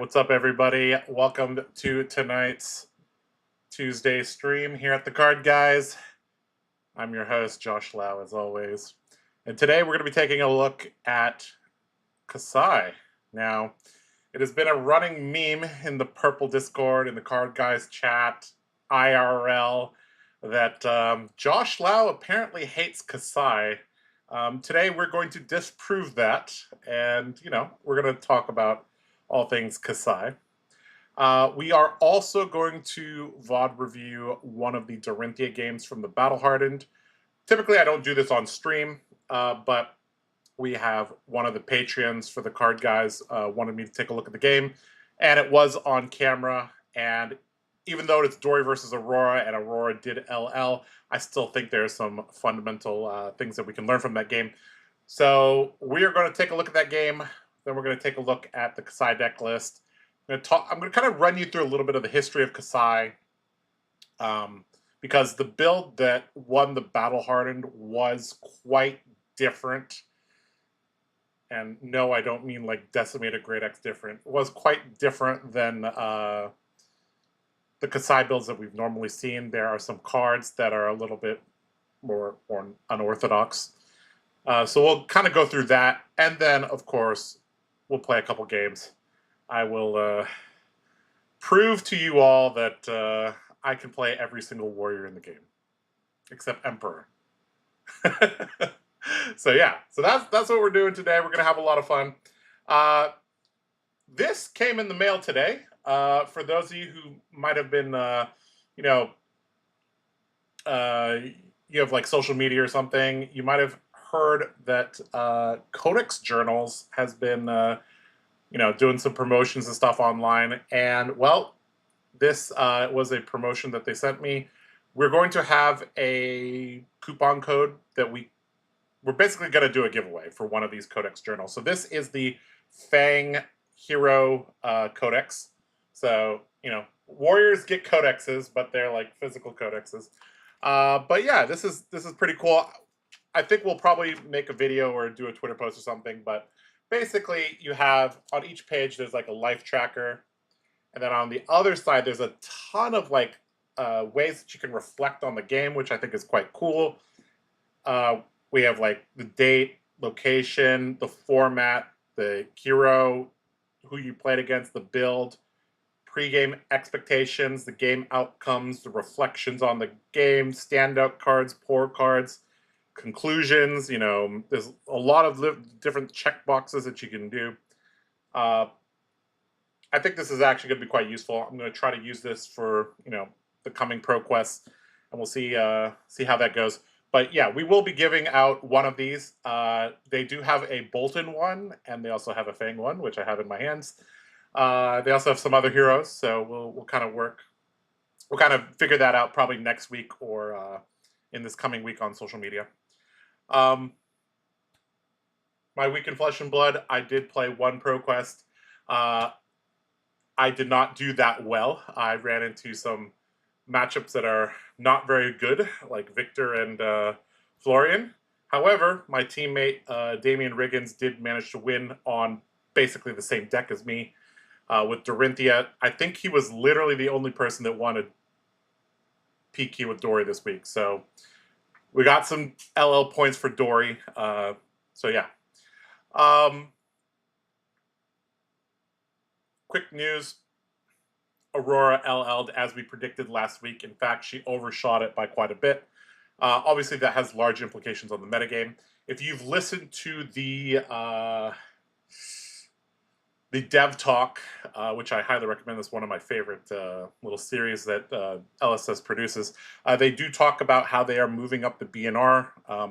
what's up, everybody? Welcome to tonight's Tuesday stream here at TheCardGuyz. I'm your host, Josh Lau, as always. And today we're going to be taking a look at Kassai. Now, it has been a running meme in the Purple Discord, in the TheCardGuyz chat, IRL, that Josh Lau apparently hates Kassai. Today we're going to disprove that, and, we're going to talk about all things Kassai. We are also going to VOD review one of the Dorinthia games from the Battle Hardened. Typically, I don't do this on stream, but we have one of the Patreons for the TheCardGuyz wanted me to take a look at the game, and it was on camera. And even though it's Dory versus Aurora, and Aurora did LL, I still think there's some fundamental things that we can learn from that game. So we are going to take a look at that game. Then we're going to take a look at the Kassai deck list. I'm going to kind of run you through a little bit of the history of Kassai, because the build that won the Battle Hardened was quite different. And no, I don't mean like Decimated Great X different. It was quite different than the Kassai builds that we've normally seen. There are some cards that are a little bit more unorthodox. So we'll kind of go through that. And then, of course, we'll play a couple games. I will prove to you all that I can play every single warrior in the game, except Emperor. So yeah, so that's what we're doing today. We're gonna have a lot of fun. This came in the mail today. For those of you who might have been, you have like social media or something, you might have heard that Codex Journals has been, doing some promotions and stuff online. And well, this was a promotion that they sent me. We're going to have a coupon code that we're basically going to do a giveaway for one of these Codex Journals. So this is the Fang Hero Codex. So, warriors get codexes, but they're like physical codexes. But yeah, this is pretty cool. I think we'll probably make a video or do a Twitter post or something, but basically you have on each page there's like a life tracker, and then on the other side there's a ton of like ways that you can reflect on the game, which I think is quite cool. We have like the date, location, the format, the hero, who you played against, the build, pre-game expectations, the game outcomes, the reflections on the game, standout cards, poor cards, conclusions. There's a lot of different check boxes that you can do. I think this is actually going to be quite useful. I'm going to try to use this for the coming pro quests, and we'll see how that goes. But yeah, we will be giving out one of these. They do have a Bolton one, and they also have a Fang one, which I have in my hands. They also have some other heroes, so we'll kind of figure that out probably next week or in this coming week on social media. My week in Flesh and Blood, I did play one pro quest. I did not do that well. I ran into some matchups that are not very good, like Victor and Florian. However, my teammate Damian Riggins did manage to win on basically the same deck as me with Dorinthia. I think he was literally the only person that wanted PQ with Dory this week. So we got some LL points for Dory. So yeah. Quick news. Aurora LL'd as we predicted last week. In fact, she overshot it by quite a bit. Obviously, that has large implications on the metagame. If you've listened to the Dev Talk, which I highly recommend, is one of my favorite little series that LSS produces, they do talk about how they are moving up the BNR.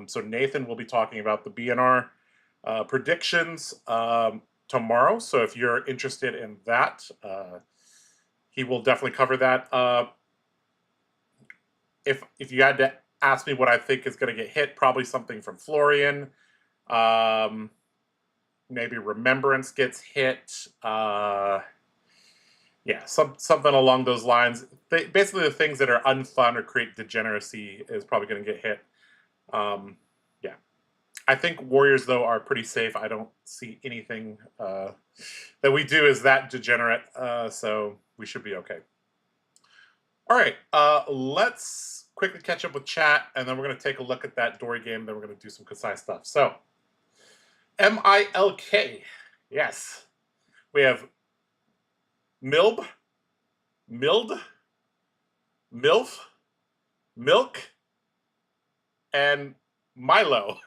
So Nathan will be talking about the BNR predictions tomorrow. So if you're interested in that, he will definitely cover that. If you had to ask me what I think is going to get hit, probably something from Florian. Maybe Remembrance gets hit. Yeah, something along those lines. Basically, the things that are unfun or create degeneracy is probably going to get hit. Yeah. I think warriors, though, are pretty safe. I don't see anything that we do is that degenerate, so we should be okay. All right, let's quickly catch up with chat, and then we're going to take a look at that Dory game, then we're going to do some Kassai stuff. So, M-I-L-K, yes. We have Milb, Mild, MILF, Milk, and Milo.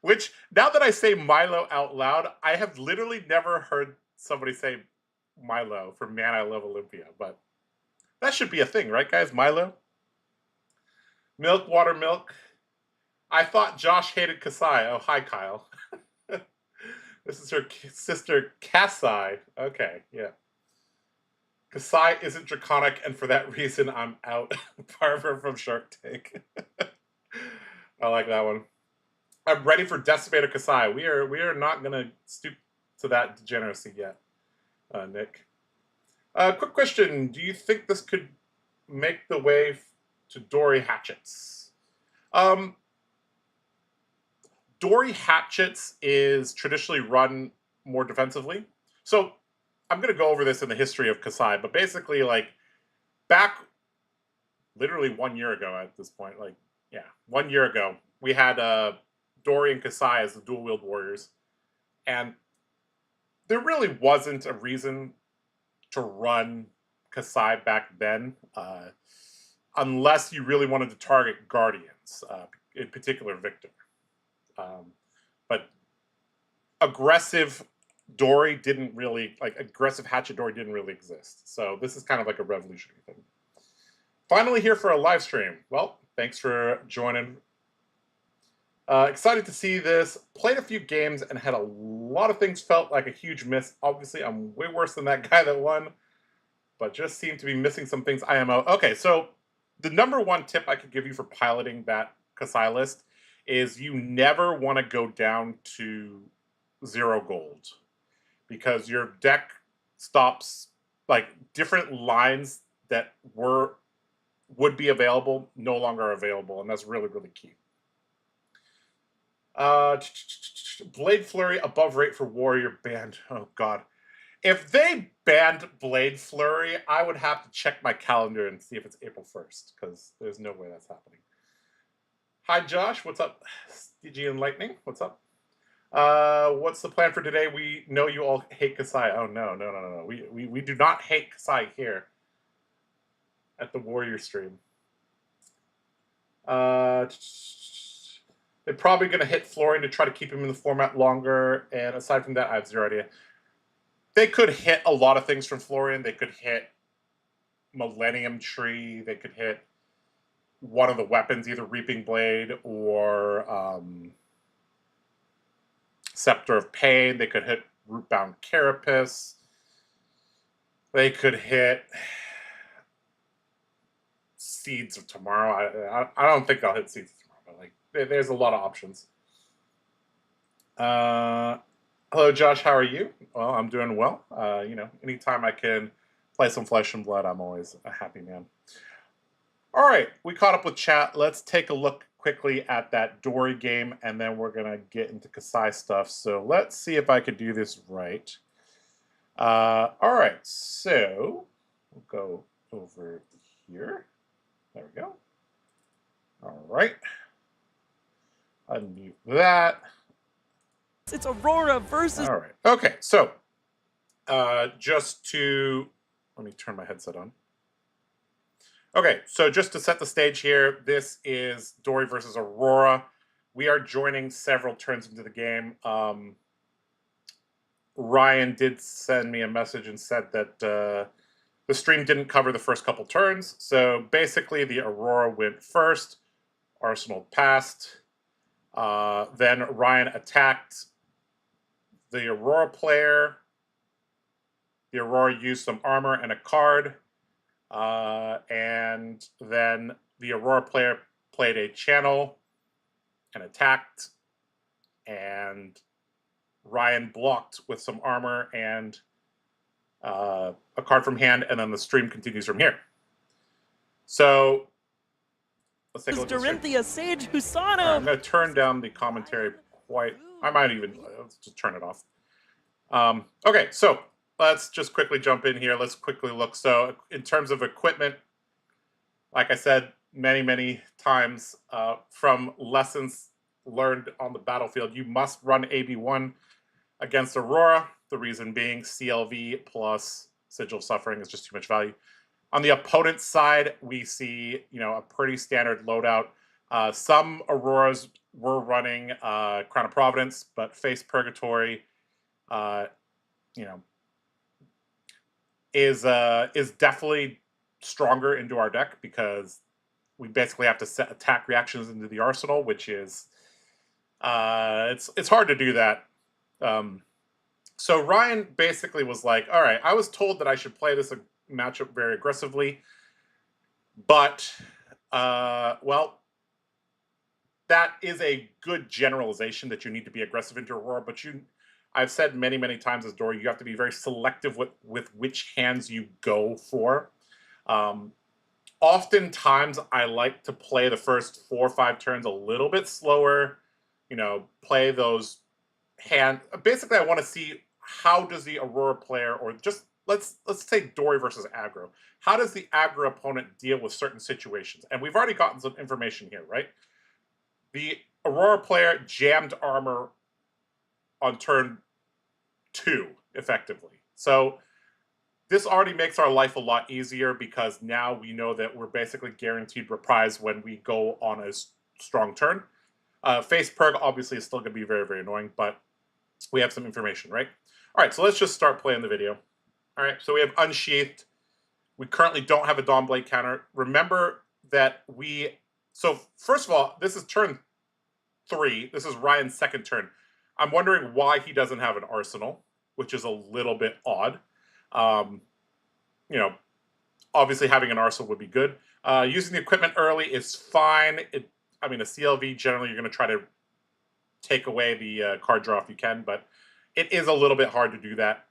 Which, now that I say Milo out loud, I have literally never heard somebody say Milo for Man I Love Olympia, but that should be a thing, right, guys? Milo? Milk, water, milk. I thought Josh hated Kassai. Oh, hi, Kyle. This is her sister, Kassai. Okay, yeah. Kassai isn't draconic, and for that reason, I'm out. Barbara from Shark Tank. I like that one. I'm ready for Decimator Kassai. We are not gonna stoop to that degeneracy yet, Nick. Quick question: do you think this could make the way to Dory hatchets? Dory hatchets is traditionally run more defensively. So I'm going to go over this in the history of Kassai, but basically, like, back literally 1 year ago at this point, like, yeah, 1 year ago, we had Dory and Kassai as the dual-wield warriors. And there really wasn't a reason to run Kassai back then, unless you really wanted to target Guardians, in particular Victor. But aggressive Dory didn't really, like, aggressive Hatchet Dory didn't really exist. So this is kind of like a revolutionary thing. Finally here for a live stream. Well, thanks for joining. Excited to see this. Played a few games and had a lot of things felt like a huge miss. Obviously, I'm way worse than that guy that won, but just seem to be missing some things IMO. Okay, so the number one tip I could give you for piloting that Kassai list is you never want to go down to 0 gold, because your deck stops, like, different lines that would be available no longer are available, and that's really, really key. Blade Flurry above rate for Warrior banned. Oh god. If they banned Blade Flurry, I would have to check my calendar and see if it's April 1st, because there's no way that's happening. Hi, Josh. What's up? DG and Lightning. What's up? What's the plan for today? We know you all hate Kassai. Oh, no. We do not hate Kassai here at the Warrior stream. They're probably going to hit Florian to try to keep him in the format longer, and aside from that, I have zero idea. They could hit a lot of things from Florian. They could hit Millennium Tree. They could hit one of the weapons, either Reaping Blade or Scepter of Pain. They could hit Rootbound Carapace. They could hit Seeds of Tomorrow. I don't think I'll hit Seeds of Tomorrow, but, like, there's a lot of options. Hello, Josh. How are you? Well, I'm doing well. You know, anytime I can play some Flesh and Blood, I'm always a happy man. All right, we caught up with chat. Let's take a look quickly at that Dory game, and then we're going to get into Kassai stuff. So let's see if I could do this right. All right, so we'll go over here. There we go. All right. Unmute that. It's Aurora versus... All right. Okay, so just to... Let me turn my headset on. Okay, so just to set the stage here, this is Dory versus Aurora. We are joining several turns into the game. Ryan did send me a message and said that the stream didn't cover the first couple turns. So basically, the Aurora went first. Arsenal passed. Then Ryan attacked the Aurora player. The Aurora used some armor and a card. And then the Aurora player played a channel and attacked. And Ryan blocked with some armor and a card from hand. And then the stream continues from here. So let's take a Is look at this here. Dorinthia Sage Husano. I'm going to turn down the commentary quite. I might even let's just turn it off. Okay, so let's just quickly jump in here. Let's quickly look. So in terms of equipment, like I said many times, from lessons learned on the battlefield, you must run AB1 against Aurora. The reason being CLV plus Sigil Suffering is just too much value. On the opponent's side, we see, a pretty standard loadout. Some Auroras were running Crown of Providence, but Face Purgatory, is definitely stronger into our deck because we basically have to set attack reactions into the arsenal, which is it's hard to do that. So Ryan basically was like, all right, I was told that I should play this matchup very aggressively, but well, that is a good generalization that you need to be aggressive into Aurora, but I've said many times as Dory, you have to be very selective with which hands you go for. Oftentimes, I like to play the first 4 or 5 turns a little bit slower, play those hands. Basically, I want to see how does the Aurora player, or just let's say Dory versus aggro. How does the aggro opponent deal with certain situations? And we've already gotten some information here, right? The Aurora player jammed armor on turn 2, effectively. So this already makes our life a lot easier because now we know that we're basically guaranteed reprise when we go on a strong turn. Face Purg obviously is still going to be very annoying, but we have some information, right? All right, so let's just start playing the video. All right, so we have Unsheathed. We currently don't have a Dawnblade counter. Remember that so first of all, this is turn 3. This is Ryan's second turn. I'm wondering why he doesn't have an arsenal, which is a little bit odd. Obviously having an arsenal would be good. Using the equipment early is fine. A CLV, generally you're going to try to take away the card draw if you can, but it is a little bit hard to do that.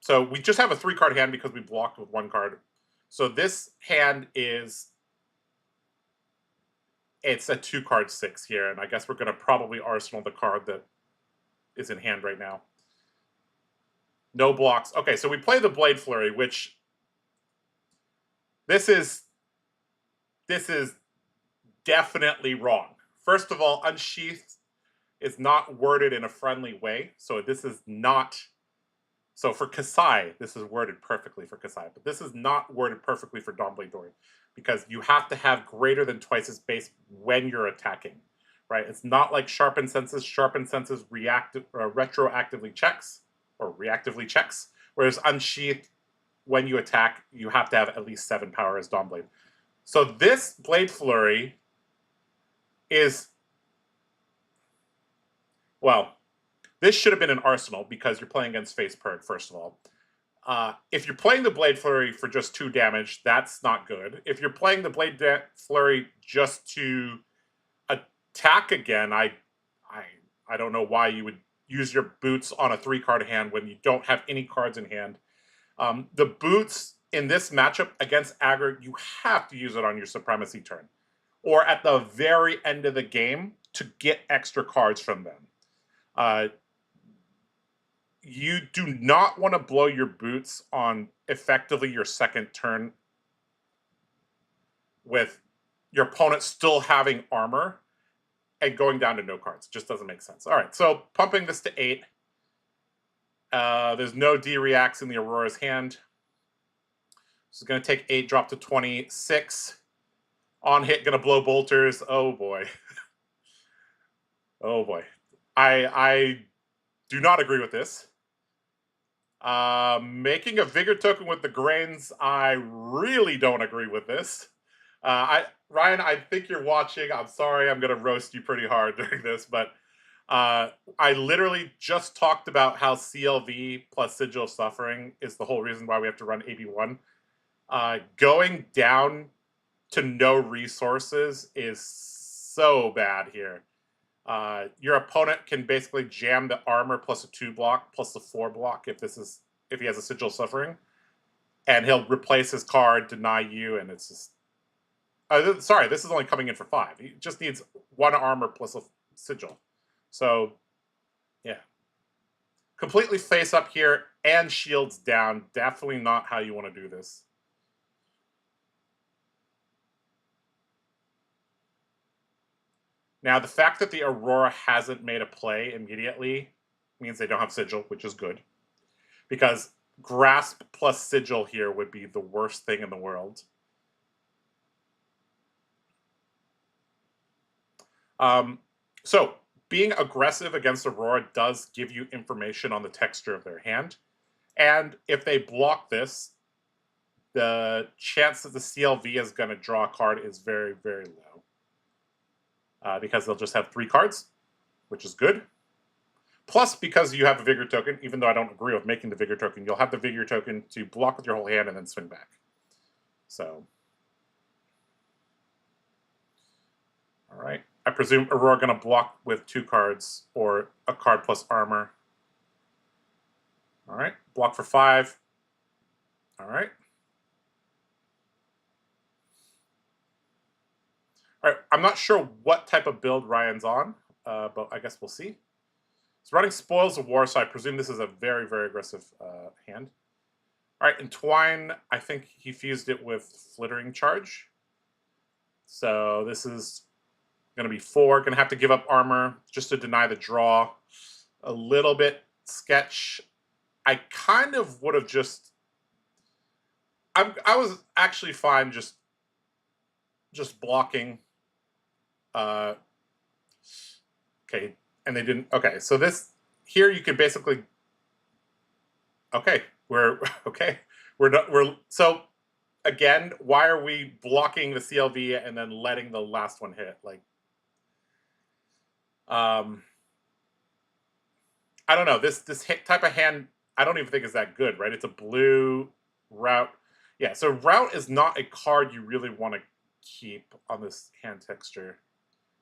So we just have a 3-card hand because we blocked with 1 card. So this hand it's a 2-card 6 here, and I guess we're going to probably arsenal the card that is in hand right now. No blocks. Okay, so we play the Blade Flurry, which this is definitely wrong. First of all, Unsheathed is not worded in a friendly way, so this is not. So for Kassai, this is worded perfectly for Kassai, but this is not worded perfectly for Dawnblade Dory, because you have to have greater than twice as base when you're attacking, right? It's not like Sharpened Senses. Sharpened Senses retroactively checks, or reactively checks, whereas Unsheathed, when you attack, you have to have at least 7 power as Dawnblade. So this Blade Flurry is, well, this should have been an arsenal because you're playing against Face Purg, first of all. If you're playing the Blade Flurry for just 2 damage, that's not good. If you're playing the Blade Flurry just to attack again, I don't know why you would use your boots on a 3-card hand when you don't have any cards in hand. The boots in this matchup against aggro, you have to use it on your Supremacy turn, or at the very end of the game to get extra cards from them. You do not want to blow your boots on effectively your second turn with your opponent still having armor and going down to no cards. It just doesn't make sense. All right, so pumping this to 8. There's no D-reacts in the Aurora's hand. This is going to take 8, drop to 26. On hit, going to blow bolters. Oh, boy. Oh, boy. I do not agree with this. Making a Vigor token with the Grains, I really don't agree with this. Ryan, I think you're watching. I'm sorry, I'm going to roast you pretty hard during this, but I literally just talked about how CLV plus Sigil Suffering is the whole reason why we have to run AB1. Going down to no resources is so bad here. Your opponent can basically jam the armor plus a 2 block plus the 4 block if he has a Sigil Suffering, and he'll replace his card, deny you, and it's just, Sorry, this is only coming in for 5. He just needs 1 armor plus a sigil. So, yeah. Completely face up here and shields down. Definitely not how you want to do this. Now, the fact that the Aurora hasn't made a play immediately means they don't have sigil, which is good. Because grasp plus sigil here would be the worst thing in the world. So, being aggressive against Aurora does give you information on the texture of their hand. And if they block this, the chance that the CLV is going to draw a card is very, very low. Because they'll just have 3 cards, which is good. Plus, because you have a Vigor token, even though I don't agree with making the Vigor token, you'll have the Vigor token to block with your whole hand and then swing back. So, all right. I presume Aurora going to block with 2 cards or a card plus armor. All right. Block for 5. All right. All right. I'm not sure what type of build Ryan's on, but I guess we'll see. He's running Spoils of War, so I presume this is a very, very aggressive hand. All right. Entwine, I think he fused it with Flittering Charge. So this is going to be 4. Going to have to give up armor just to deny the draw. A little bit sketch. I kind of would have just... I was actually fine just blocking. Okay, and they didn't... Okay, so this... Here you could basically... Okay, so, again, why are we blocking the CLV and then letting the last one hit? Like... I don't know. This type of hand, I don't even think is that good, right? It's a blue route. Yeah, so route is not a card you really want to keep on this hand texture.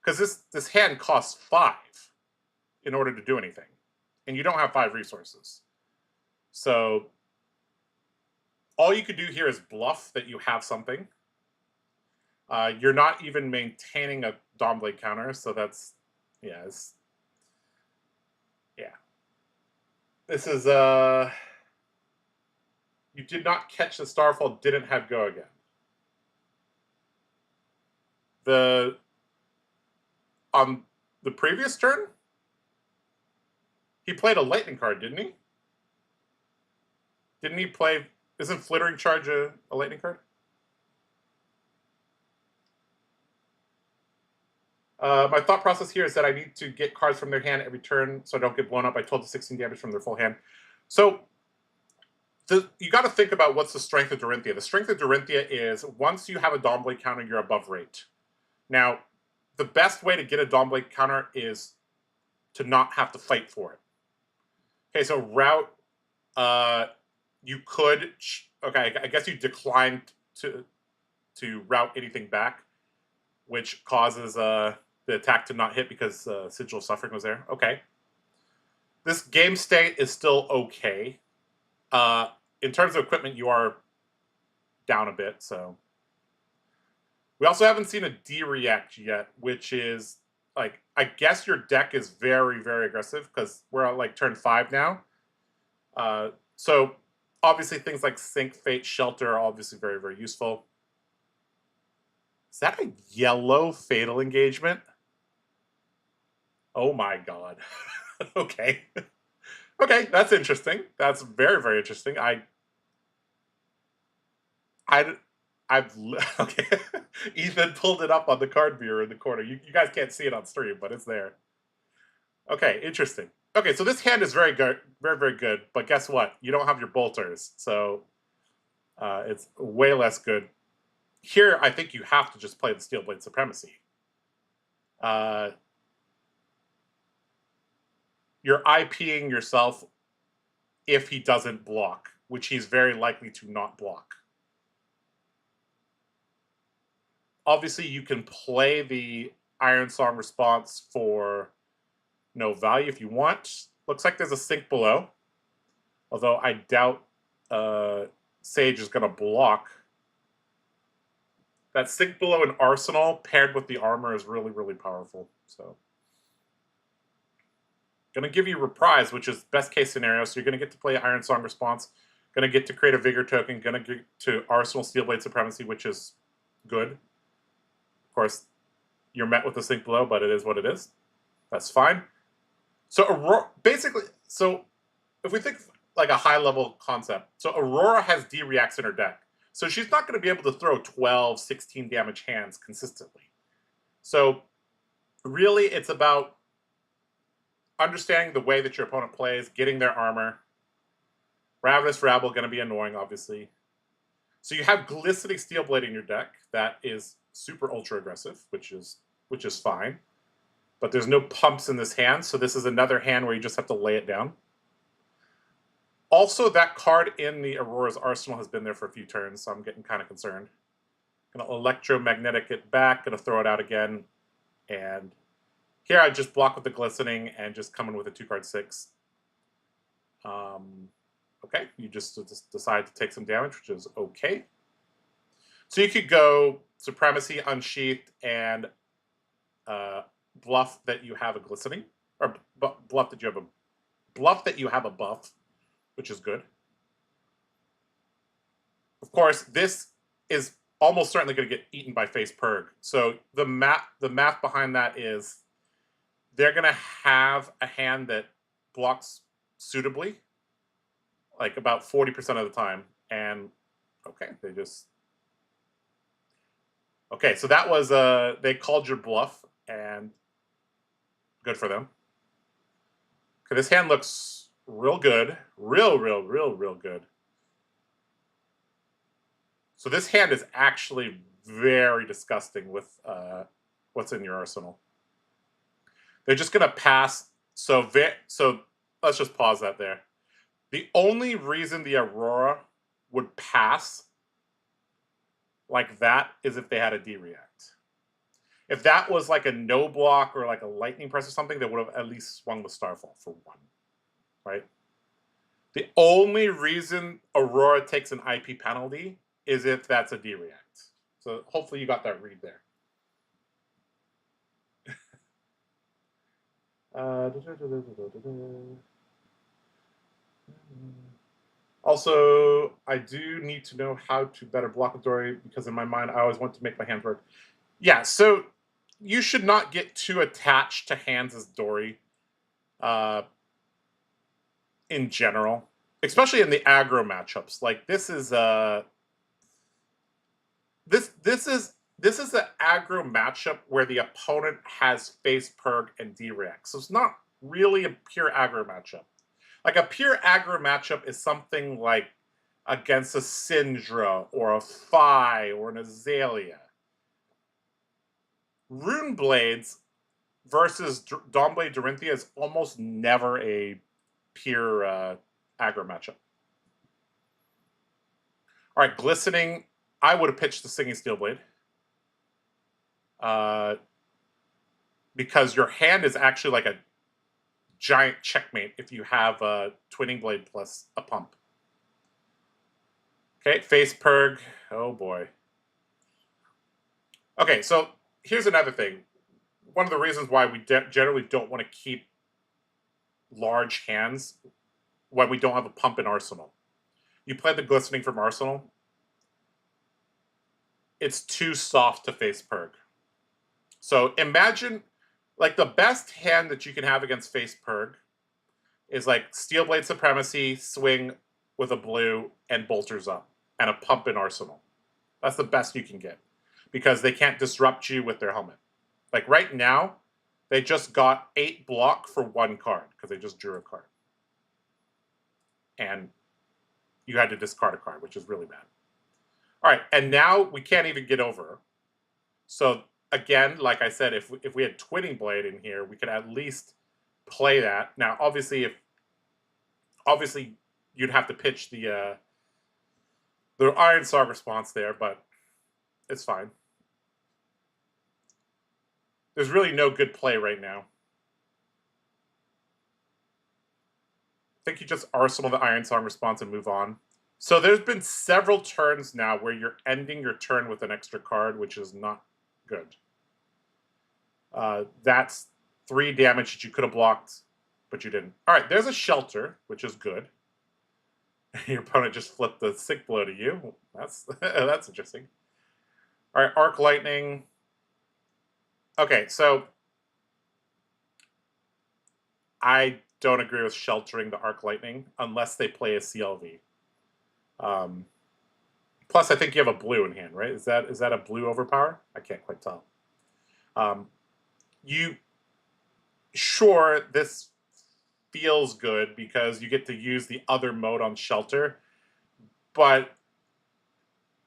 Because this hand costs 5 in order to do anything. And you don't have 5 resources. So all you could do here is bluff that you have something. You're not even maintaining a Dawnblade counter, so that's... Yeah, This is, you did not catch the Starfall, didn't have go again. On the previous turn, he played a lightning card, didn't he? Didn't he play, isn't Flittering Charge a lightning card? My thought process here is that I need to get cards from their hand every turn so I don't get blown up by 12 to 16 damage from their full hand. So you got to think about what's the strength of Dorinthia. The strength of Dorinthia is once you have a Dawnblade counter, you're above rate. Now, the best way to get a Dawnblade counter is to not have to fight for it. Okay, so route, you could, okay, I guess you declined to route anything back, which causes the attack to not hit because Sigil of Suffering was there. Okay. This game state is still okay. In terms of equipment, you are down a bit, so. We also haven't seen a D-React yet, which is, like, I guess your deck is very, very aggressive because we're at, like, turn 5 now. So, obviously, things like Sync, Fate, Shelter are obviously very, very useful. Is that a yellow Fatal Engagement? Oh my god. Okay. Okay, that's interesting. That's very, very interesting. I've okay. Ethan pulled it up on the card viewer in the corner. You guys can't see it on stream, but it's there. Okay, interesting. Okay, so this hand is very good, very, very good. But guess what? You don't have your bolters, so it's way less good. Here, I think you have to just play the Steelblade Supremacy. You're IPing yourself if he doesn't block, which he's very likely to not block. Obviously, you can play the Iron Song response for no value if you want. Looks like there's a Sink below, although I doubt Sage is going to block. that Sink Below and Arsenal paired with the armor is really, really powerful. So, gonna give you Reprise, which is best case scenario. So you're gonna get to play Iron Song Response, gonna get to create a Vigor token, gonna get to Arsenal Steelblade Supremacy, which is good. Of course, you're met with the Sink Below, but it is what it is. That's fine. So Aurora, basically, so if we think like a high-level concept, so Aurora has D-Reacts in her deck. So she's not going to be able to throw 12, 16 damage hands consistently. So really, it's about understanding the way that your opponent plays, getting their armor. Ravenous Rabble going to be annoying, obviously. So you have Glistening Steelblade in your deck. That is super ultra aggressive, which is fine. But there's no pumps in this hand, so this is another hand where you just have to lay it down. Also, that card in the Aurora's arsenal has been there for a few turns, so I'm getting kind of concerned. Gonna Electromagnetic it back, gonna throw it out again. And here I just block with the Glistening and just come in with a 2-card 6. Okay, you just decide to take some damage, which is okay. So you could go Supremacy, Unsheathed, and bluff that you have a Glistening, or bluff that you have a buff, which is good. Of course, this is almost certainly going to get eaten by Face Purg. So the math behind that is they're going to have a hand that blocks suitably, like about 40% of the time. And okay, okay, so that was they called your bluff, and good for them. Okay, this hand looks real good. Real good. So this hand is actually very disgusting with what's in your arsenal. They're just going to pass. So let's just pause that there. The only reason the Aurora would pass like that is if they had a D-React. If that was like a no block or like a lightning press or something, they would have at least swung with Starfall for 1, right? The only reason Aurora takes an IP penalty is if that's a D-React. So hopefully you got that read there. Also, I do need to know how to better block with Dory, because in my mind, I always want to make my hands work. Yeah, so you should not get too attached to hands as Dory in general, especially in the aggro matchups. Like this is this is an aggro matchup where the opponent has Face Purg and D-React. So it's not really a pure aggro matchup. Like a pure aggro matchup is something like against a Syndra or a Phi or an Azalea. Rune Blades versus Dawnblade Dorinthia is almost never a pure aggro matchup. All right, Glistening. I would have pitched the Singing Steelblade. Because your hand is actually like a giant checkmate if you have a Twinning Blade plus a pump. Okay, Face Purg. Oh boy. Okay, so here's another thing. One of the reasons why we generally don't want to keep large hands when we don't have a pump in Arsenal. You play the Glistening from Arsenal. It's too soft to Face Purg. So imagine, like, the best hand that you can have against Face Purg is like Steelblade Supremacy, swing with a blue, and Bolters Up, and a pump in Arsenal. That's the best you can get, because they can't disrupt you with their helmet. Like right now, they just got 8 block for 1 card, because they just drew a card. And you had to discard a card, which is really bad. All right, and now we can't even get over. So again, like I said, if we had Twinning Blade in here, we could at least play that. Now, obviously you'd have to pitch the Iron Song response there, but it's fine. There's really no good play right now. I think you just Arsenal the Iron Song response and move on. So there's been several turns now where you're ending your turn with an extra card, which is not good. That's 3 damage that you could have blocked, but you didn't. All right, there's a shelter, which is good. Your opponent just flipped the sick blow to you. That's that's interesting. All right, arc lightning. Okay, so I don't agree with sheltering the arc lightning unless they play a CLV. Plus, I think you have a blue in hand, right? Is that a blue overpower? I can't quite tell. Sure, this feels good because you get to use the other mode on shelter, but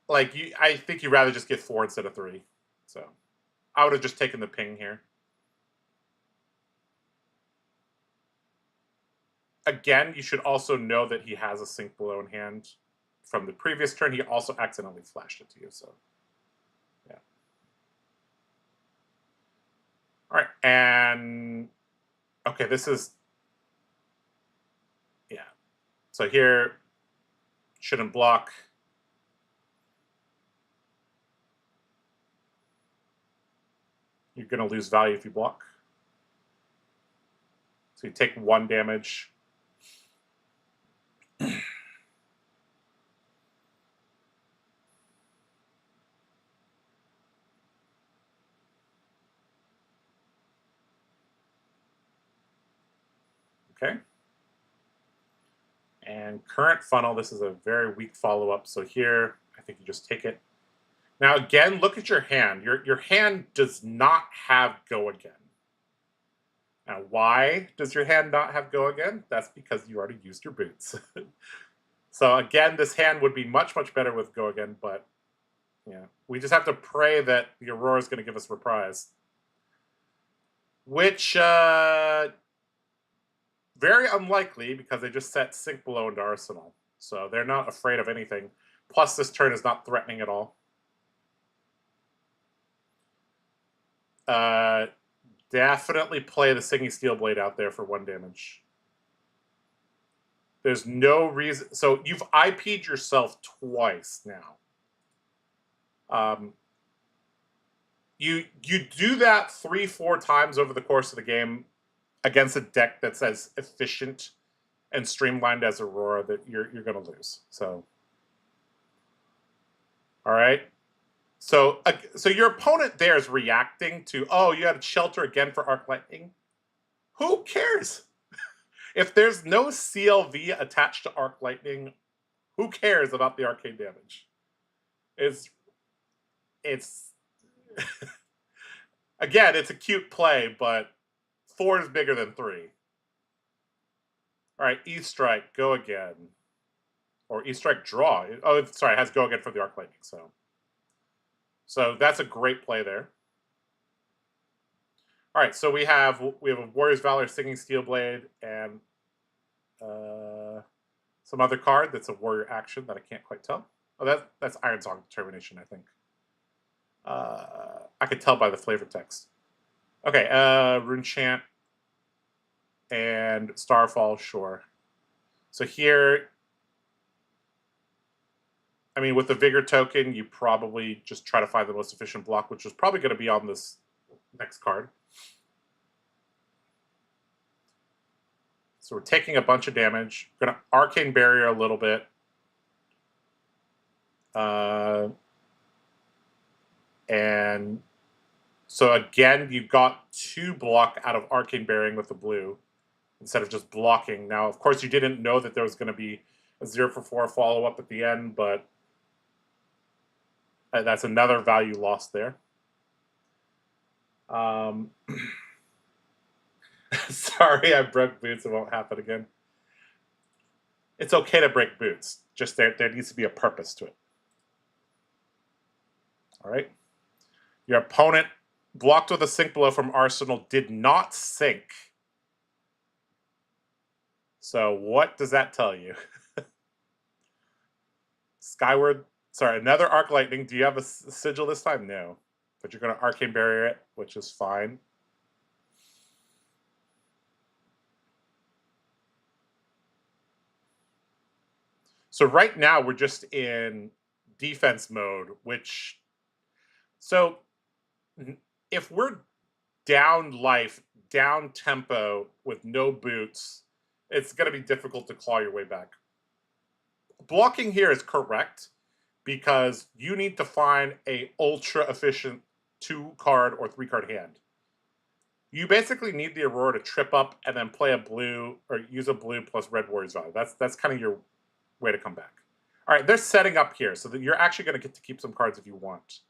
like I think you'd rather just get 4 instead of 3. So I would have just taken the ping here. Again, you should also know that he has a sink below in hand from the previous turn. He also accidentally flashed it to you, so yeah. All right, and okay, this is yeah. So here shouldn't block. You're going to lose value if you block. So you take 1 damage. Okay. And current funnel, this is a very weak follow-up. So here, I think you just take it. Now again, look at your hand. Your hand does not have go again. Now, why does your hand not have go again? That's because you already used your boots. So again, this hand would be much, much better with go again, but yeah, we just have to pray that the Aurora is going to give us reprise. Which, very unlikely because they just set sink below into arsenal. So they're not afraid of anything. Plus, this turn is not threatening at all. Definitely play the Singing Steel Blade out there for 1 damage. There's no reason. So you've IP'd yourself twice now. You do that 3-4 times over the course of the game against a deck that's as efficient and streamlined as Aurora that you're going to lose. So, all right. So your opponent there is reacting to, oh, you had to shelter again for arc lightning. Who cares? If there's no CLV attached to arc lightning, who cares about the arcane damage? It's again, it's a cute play, but 4 is bigger than 3. All right, E-Strike, go again. Or E-Strike, draw. Oh, sorry, it has go again for the arc lightning, so that's a great play there. All right, so we have a Warrior's Valor, Singing Steel Blade, and some other card that's a warrior action that I can't quite tell. Oh, that's Iron Song Determination, I think. I could tell by the flavor text. Okay, Rune Chant and Starfall, sure. So here, I mean, with the Vigor token, you probably just try to find the most efficient block, which is probably going to be on this next card. So we're taking a bunch of damage. We're going to Arcane Barrier a little bit. And so again, you got 2 block out of Arcane Barriering with the blue instead of just blocking. Now, of course, you didn't know that there was going to be a 0-for-4 follow-up at the end, but that's another value lost there. Sorry, I broke boots. It won't happen again. It's okay to break boots. Just there needs to be a purpose to it. All right. Your opponent blocked with a sink blow from Arsenal did not sink. So what does that tell you? Skyward, sorry, another Arc Lightning. Do you have a sigil this time? No. But you're going to Arcane Barrier it, which is fine. So right now we're just in defense mode, so if we're down life, down tempo with no boots, it's going to be difficult to claw your way back. Blocking here is correct because you need to find a ultra efficient 2-card or 3-card hand. You basically need the Aurora to trip up and then play a blue or use a blue plus red warrior's value. That's kind of your way to come back. All right, they're setting up here so that you're actually going to get to keep some cards if you want.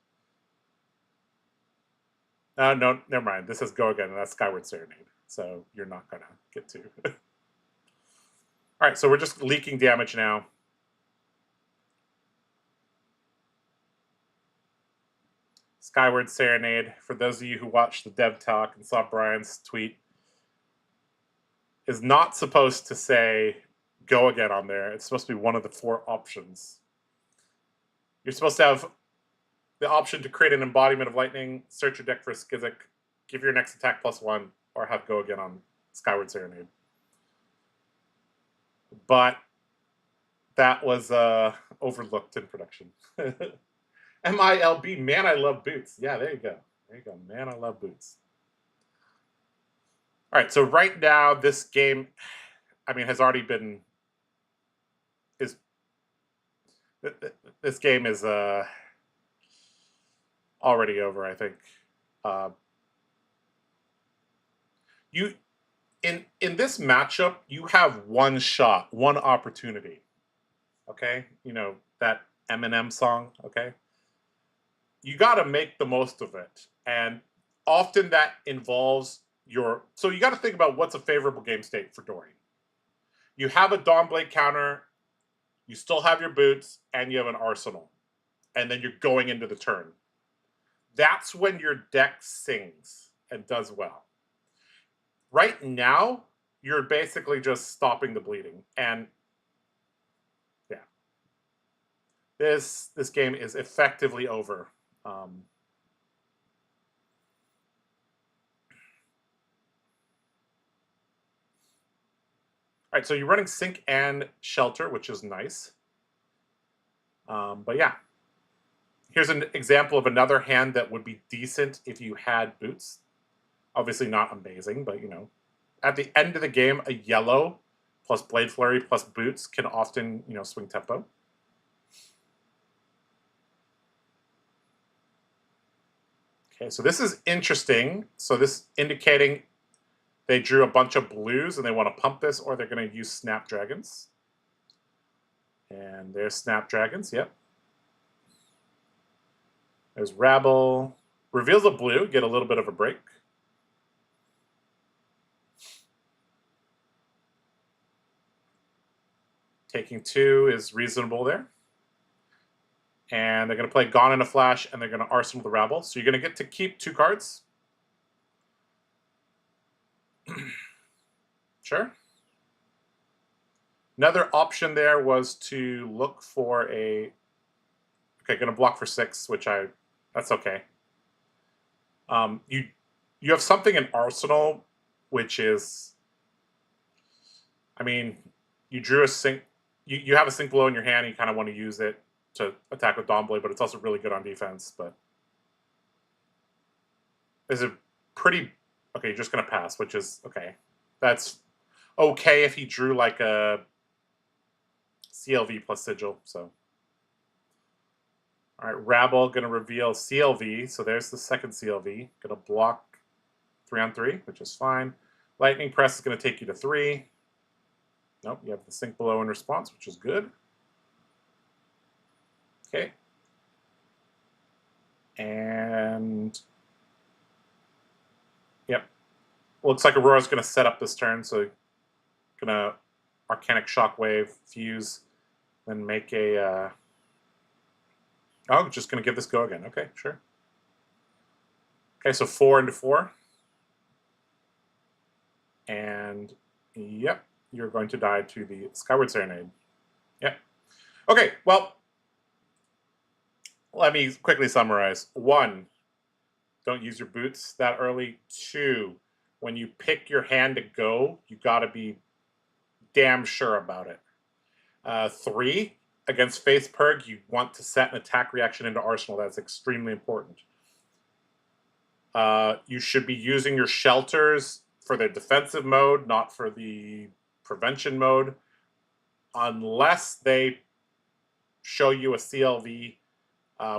No, never mind. This says go again, and that's Skyward Serenade. So you're not going to get to. All right, so we're just leaking damage now. Skyward Serenade, for those of you who watched the dev talk and saw Brian's tweet, is not supposed to say go again on there. It's supposed to be one of the 4 options. You're supposed to have the option to create an embodiment of lightning, search your deck for a Skizik, give your next attack +1, or have go again on Skyward Serenade. But that was overlooked in production. MILB, man, I love boots. Yeah, there you go. There you go. Man, I love boots. All right, so right now, this game, I mean, has already been... This game is already over, I think. In this matchup, you have one shot, one opportunity. Okay? You know, that Eminem song, okay? You got to make the most of it. And often that involves your... So you got to think about what's a favorable game state for Dory. You have a Dawnblade counter, you still have your boots, and you have an arsenal. And then you're going into the turn. That's when your deck sings and does well. Right now, you're basically just stopping the bleeding. And yeah, this game is effectively over. All right, so you're running Sink and Shelter, which is nice. But yeah, here's an example of another hand that would be decent if you had boots. Obviously not amazing, but you know, at the end of the game, a yellow plus Blade Flurry plus boots can often, you know, swing tempo. Okay, so this is interesting. So this indicating they drew a bunch of blues and they want to pump this, or they're going to use Snapdragons. And there's Snapdragons, yep. There's Rabble. Reveals a blue, get a little bit of a break. Taking 2 is reasonable there. And they're going to play Gone in a Flash, and they're going to Arsenal the Rabble. So you're going to get to keep 2 cards. Sure. Another option there was to look for a... Okay, going to block for 6, which that's okay. You have something in Arsenal, which is... I mean, you drew a Sink... You have a Sink below in your hand, and you kind of want to use it to attack with Dawnblade, but it's also really good on defense. But is it pretty... Okay, you're just going to pass, which is okay. That's okay if he drew like a CLV plus Sigil. So, all right, Rabble going to reveal CLV. So there's the second CLV. Going to block 3-on-3, which is fine. Lightning Press is going to take you to 3. Nope, you have the Sink below in response, which is good. Okay. And yep. Looks like Aurora's going to set up this turn, so going to Arcanic Shockwave, fuse, then make a... Oh, just going to give this go again. Okay, sure. Okay, so 4 into 4. And yep, you're going to die to the Skyward Serenade. Yep. Okay, well, let me quickly summarize. 1, don't use your boots that early. 2, when you pick your hand to go, you got to be damn sure about it. 3, against Face Purg, you want to set an attack reaction into Arsenal. That's extremely important. You should be using your shelters for the defensive mode, not for the prevention mode, unless they show you a CLV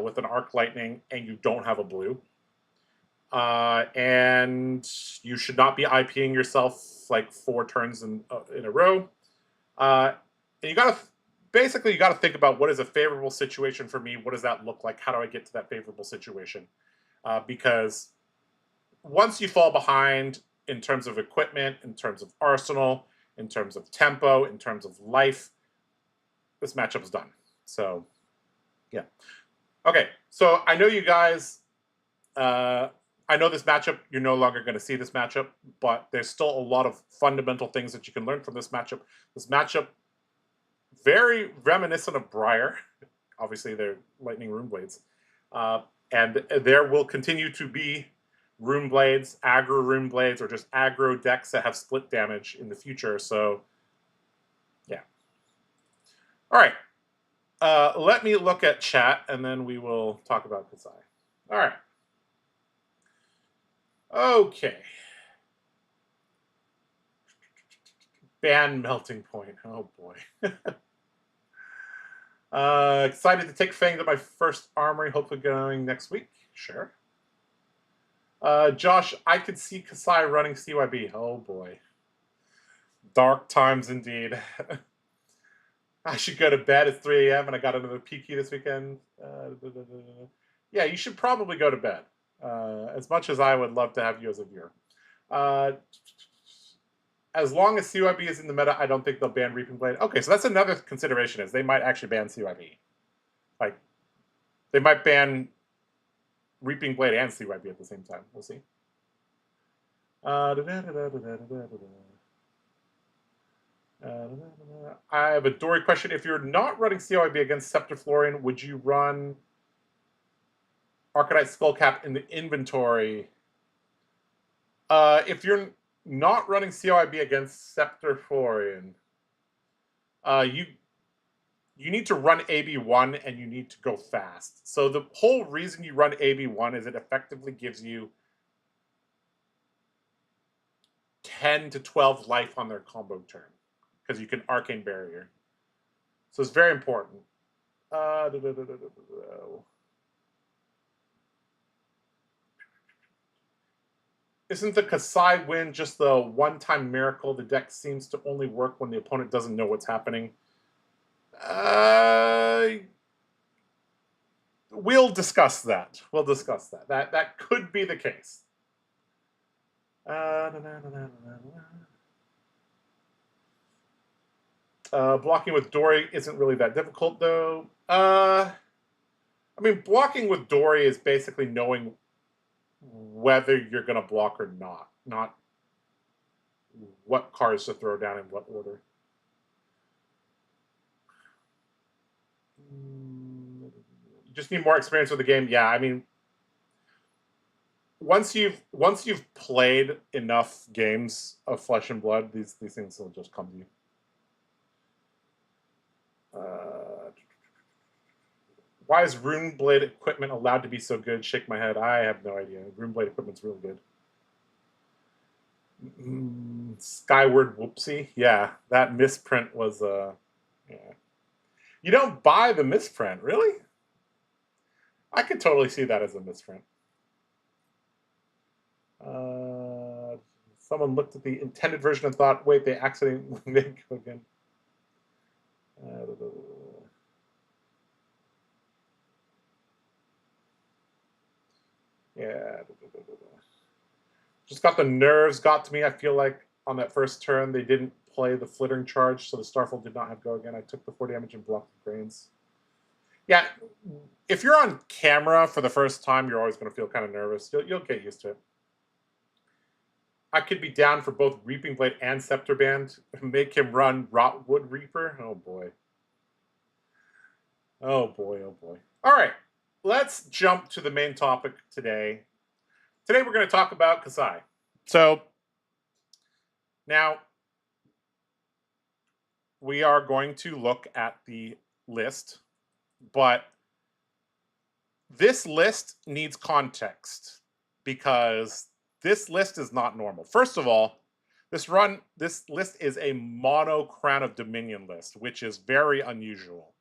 with an Arc Lightning and you don't have a blue. And you should not be IPing yourself like 4 turns in a row. And you gotta think about what is a favorable situation for me. What does that look like? How do I get to that favorable situation? Because once you fall behind in terms of equipment, in terms of arsenal, in terms of tempo, in terms of life, this matchup is done. So, yeah. Okay, so I know you guys, I know this matchup, you're no longer going to see this matchup, but there's still a lot of fundamental things that you can learn from this matchup. This matchup, very reminiscent of Briar. Obviously, they're Lightning Rune Blades. And there will continue to be Rune Blades, aggro Rune Blades, or just aggro decks that have split damage in the future. So, yeah. All right. Let me look at chat, and then we will talk about Kassai. All right. Okay. Ban Melting Point. Oh, boy. Excited to take Fang to my first armory, hopefully going next week. Sure. Josh, I could see Kassai running CYB. Oh, boy. Dark times indeed. I should go to bed. It's 3 a.m. and I got another PQ this weekend. Yeah, you should probably go to bed. As much as I would love to have you as a viewer. As long as CYB is in the meta, I don't think they'll ban Reaping Blade. Okay, so that's another consideration, is they might actually ban CYB. Like, they might ban Reaping Blade and CYB at the same time. We'll see. I have a Dory question. If you're not running CYB against Scepter Florian, would you run Arcanite Skullcap in the inventory? If you're not running CYB against Scepter Florian, you need to run AB1 and you need to go fast. So the whole reason you run AB1 is it effectively gives you 10 to 12 life on their combo turn, because you can Arcane Barrier. So it's very important. Isn't the Kassai win just the one-time miracle? The deck seems to only work when the opponent doesn't know what's happening. We'll discuss that. We'll discuss that. That could be the case. Blocking with Dory isn't really that difficult, though. I mean, blocking with Dory is basically knowing whether you're going to block or not what cards to throw down in what order. You just need more experience with the game. Yeah, I mean, once you've played enough games of Flesh and Blood, these things will just come to you. Why is Rune Blade equipment allowed to be so good? Shake my head. I have no idea. Rune Blade equipment's really good. Skyward Whoopsie. Yeah, that misprint was yeah. You don't buy the misprint, really? I could totally see that as a misprint. Someone looked at the intended version and thought, wait, they accidentally made it go again. Yeah. Just got the nerves got to me. I feel like on that first turn, they didn't play the Flittering Charge, so the Starfall did not have go again. I took the 4 damage and blocked the Grains. Yeah, if you're on camera for the first time, you're always going to feel kind of nervous. You'll get used to it. I could be down for both Reaping Blade and Scepter Band. Make him run Rotwood Reaper. Oh, boy. Oh, boy. Oh, boy. All right. Let's jump to the main topic today. Today we're going to talk about Kassai. So, now, we are going to look at the list, but this list needs context because this list is not normal. First of all, this list is a mono Crown of Dominion list, which is very unusual.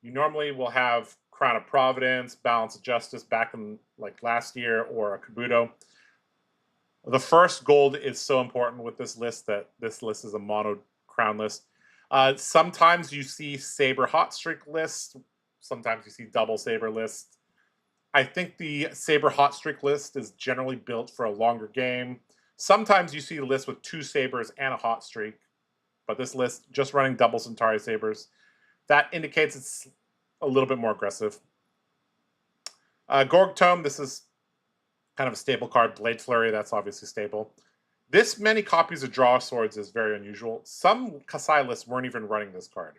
You normally will have Crown of Providence, Balance of Justice back in like last year, or a Kabuto. The first gold is so important with this list that this list is a mono Crown list. Sometimes you see Saber Hot Streak lists. Sometimes you see double Saber lists. I think the Saber Hot Streak list is generally built for a longer game. Sometimes you see a list with 2 Sabers and a Hot Streak, but this list just running double Centauri Sabers. That indicates it's a little bit more aggressive. Gorg Tome, this is kind of a stable card. Blade Flurry, that's obviously stable. This many copies of Draw Swords is very unusual. Some Kassai lists weren't even running this card.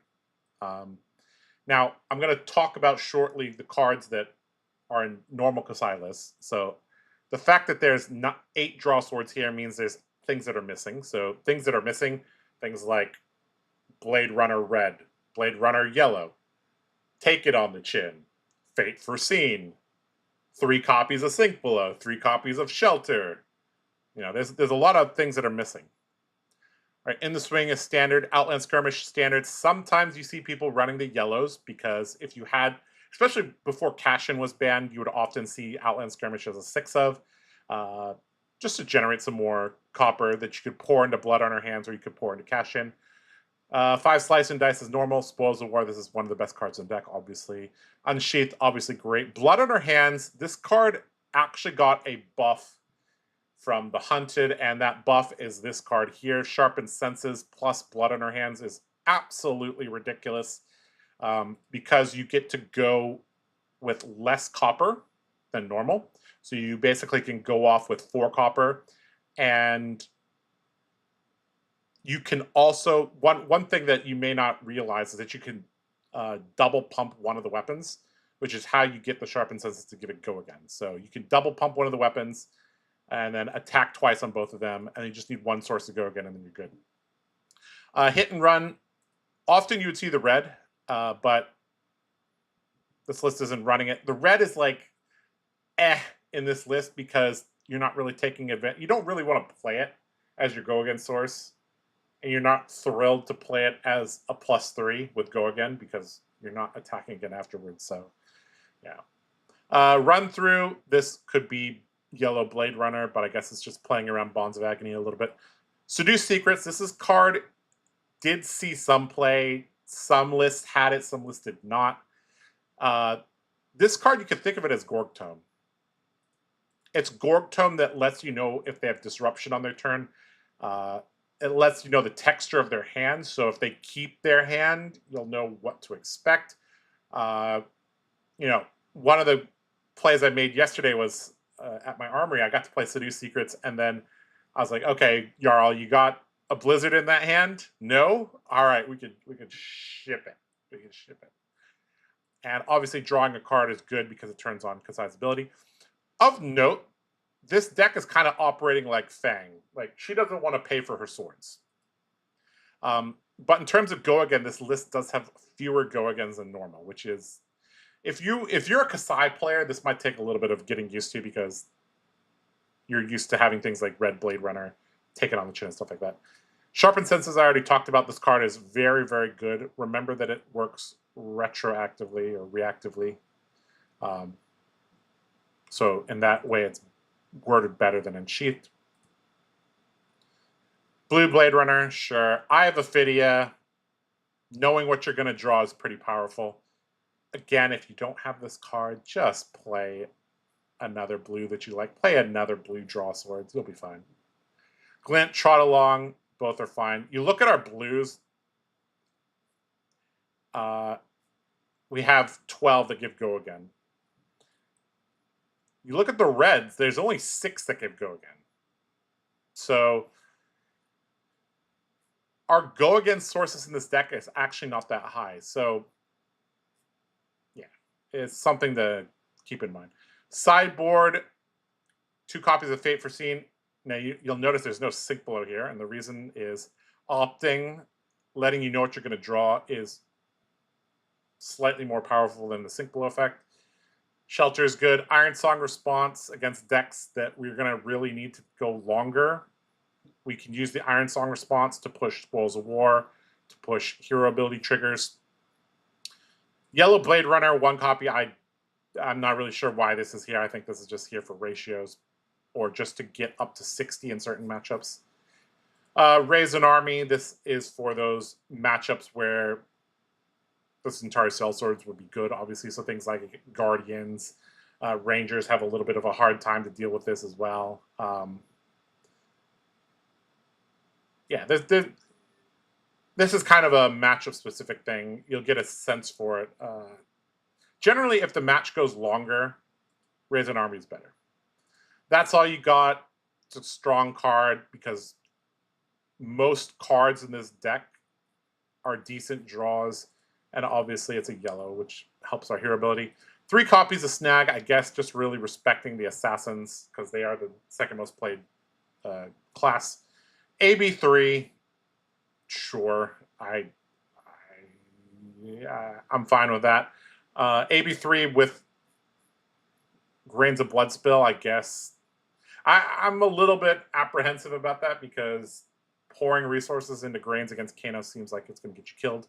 Now, I'm going to talk about shortly the cards that are in normal Kassai lists. So the fact that there's not 8 Draw Swords here means there's things that are missing. So things that are missing, things like Blade Runner Red, Blade Runner Yellow, Take It on the Chin, Fate Foreseen, 3 copies of Sink Below, 3 copies of Shelter. You know, there's a lot of things that are missing. All right, In the Swing is standard, Outland Skirmish standard. Sometimes you see people running the yellows because if you had, especially before Cash-In was banned, you would often see Outland Skirmish as a 6 of, just to generate some more copper that you could pour into Blood on Her Hands or you could pour into Cash-In. 5 Slice and Dice is normal. Spoils of War, this is one of the best cards in the deck, obviously. Unsheathed, obviously great. Blood on Her Hands, this card actually got a buff from the Hunted, and that buff is this card here. Sharpened Senses plus Blood on Her Hands is absolutely ridiculous because you get to go with less copper than normal. So you basically can go off with 4 copper, and you can also, one thing that you may not realize is that you can double pump one of the weapons, which is how you get the Sharpened Senses to give it go again. So you can double pump one of the weapons and then attack twice on both of them, and you just need 1 source to go again, and then you're good. Hit and Run, often you would see the red, but this list isn't running it. The red is like, in this list because you're not really taking advantage. You don't really want to play it as your go again source, and you're not thrilled to play it as a +3 with go again because you're not attacking again afterwards. So, yeah. Run Through, this could be Yellow Blade Runner, but I guess it's just playing around Bonds of Agony a little bit. Seduce Secrets, this is card did see some play. Some lists had it, some lists did not. This card, you could think of it as Gorg Tome. It's Gorg Tome that lets you know if they have disruption on their turn. It lets you know the texture of their hand, so if they keep their hand, you'll know what to expect. You know, one of the plays I made yesterday was at my armory. I got to play Seduce Secrets, and then I was like, okay, Jarl, you got a Blizzard in that hand? No? All right, we could ship it. We can ship it. And obviously drawing a card is good because it turns on Kassai's ability. Of note, this deck is kind of operating like Fang. Like, she doesn't want to pay for her swords. But in terms of go again, this list does have fewer go agains than normal, which is, if you're a Kassai player, this might take a little bit of getting used to because you're used to having things like Red Blade Runner, Take It on the Chin and stuff like that. Sharpened Senses, I already talked about. This card is very, very good. Remember that it works retroactively or reactively. So in that way, it's worded better than Unsheathed. Blue Blade Runner, sure. Eye of Ophidia, knowing what you're going to draw is pretty powerful. Again, if you don't have this card, just play another blue that you like. Play another blue Draw Swords. You'll be fine. Glint, Trot Along, both are fine. You look at our blues. We have 12 that give go again. You look at the reds, there's only 6 that give go again. So our go again sources in this deck is actually not that high. So yeah, it's something to keep in mind. Sideboard, 2 copies of Fate Foreseen. Now you'll notice there's no Sink Below here, and the reason is opting letting you know what you're going to draw is slightly more powerful than the Sink Below effect. Shelter is good. Iron Song response against decks that we're going to really need to go longer. We can use the Iron Song response to push Spoils of War, to push hero ability triggers. Yellow Blade Runner, 1 copy. I'm not really sure why this is here. I think this is just here for ratios or just to get up to 60 in certain matchups. Raise an Army. This is for those matchups where the Centauri Sellswords would be good, obviously. So things like Guardians, Rangers have a little bit of a hard time to deal with this as well. Yeah, this is kind of a matchup-specific thing. You'll get a sense for it. Generally, if the match goes longer, Raise an Army is better. That's all you got. It's a strong card because most cards in this deck are decent draws, and obviously it's a yellow, which helps our hero ability. 3 copies of Snag, I guess, just really respecting the Assassins because they are the second most played class. AB3, sure, I'm fine with that. AB3 with Grains of Blood Spill, I guess. I'm a little bit apprehensive about that because pouring resources into Grains against Kano seems like it's going to get you killed.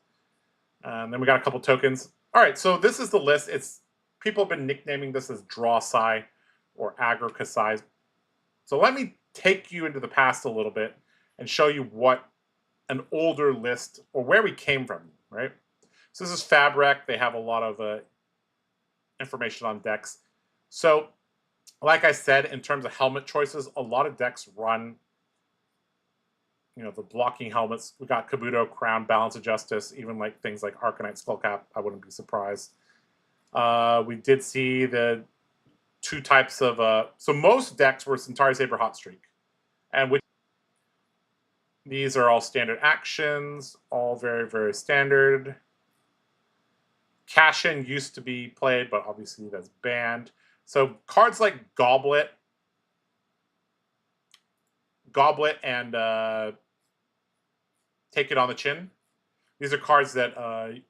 Then we got a couple tokens. All right, so this is the list. People have been nicknaming this as Draw Sai or Aggro Kassai. So let me take you into the past a little bit and show you what an older list or where we came from, right? So this is Fabric. They have a lot of information on decks. So like I said, in terms of helmet choices, a lot of decks run, the blocking helmets. We got Kabuto, Crown, Balance of Justice, even like things like Arcanite, Skullcap. I wouldn't be surprised. We did see the 2 types of... so most decks were Centauri Saber Hot Streak. And these are all standard actions, all very, very standard. Cash-In used to be played, but obviously that's banned. So cards like Goblet and Take It on the Chin. These are cards that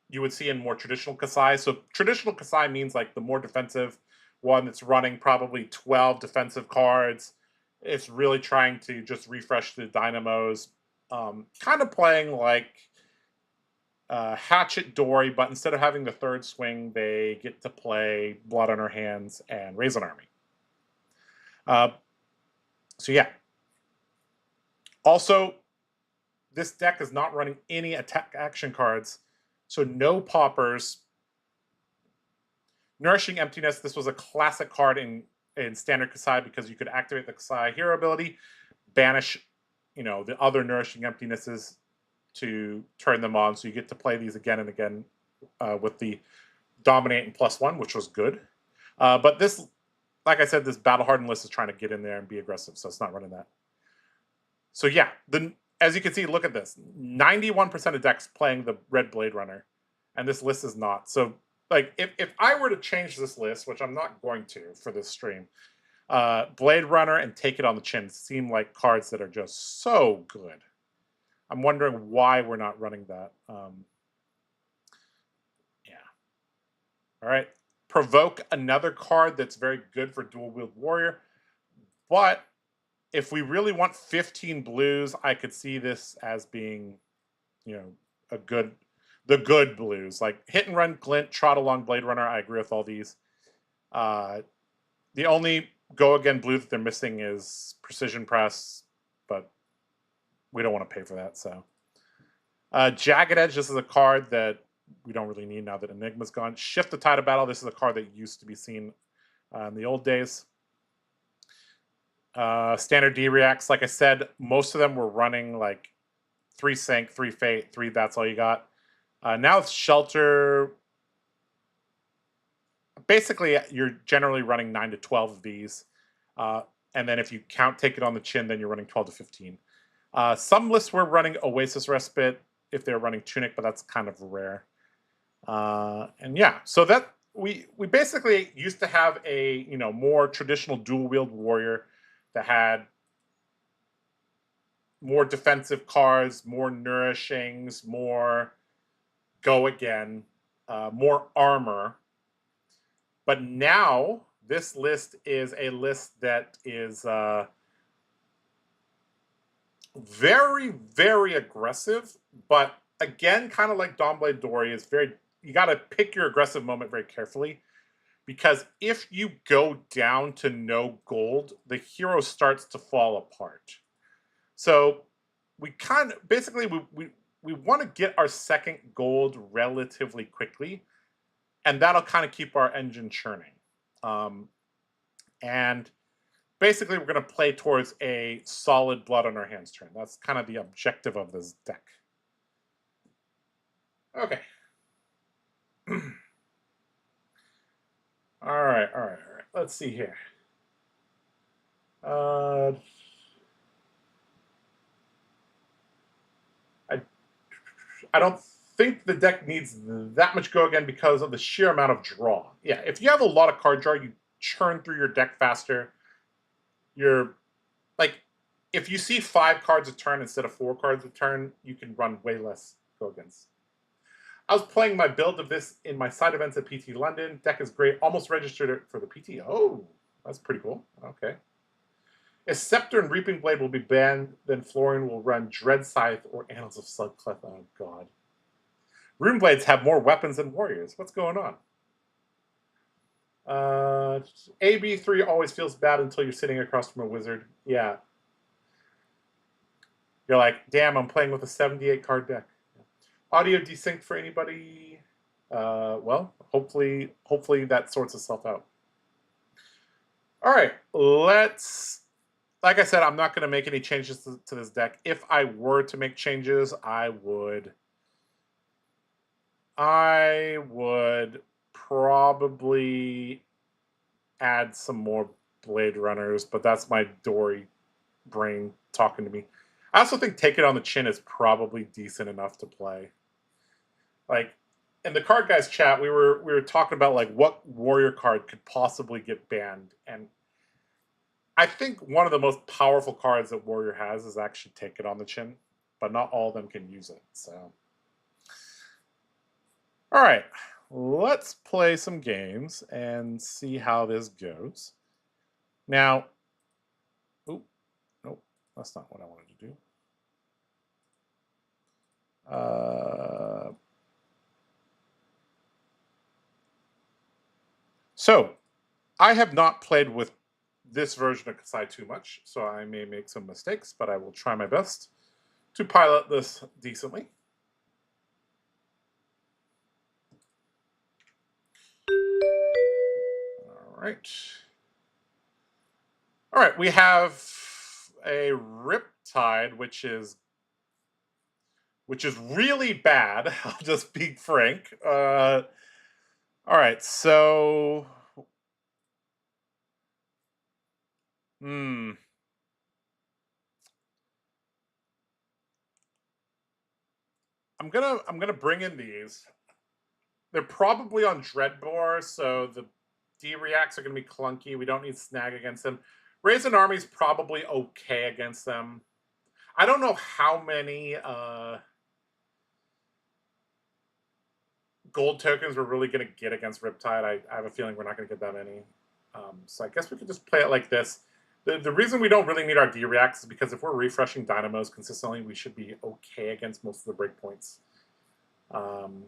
you would see in more traditional Kassai. So traditional Kassai means like the more defensive one that's running probably 12 defensive cards. It's really trying to just refresh the dynamos. Kind of playing like Hatchet Dory, but instead of having the 3rd swing, they get to play Blood on Her Hands and Raise an Army. So yeah. Also, this deck is not running any attack action cards, so no poppers. Nourishing Emptiness, this was a classic card in Standard Kassai because you could activate the Kassai hero ability, banish, the other Nourishing Emptinesses to turn them on, so you get to play these again and again with the Dominate and +1, which was good. But this, like I said, this Battle Hardened list is trying to get in there and be aggressive, so it's not running that. So yeah, as you can see, look at this. 91% of decks playing the Red Blade Runner, and this list is not. So like, if I were to change this list, which I'm not going to for this stream, Blade Runner and Take It on the Chin seem like cards that are just so good. I'm wondering why we're not running that. Yeah. All right. Provoke, another card that's very good for Dual Wield Warrior. But if we really want 15 blues, I could see this as being, the good blues. Like Hit and Run, Glint, Trot Along, Blade Runner. I agree with all these. The only Go Again blue that they're missing is Precision Press, but we don't want to pay for that. So Jagged Edge, this is a card that we don't really need now that Enigma's gone. Shift the Tide of Battle, this is a card that used to be seen in the old days. Standard D-Reacts, like I said, most of them were running like 3 Sync, 3 Fate, 3 That's All You Got. Now it's Shelter. Basically, you're generally running 9 to 12 of these. And then if you count Take It on the Chin, then you're running 12 to 15. Some lists were running Oasis Respite if they're running Tunic, but that's kind of rare. And yeah, so that we basically used to have a more traditional dual wield warrior that had more defensive cards, more nourishings, more go again, more armor. But now this list is a list that is very, very aggressive, but again, kind of like Dawnblade Dory, is very, you got to pick your aggressive moment very carefully, because if you go down to no gold, the hero starts to fall apart. So we kind of, basically, we want to get our second gold relatively quickly, and that'll kind of keep our engine churning. And basically, we're going to play towards a solid blood on our hands turn. That's kind of the objective of this deck. Okay. All right. Let's see here. I don't think the deck needs that much go again because of the sheer amount of draw. Yeah, if you have a lot of card draw, you churn through your deck faster. You're like, if you see 5 cards a turn instead of 4 cards a turn, you can run way less go against. I was playing my build of this in my side events at PT London. Deck is great. Almost registered it for the PT. Oh, that's pretty cool. Okay. If Scepter and Reaping Blade will be banned, then Florian will run Dread Scythe or Annals of Slugclef. Oh, God. Rune Blades have more weapons than warriors. What's going on? AB3 always feels bad until you're sitting across from a wizard. Yeah. You're like, damn, I'm playing with a 78 card deck. Audio desynced for anybody? Well, hopefully that sorts itself out. All right, let's, like I said, I'm not going to make any changes to this deck. If I were to make changes, I would probably add some more Blade Runners, but that's my Dory brain talking to me. I also think Take It on the Chin is probably decent enough to play. Like, in the Card Guys chat, we were talking about like what warrior card could possibly get banned, and I think one of the most powerful cards that Warrior has is actually Take It on the Chin, but not all of them can use it. So, all right, let's play some games and see how this goes. Now, nope, that's not what I wanted to do. So, I have not played with this version of Kassai too much, so I may make some mistakes, but I will try my best to pilot this decently. All right, we have a Riptide, which is really bad. I'll just be frank. All right, so I'm gonna bring in these. They're probably on Dreadbore, so the D-reacts are gonna be clunky. We don't need Snag against them. Raise an Army is probably okay against them. I don't know how many gold tokens we're really going to get against Riptide. I have a feeling we're not going to get that many. So I guess we could just play it like this. The reason we don't really need our D-reacts is because if we're refreshing Dynamos consistently, we should be okay against most of the breakpoints.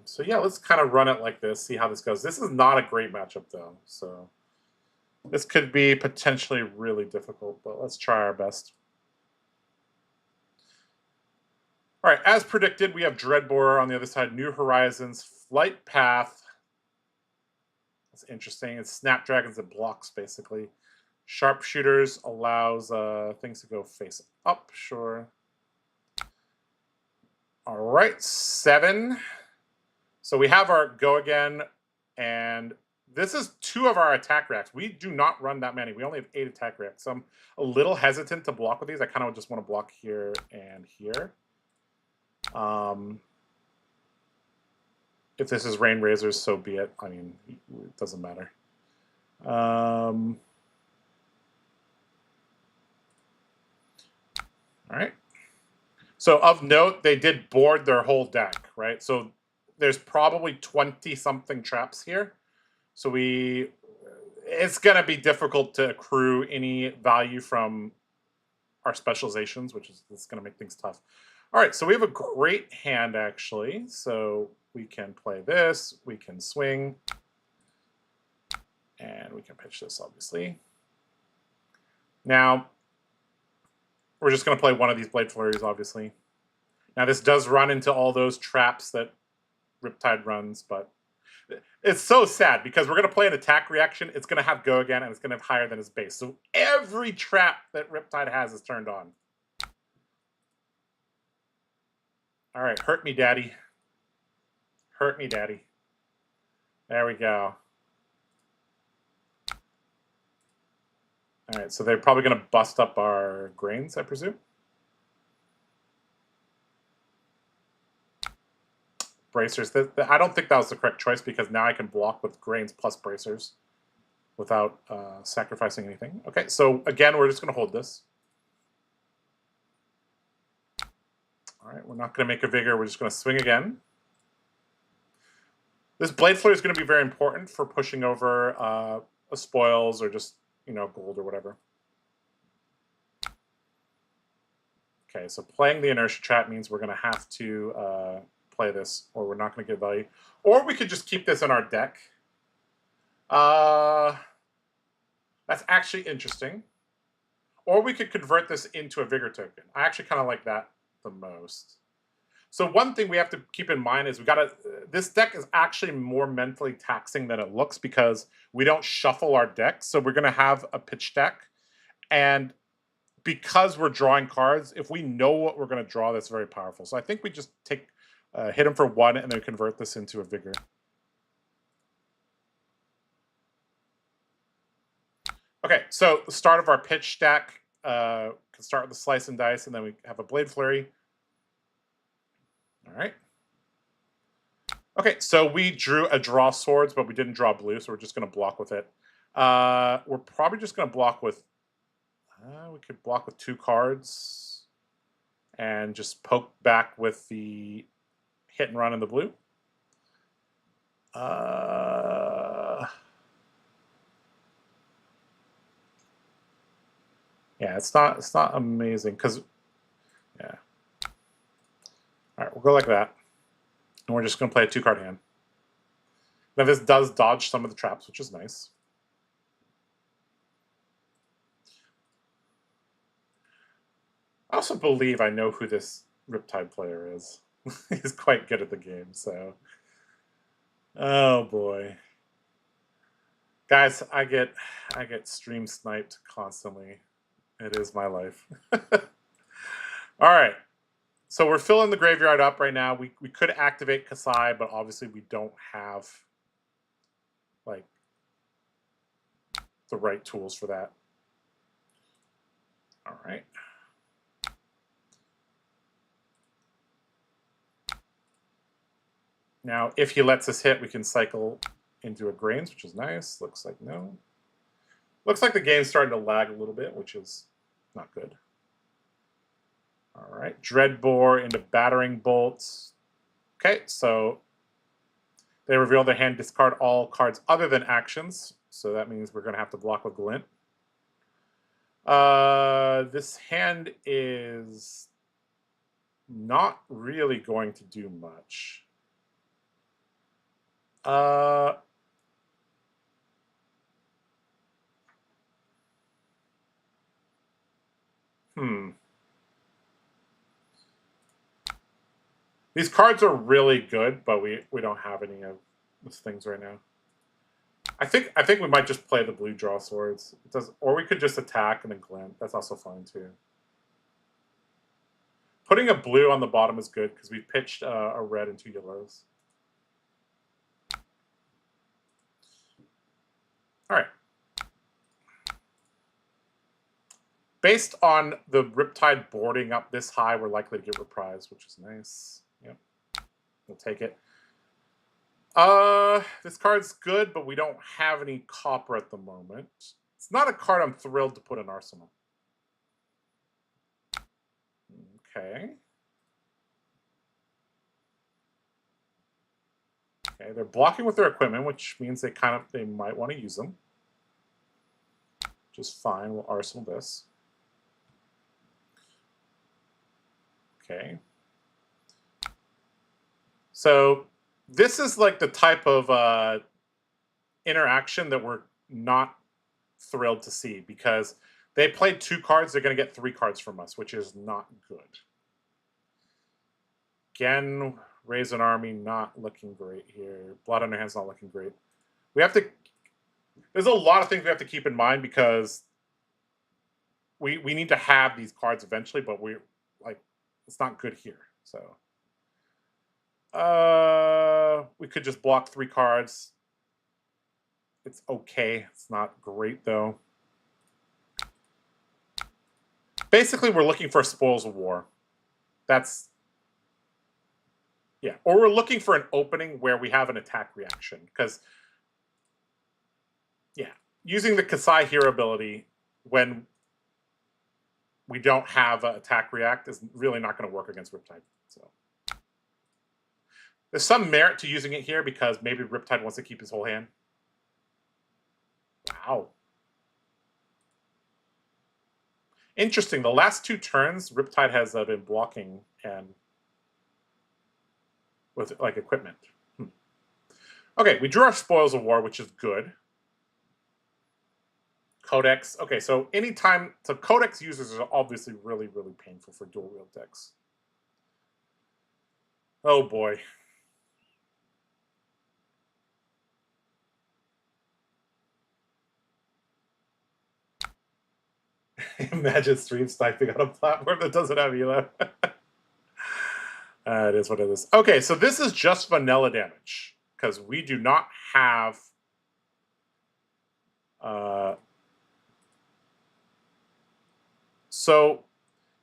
So yeah, let's kind of run it like this, see how this goes. This is not a great matchup, though. So this could be potentially really difficult, but let's try our best. All right, as predicted, we have Dreadbore on the other side, New Horizons, Flight Path. That's interesting. It's Snapdragons that blocks, basically. Sharpshooters allows things to go face up, sure. All right, 7. So we have our go again, and this is 2 of our attack racks. We do not run that many. We only have 8 attack racks. So I'm a little hesitant to block with these. I kind of just want to block here and here. If this is Rain Razors, so be it. I mean, it doesn't matter. All right. So of note, they did board their whole deck, right? So there's probably 20-something traps here. So it's going to be difficult to accrue any value from our specializations, which is going to make things tough. All right, so we have a great hand, actually. So we can play this, we can swing, and we can pitch this, obviously. Now, we're just going to play one of these Blade Flurries, obviously. Now, this does run into all those traps that Riptide runs, but it's so sad because we're going to play an attack reaction. It's going to have go again, and it's going to have higher than his base. So every trap that Riptide has is turned on. All right, hurt me, daddy. Hurt me, daddy. There we go. All right, so they're probably going to bust up our grains, I presume. Bracers. I don't think that was the correct choice because now I can block with grains plus bracers without sacrificing anything. Okay, so again, we're just going to hold this. All right, we're not going to make a vigor. We're just going to swing again. This Blade Flurry is going to be very important for pushing over spoils or just, gold or whatever. Okay, so playing the inertia trap means we're going to have to play this, or we're not going to get value. Or we could just keep this in our deck. That's actually interesting. Or we could convert this into a vigor token. I actually kind of like that the most. So one thing we have to keep in mind is this deck is actually more mentally taxing than it looks because we don't shuffle our deck. So we're going to have a pitch deck. And because we're drawing cards, if we know what we're going to draw, that's very powerful. So I think we just hit him for 1 and then convert this into a vigor. Okay, so the start of our pitch stack can start with the slice and dice, and then we have a Blade Flurry. All right. Okay, so we drew a draw swords, but we didn't draw blue, so we're just going to block with it. We're probably just going to block with... we could block with 2 cards and just poke back with the hit and run in the blue. Yeah, it's not amazing because, yeah. All right, we'll go like that. And we're just going to play a 2-card hand. Now this does dodge some of the traps, which is nice. I also believe I know who this Riptide player is. He's quite good at the game, so. Oh boy. Guys, I get stream sniped constantly. It is my life. All right. So we're filling the graveyard up right now. We could activate Kassai, but obviously we don't have like the right tools for that. All right. Now, if he lets us hit, we can cycle into a grains, which is nice. Looks like no. Looks like the game's starting to lag a little bit, which is not good. All right, Dreadbore into Battering Bolts. Okay, so they reveal their hand, discard all cards other than actions. So that means we're going to have to block with Glint. This hand is not really going to do much. These cards are really good, but we don't have any of these things right now. I think we might just play the blue draw swords. It does, or we could just attack and then glint. That's also fine too. Putting a blue on the bottom is good because we pitched a red and 2 yellows. All right. Based on the Riptide boarding up this high, we're likely to get reprised, which is nice. Yep. We'll take it. This card's good, but we don't have any copper at the moment. It's not a card I'm thrilled to put in Arsenal. Okay. Okay, they're blocking with their equipment, which means they might want to use them. Which is fine. We'll arsenal this. Okay. So this is like the type of interaction that we're not thrilled to see, because they played 2 cards, they're going to get 3 cards from us, which is not good. Again, raise an army, not looking great here. Blood on our hands, not looking great. We have to... There's a lot of things we have to keep in mind, because we need to have these cards eventually, but we're like, it's not good here. So we could just block 3 cards. It's okay. It's not great though. Basically, we're looking for spoils of war. That's... Yeah, or we're looking for an opening where we have an attack reaction, because yeah, using the Kassai hero ability when we don't have an attack react is really not going to work against Riptide. So there's some merit to using it here, because maybe Riptide wants to keep his whole hand. Wow. Interesting. The last 2 turns, Riptide has been blocking and with like equipment. Okay, we drew our spoils of war, which is good. Codex. Okay, so anytime... So Codex users are obviously really, really painful for dual wield decks. Oh boy. Imagine stream sniping on a platform that doesn't have Elo. It is what it is. Okay, so this is just vanilla damage, because we do not have... So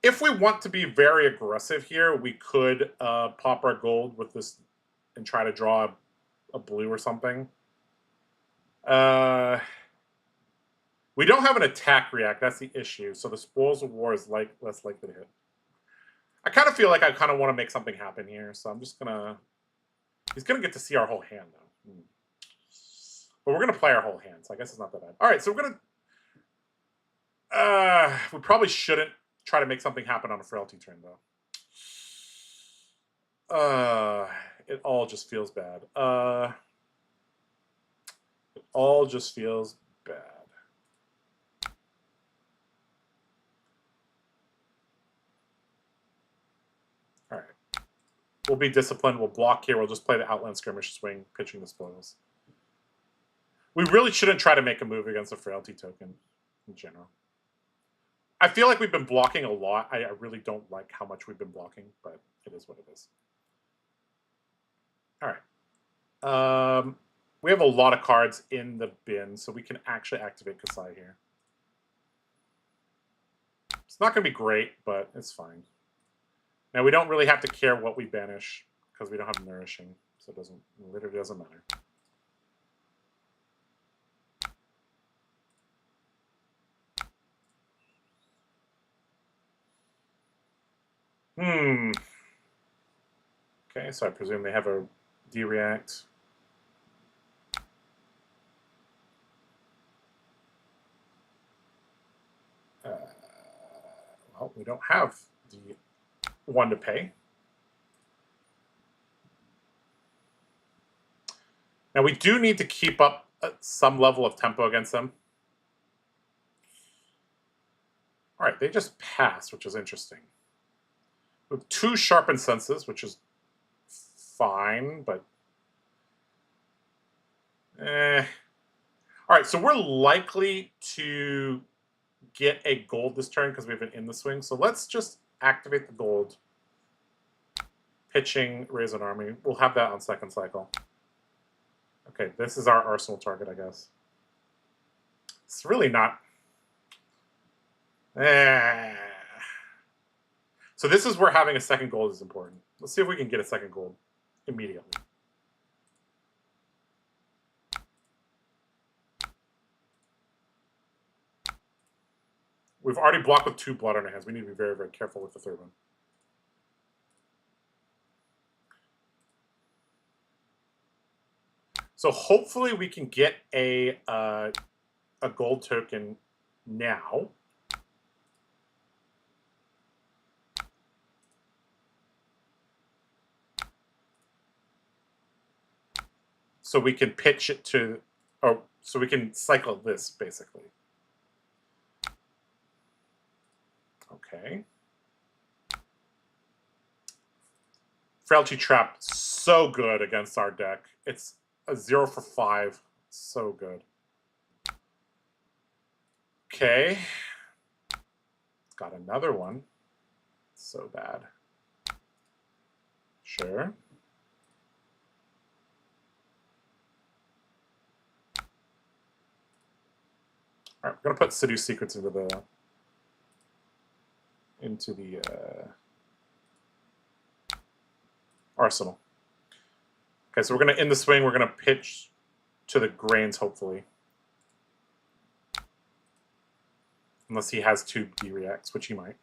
if we want to be very aggressive here, we could pop our gold with this and try to draw a blue or something. We don't have an attack react. That's the issue. So the spoils of war is less likely to hit. I kind of feel like I kind of want to make something happen here, so I'm just gonna... He's gonna get to see our whole hand though. But we're gonna play our whole hand, so I guess it's not that bad. All right, so we're gonna... we probably shouldn't try to make something happen on a frailty turn though. It all just feels bad. It all just feels bad. All right. We'll be disciplined. We'll block here. We'll just play the Outland Skirmish swing, pitching the spoils. We really shouldn't try to make a move against a frailty token in general. I feel like we've been blocking a lot. I really don't like how much we've been blocking, but it is what it is. All right. We have a lot of cards in the bin, so we can actually activate Kassai here. It's not going to be great, but it's fine. Now, we don't really have to care what we banish, because we don't have Nourishing, so it literally doesn't matter. Okay, so I presume they have a D-React. Well, we don't have the 1 to pay. Now, we do need to keep up some level of tempo against them. All right, they just passed, which is interesting. With 2 sharpened senses, which is fine, but... All right, so we're likely to get a gold this turn because we have an in the swing. So let's just activate the gold. Pitching, raise an army. We'll have that on second cycle. Okay, this is our arsenal target, I guess. It's really not... So this is where having a second gold is important. Let's see if we can get a second gold immediately. We've already blocked with 2 blood on our hands. We need to be very, very careful with the third one. So hopefully we can get a gold token now. So we can pitch it to, or so we can cycle this basically. Okay. Frailty Trap, so good against our deck. It's a 0 for 5. So good. Okay. Got another one. So bad. Sure. All right, we're gonna put Seduce Secrets into the arsenal. Okay, so we're gonna in the swing. We're gonna pitch to the Grains, hopefully, unless he has 2 D-Reacts, which he might,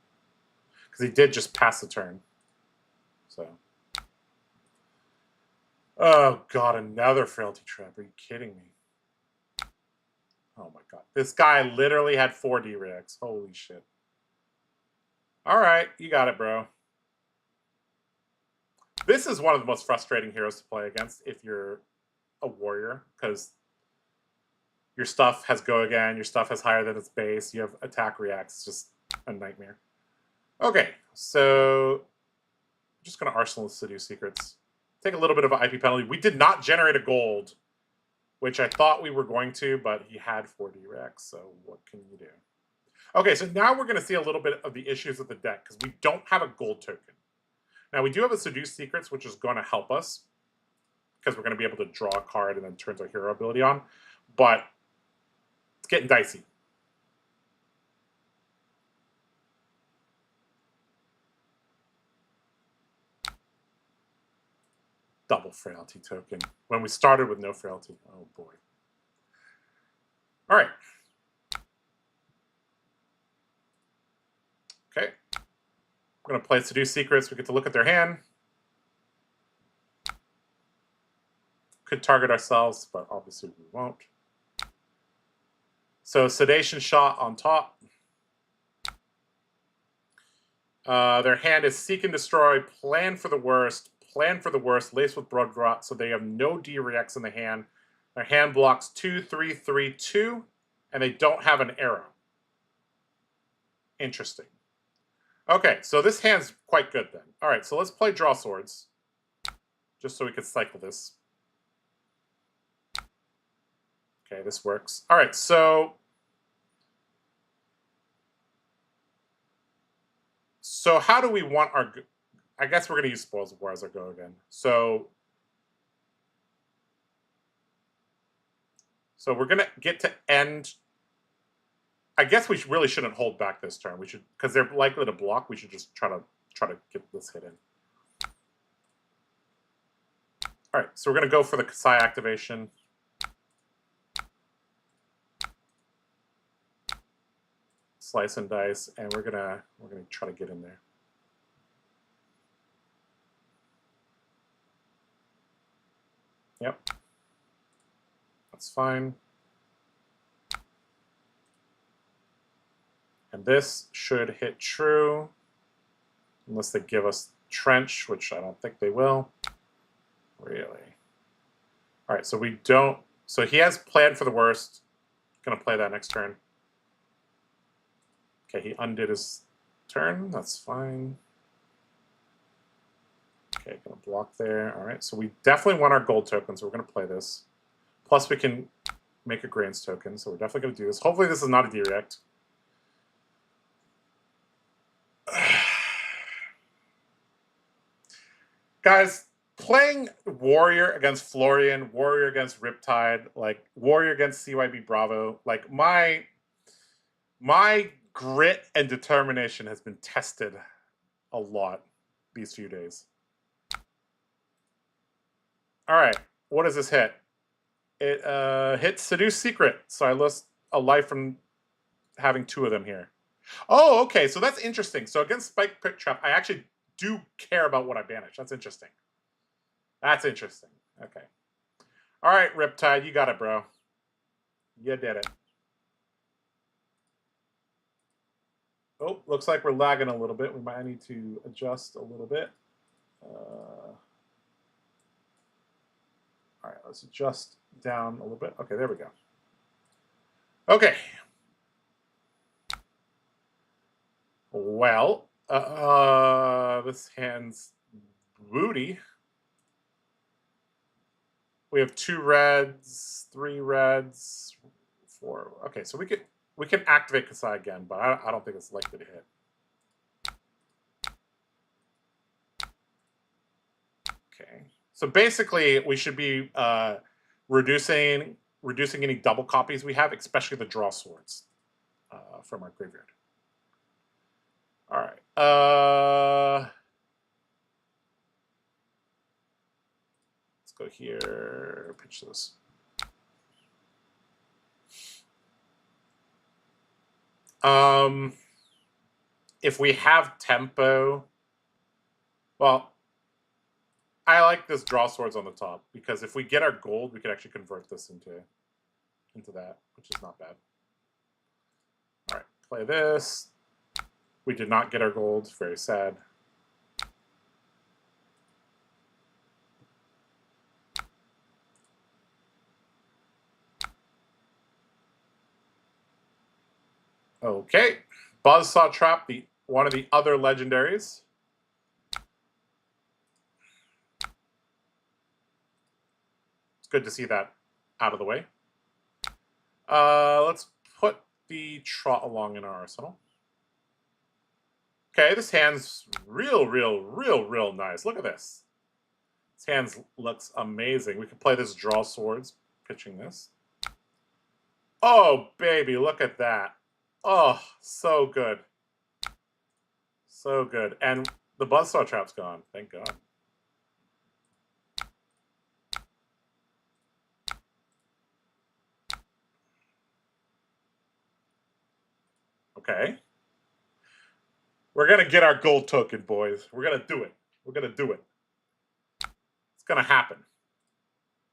because he did just pass the turn. So, oh god, another Frailty Trap. Are you kidding me? Oh my god, this guy literally had 4 D-Reacts. Holy shit. All right, you got it, bro. This is one of the most frustrating heroes to play against if you're a warrior, because your stuff has go again, your stuff has higher than its base, you have attack reacts. It's just a nightmare. Okay, so I'm just going to Arsenal Seduce Secrets. Take a little bit of an IP penalty. We did not generate a gold, which I thought we were going to, but he had 4 D-Rex, so what can you do? Okay, so now we're going to see a little bit of the issues of the deck, because we don't have a gold token. Now, we do have a Seduce Secrets, which is going to help us, because we're going to be able to draw a card and then turns our hero ability on, but it's getting dicey. Double Frailty token, when we started with no Frailty. Oh, boy. All right. Okay. We're going to play Seduce Secrets. We get to look at their hand. Could target ourselves, but obviously we won't. So Sedation Shot on top. Their hand is Seek and Destroy, Plan for the Worst, laced with Blood Rot, so they have no D-Reacts in the hand. Their hand blocks 2, 3, 3, 2, and they don't have an arrow. Interesting. Okay, so this hand's quite good then. All right, so let's play Draw Swords, just so we can cycle this. Okay, this works. All right, so how do we want our... I guess we're going to use Spoils of War as our go again. So we're going to get to end... I guess we really shouldn't hold back this turn. We should, because they're likely to block, we should just try to get this hit in. All right, so we're going to go for the Kassai activation. Slice and dice, and we're gonna try to get in there. Yep, that's fine. And this should hit true, unless they give us Trench, which I don't think they will. Really. All right, so we don't. So he has Plan for the Worst. Gonna play that next turn. Okay, he undid his turn. That's fine. Okay, gonna block there. All right, so we definitely want our gold tokens. So we're gonna play this. Plus, we can make a Grains token. So we're definitely gonna do this. Hopefully, this is not a direct. Guys, playing Warrior against Florian, Warrior against Riptide, like Warrior against CYB Bravo, like my grit and determination has been tested a lot these few days. All right, what does this hit? It hits Seduce Secret, so I lost a life from having 2 of them here. Oh, okay, so that's interesting. So against Spike Pit Trap, I actually do care about what I banish. That's interesting. That's interesting. Okay. All right, Riptide, you got it, bro. You did it. Oh, looks like we're lagging a little bit. We might need to adjust a little bit. All right, let's adjust down a little bit. Okay, there we go. Okay. Well, this hand's booty. We have 2 reds, 3 reds, 4. Okay, so we can activate Kassai again, but I don't think it's likely to hit. Okay, so basically we should be reducing any double copies we have, especially the draw swords from our graveyard. All right. Let's go here. Pitch this. If we have tempo, well, I like this draw swords on the top because if we get our gold, we can actually convert this into that, which is not bad. All right, play this. We did not get our gold. Very sad. Okay, Buzzsaw Trap, one of the other legendaries. It's good to see that out of the way. Let's put the Trot Along in our arsenal. Okay, this hand's real nice. Look at this. This hand looks amazing. We could play this Draw Swords, pitching this. Oh, baby, look at that. Oh, so good. So good. And the Buzzsaw Trap's gone. Thank God. Okay. We're going to get our gold token, boys. We're going to do it. We're going to do it. It's going to happen.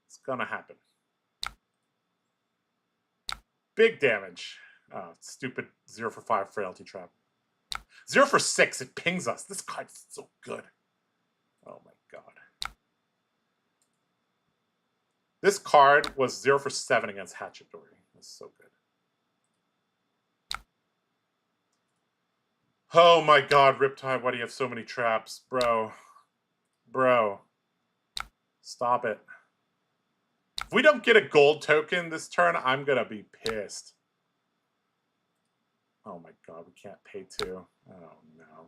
It's going to happen. Big damage. Oh, stupid 0 for 5 Frailty Trap. 0 for 6, it pings us. This card's so good. Oh my God. This card was 0 for 7 against Hatchet Dory. It's so good. Oh my God, Riptide, why do you have so many traps? Bro. Bro. Stop it. If we don't get a gold token this turn, I'm gonna be pissed. Oh my God, we can't pay 2. Oh no.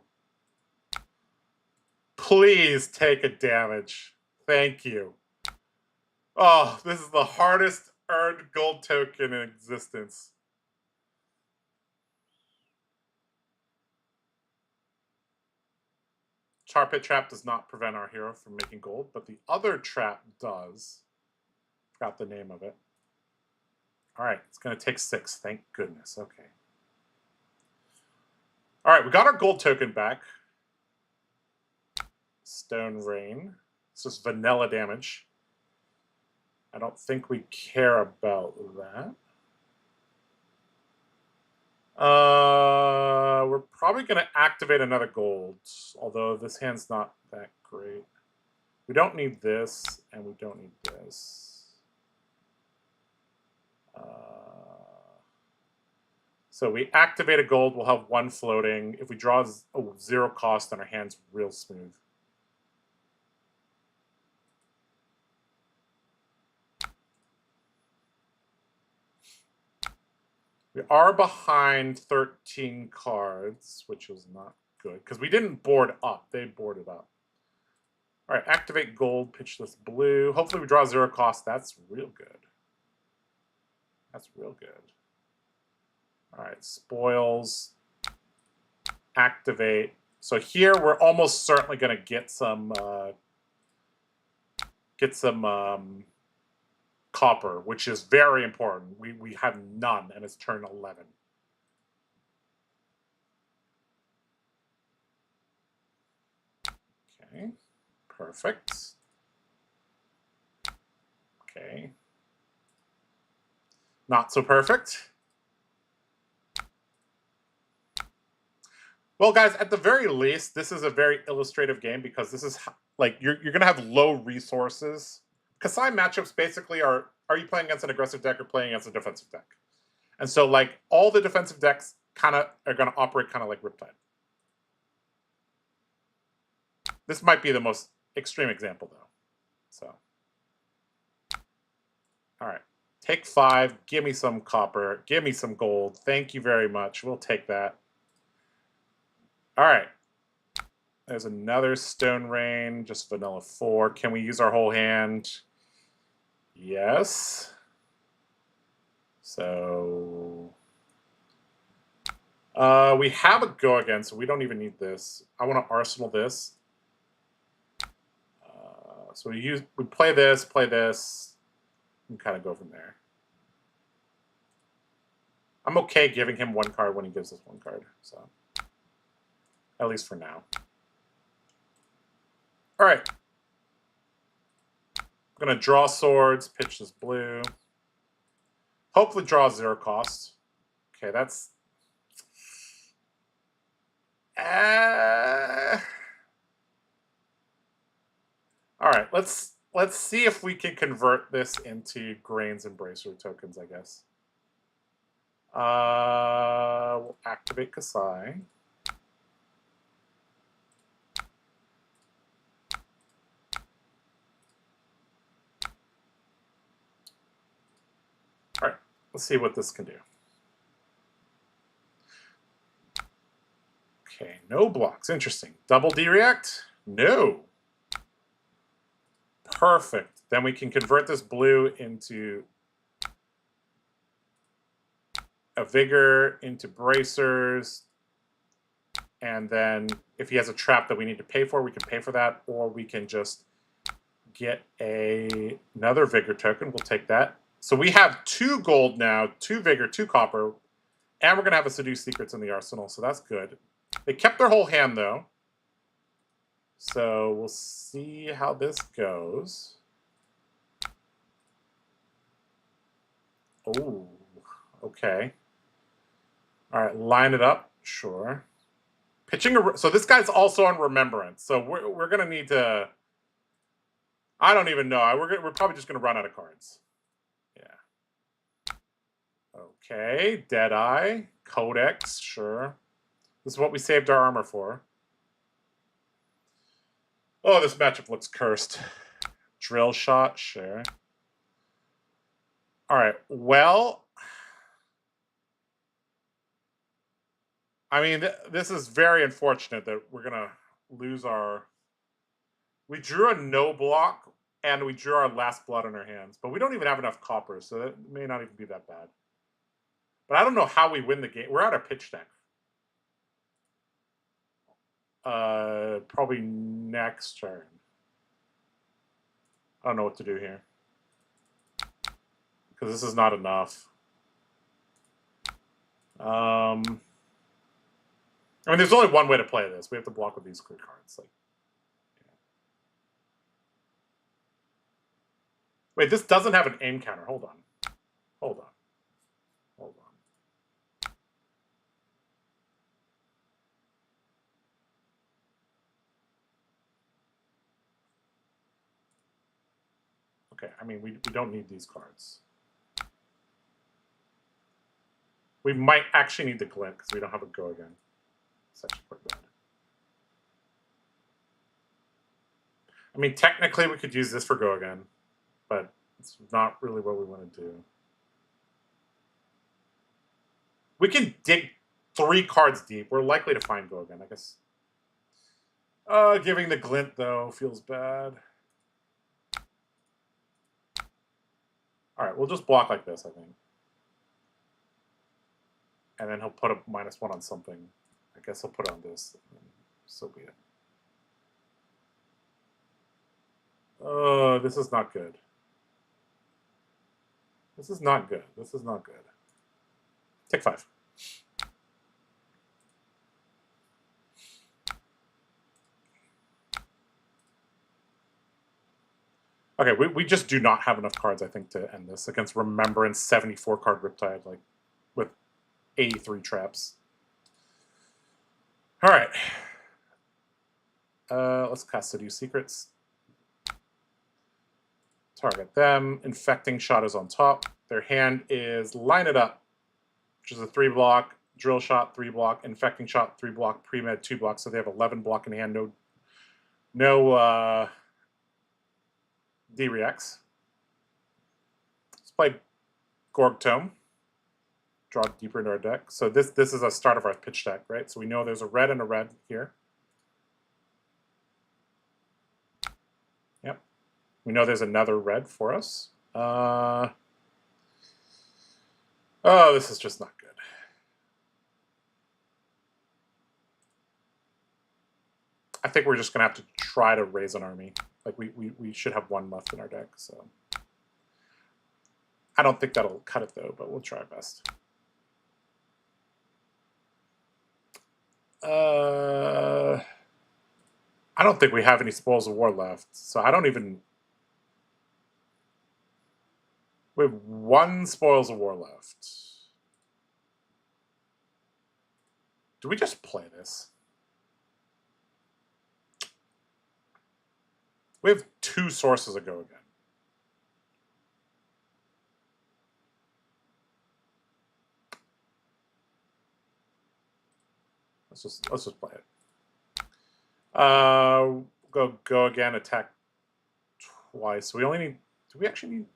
Please take a damage. Thank you. Oh, this is the hardest earned gold token in existence. Char Pit Trap does not prevent our hero from making gold, but the other trap does. Forgot the name of it. All right, it's going to take 6. Thank goodness. Okay. All right, we got our gold token back. Stone Rain. It's just vanilla damage. I don't think we care about that. We're probably going to activate another gold, although this hand's not that great. We don't need this, and we don't need this. So we activate a gold, we'll have 1 floating. If we draw a 0 cost, then our hand's real smooth. We are behind 13 cards, which is not good, because we didn't board up. They boarded up. All right, activate gold, pitch this blue. Hopefully we draw 0 cost. That's real good. That's real good. All right, spoils. Activate. So here we're almost certainly going to get some copper, which is very important. We have none, and it's turn 11. Okay, perfect. Okay. Not so perfect. Well, guys, at the very least, this is a very illustrative game because this is like you're going to have low resources. Kassai matchups basically are you playing against an aggressive deck or playing against a defensive deck? And so like all the defensive decks kind of are going to operate kind of like Riptide. This might be the most extreme example though. So all right. Take 5, give me some copper, give me some gold. Thank you very much. We'll take that. All right. There's another Stone Rain, just vanilla 4. Can we use our whole hand? Yes. So we have a go again, so we don't even need this. I want to arsenal this. So we play this, and kind of go from there. I'm okay giving him 1 card when he gives us 1 card, so at least for now. All right. I'm going to draw swords, pitch this blue. Hopefully draw 0 cost. Okay, that's... All right, let's see if we can convert this into grains and bracer tokens, I guess. We'll activate Kassai. All right, let's see what this can do. Okay, no blocks. Interesting. Double D-react? No. Perfect. Then we can convert this blue into a vigor, into bracers. And then if he has a trap that we need to pay for, we can pay for that. Or we can just get another vigor token. We'll take that. So we have 2 gold now, 2 vigor, 2 copper. And we're going to have a Seduce Secrets in the arsenal, so that's good. They kept their whole hand, though. So we'll see how this goes. Oh, okay. All right, line it up. Sure. Pitching so this guy's also on Remembrance. So we're going to need to... I don't even know. We're probably just going to run out of cards. Yeah. Okay, Deadeye. Codex, sure. This is what we saved our armor for. Oh, this matchup looks cursed. Drill shot, sure. All right, well... I mean, this is very unfortunate that we're going to lose our... We drew a no block, and we drew our last blood in our hands. But we don't even have enough copper, so that may not even be that bad. But I don't know how we win the game. We're out of pitch deck. Probably next turn. I don't know what to do here. Because this is not enough. I mean, there's only one way to play this. We have to block with these clear cards. Like, yeah. Wait, this doesn't have an aim counter. Hold on. Hold on. Hold on. Okay, I mean, we don't need these cards. We might actually need the glint because we don't have a go again. It's actually quite bad. I mean, technically we could use this for go again, but it's not really what we want to do. We can dig 3 cards deep. We're likely to find go again, I guess. Giving the glint, though, feels bad. All right, we'll just block like this, I think. And then he'll put a -1 on something. I guess he'll put it on this. So be it. Oh, this is not good. This is not good. This is not good. Take 5. Okay, we just do not have enough cards, I think, to end this against Remembrance 74 card Riptide, like with 83 traps. All right. Let's cast Seduce Secrets. Target them. Infecting Shot is on top. Their hand is Line It Up, which is a 3-block. Drill Shot, 3-block. Infecting Shot, 3-block. Pre-Med, 2-block. So they have 11 block in hand. No D-Reacts. Let's play Gorg Tome. Draw deeper into our deck. So this is a start of our pitch deck, right? So we know there's a red and a red here. Yep. We know there's another red for us. Oh, this is just not good. I think we're just going to have to try to raise an army. Like, we should have one left in our deck, so. I don't think that'll cut it, though, but we'll try our best. I don't think we have any Spoils of War left, so I don't even... We have 1 Spoils of War left. Do we just play this? We have 2 sources of Go Again. Let's just play it. Go again, attack twice. We only need... Do we actually need...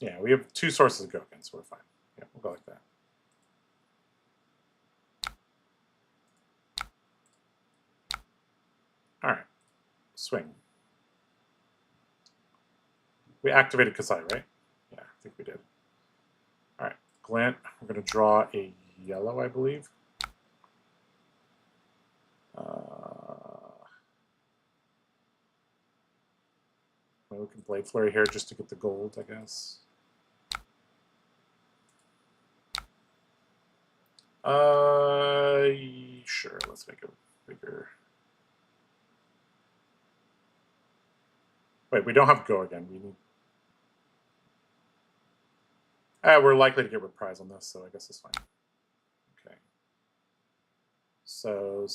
Yeah, we have 2 sources of Go Again, so we're fine. Yeah, we'll go like that. All right, swing. We activated Kassai, right? Yeah, I think we did. All right, Glint. We're going to draw a yellow, I believe. We can Blade Flurry here just to get the gold, I guess. Sure, let's make it bigger. Wait, we don't have Go Again. We need... we're likely to get Reprise on this, so I guess it's fine. Okay. So...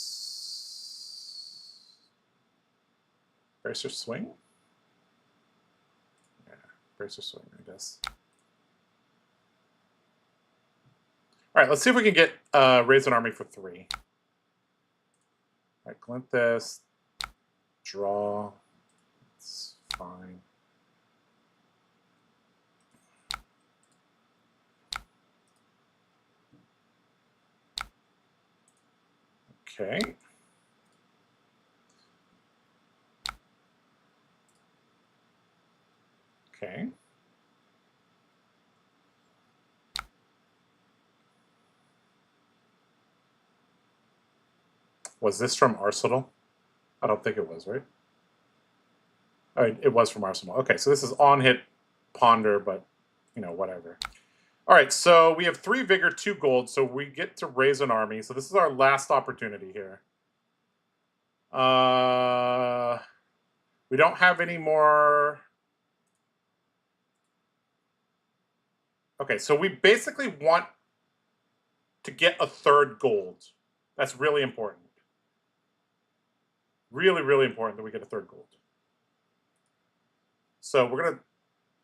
Bracer Swing? Yeah, Bracer Swing, I guess. All right, let's see if we can get Raise an Army for 3. All right, Glint this. Draw. It's fine. Okay. Okay. Was this from Arsenal? I don't think it was, right? Oh, it was from Arsenal. Okay, so this is on hit Ponder, but, you know, whatever. All right, so we have 3 Vigor, 2 Gold, so we get to raise an army. So this is our last opportunity here. We don't have any more... Okay, so we basically want to get a 3rd gold. That's really important. Really, really important that we get a 3rd gold. So we're gonna,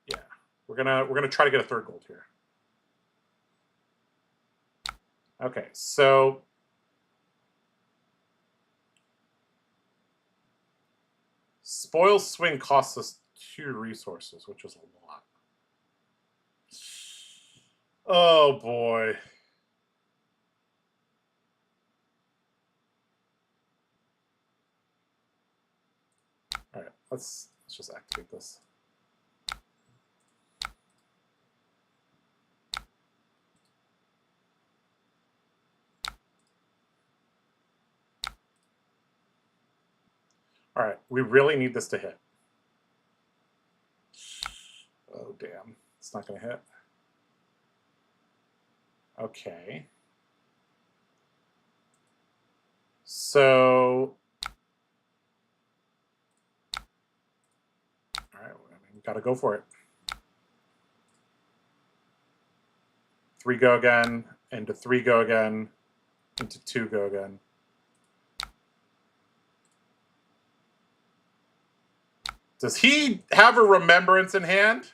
yeah, we're gonna try to get a 3rd gold here. Okay, so Spoil Swing costs us 2 resources, which is a lot. Oh boy. All right, let's just activate this. All right, we really need this to hit. Oh, damn. It's not going to hit. Okay. So, all right, we got to go for it. 3 go again, into 3 go again, into 2 go again. Does he have a remembrance in hand?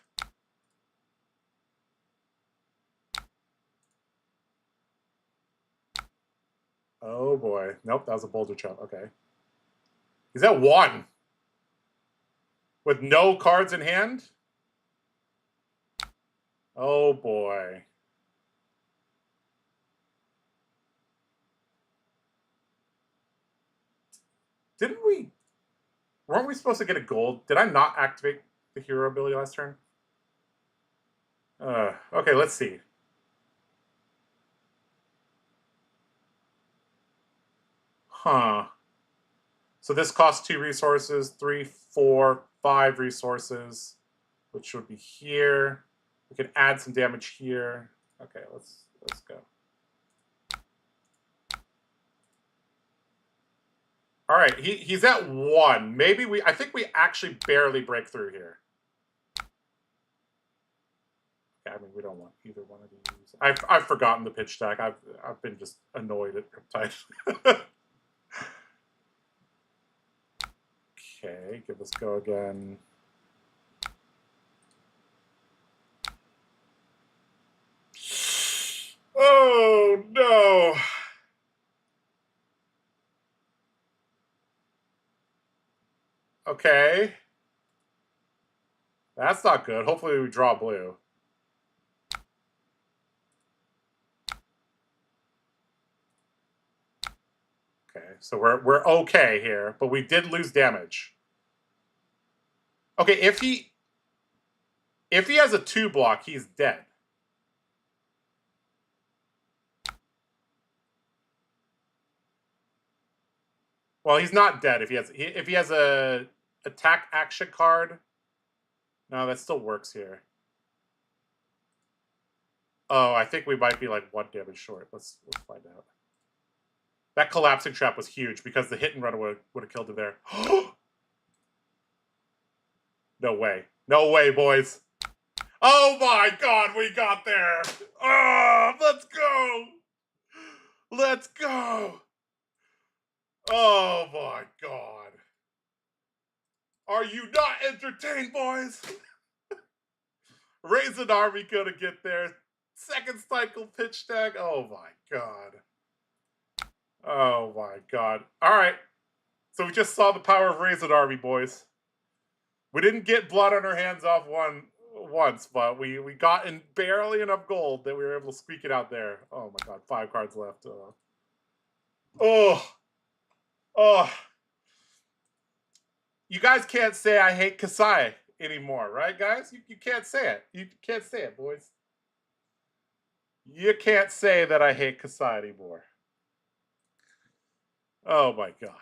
Oh boy. Nope, that was a boulder chump. Okay. He's at 1. With no cards in hand? Oh boy. Weren't we supposed to get a gold? Did I not activate the hero ability last turn? Okay, let's see. Huh. So this costs 2 resources, 3, 4, 5 resources, which would be here. We can add some damage here. Okay, let's go. All right, he's at 1. Maybe I think we actually barely break through here. I mean, we don't want either one of these. I've forgotten the pitch deck. I've been just annoyed at Riptide. Okay, give this go again. Oh no! Okay. That's not good. Hopefully we draw blue. Okay, so we're okay here, but we did lose damage. Okay, if he has a 2 block, he's dead. Well, he's not dead if he has a attack action card. No, that still works here. Oh, I think we might be like 1 damage short. Let's find out. That collapsing trap was huge because the hit and run would have killed him there. No way. No way, boys. Oh my god, we got there. Oh, let's go. Let's go. Oh my god. Are you not entertained, boys? Raise an army gonna get there. Second cycle pitch deck. Oh my god. Oh my god. Alright. So we just saw the power of Raise an Army, boys. We didn't get blood on our hands off once, but we got in barely enough gold that we were able to squeak it out there. Oh my god, 5 cards left. Oh. You guys can't say I hate Kassai anymore, right, guys? You can't say it. You can't say it, boys. You can't say that I hate Kassai anymore. Oh my god.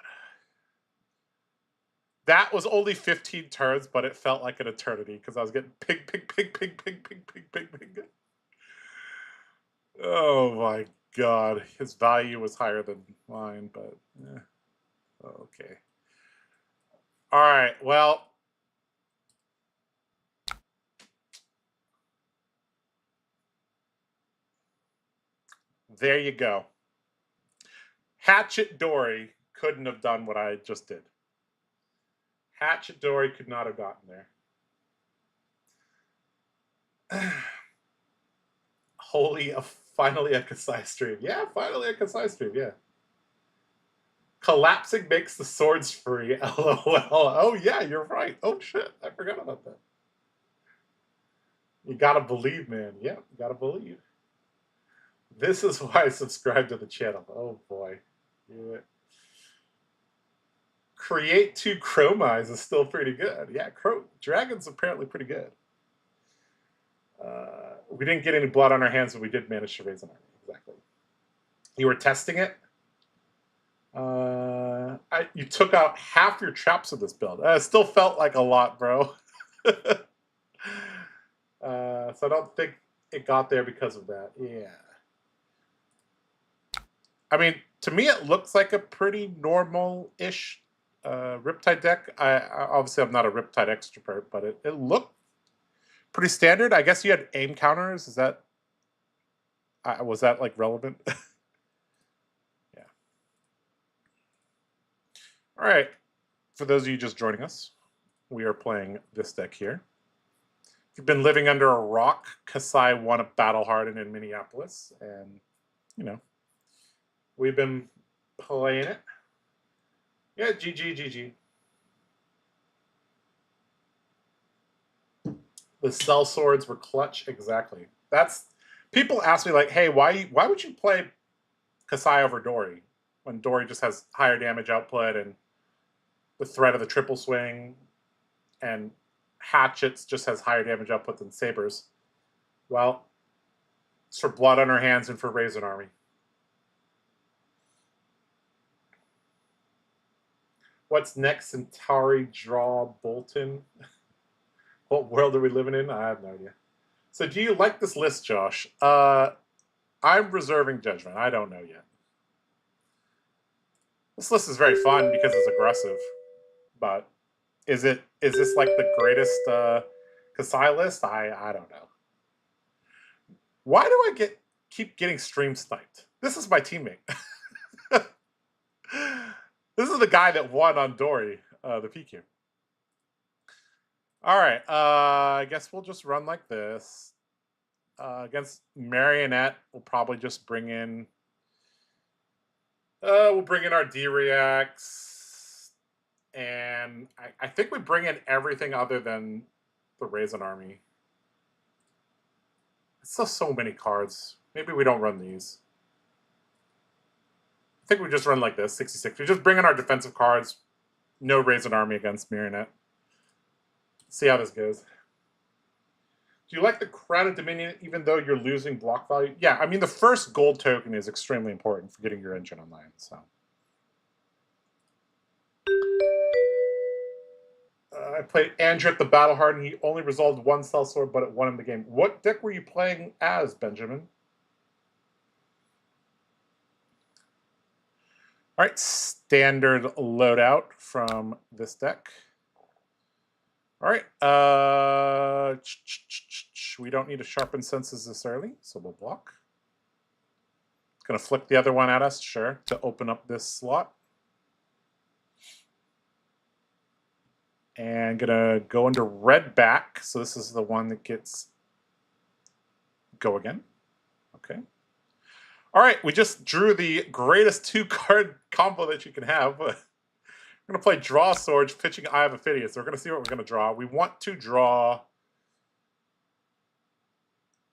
That was only 15 turns, but it felt like an eternity because I was getting ping. Oh my god. His value was higher than mine, but okay. Alright, well. There you go. Hatchet Dory couldn't have done what I just did. Hatchet Dory could not have gotten there. Finally a Kassai stream. Yeah, finally a Kassai stream, yeah. Collapsing makes the swords free. LOL. Oh yeah, you're right. Oh shit, I forgot about that. You gotta believe, man. Yeah, you gotta believe. This is why I subscribe to the channel. Oh boy. Yeah. Create 2 Chromize is still pretty good. Yeah, Dragon's apparently pretty good. We didn't get any blood on our hands, but we did manage to raise an army. Exactly. You were testing it? You took out half your traps with this build. It still felt like a lot, bro. So I don't think it got there because of that. Yeah. I mean, to me, it looks like a pretty normal-ish Riptide deck. Obviously, I'm not a Riptide expert, but it looked pretty standard. I guess you had aim counters. Is that was that like relevant? Yeah. All right. For those of you just joining us, we are playing this deck here. If you've been living under a rock, Kassai won a Battle Hardened in Minneapolis, and you know we've been playing it. Yeah, GG. The cell swords were clutch, exactly. That's people ask me like, hey, why would you play Kassai over Dory when Dory just has higher damage output and the threat of the triple swing, and Hatchets just has higher damage output than Sabers? Well, it's for blood on our hands and for Raisin Army. What's next? Centauri draw Bolton. What world are we living in? I have no idea. So do you like this list, Josh? I'm reserving judgment. I don't know yet. This list is very fun because it's aggressive. But is this like the greatest Kassai list? I don't know. Why do I keep getting stream sniped? This is my teammate. This is the guy that won on Dory, the PQ. All right, I guess we'll just run like this. Against Marionette, we'll probably just bring in... we'll bring in our D-Reacts. And I think we bring in everything other than the Raisin Army. It's still so many cards. Maybe we don't run these. I think we just run like this, 66. We just bring in our defensive cards. No Raisin Army against Marionette. See how this goes. Do you like the Crown of Dominion even though you're losing block value? Yeah, I mean, the first gold token is extremely important for getting your engine online, so. I played Andrew at the Battle Hardened. He only resolved one cell sword, but it won him the game. What deck were you playing as, Benjamin? All right, standard loadout from this deck. All right, we don't need to sharpen senses this early, so we'll block. It's gonna flick the other one at us, sure, to open up this slot. And gonna go into red back, so this is the one that gets go again. Okay. All right, we just drew the greatest 2-card combo that you can have. We're going to play Draw Swords, pitching Eye of Ophidius. So we're going to see what we're going to draw. We want to draw...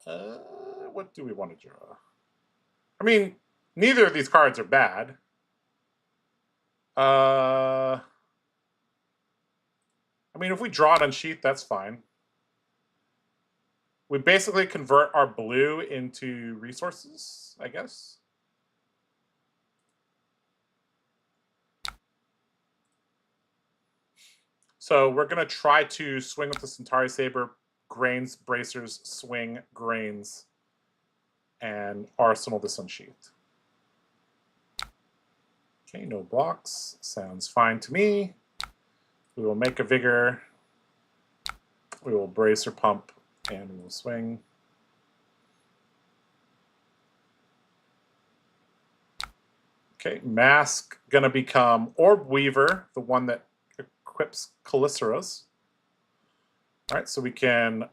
what do we want to draw? I mean, neither of these cards are bad. I mean, if we draw it Unsheath, that's fine. We basically convert our blue into resources, I guess. So we're going to try to swing with the Centauri Saber, Grains, Bracers, Swing, Grains, and Arsenal this Unsheathed. Okay, no blocks. Sounds fine to me. We will make a Vigor. We will Bracer Pump. And we will swing. Okay, Mask gonna become Orb Weaver, the one that equips Calyceros. All right, so we can.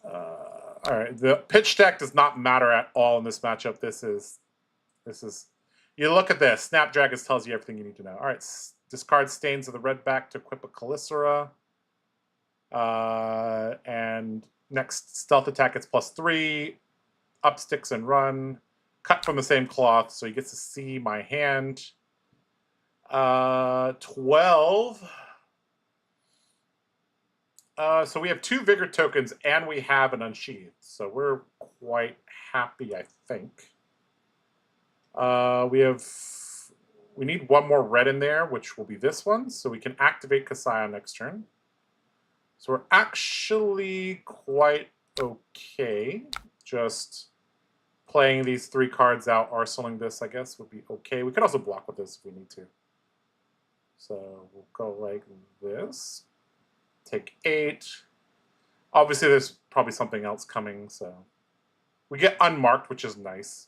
All right, the pitch deck does not matter at all in this matchup. This is. You look at this. Snapdragons tells you everything you need to know. All right, discard Stains of the red back to equip a Calycera. And next stealth attack gets +3, up sticks and run, cut from the same cloth, so he gets to see my hand. 12. So we have 2 Vigor tokens and we have an Unsheathed, so we're quite happy, I think. We need one more red in there, which will be this one, so we can activate Kassai on next turn. So we're actually quite okay, just playing these 3 cards out, arsenaling this, I guess, would be okay. We could also block with this if we need to. So we'll go like this. Take 8. Obviously, there's probably something else coming, so we get unmarked, which is nice.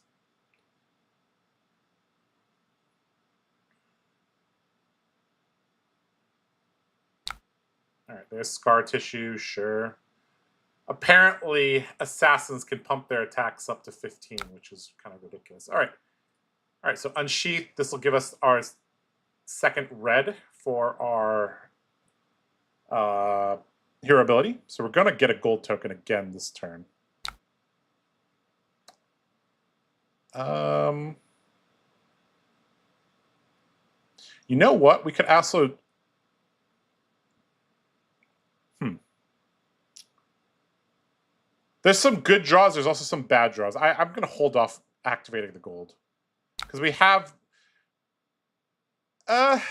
All right, there's scar tissue, sure. Apparently, assassins can pump their attacks up to 15, which is kind of ridiculous. All right, so unsheath. This will give us our second red for our hero ability. So we're going to get a gold token again this turn. You know what? We could also... There's some good draws. There's also some bad draws. I'm going to hold off activating the gold. Because we have... it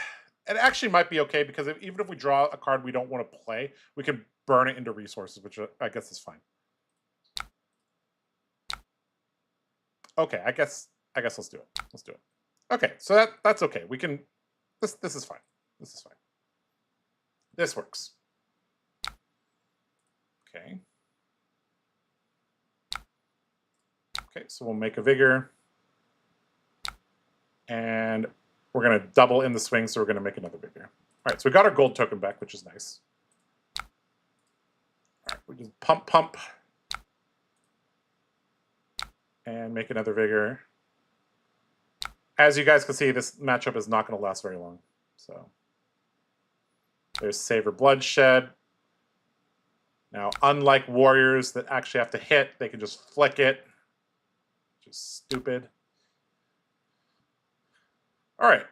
actually might be okay, because even if we draw a card we don't want to play, we can burn it into resources, which I guess is fine. Okay, I guess let's do it. Let's do it. Okay, so that's okay. We can... This is fine. This is fine. This works. Okay. Okay, so we'll make a vigor. And we're going to double in the swing, so we're going to make another vigor. All right, so we got our gold token back, which is nice. All right, we just pump. And make another vigor. As you guys can see, this matchup is not going to last very long. So there's Savor Bloodshed. Now, unlike warriors that actually have to hit, they can just flick it. Just stupid. All right.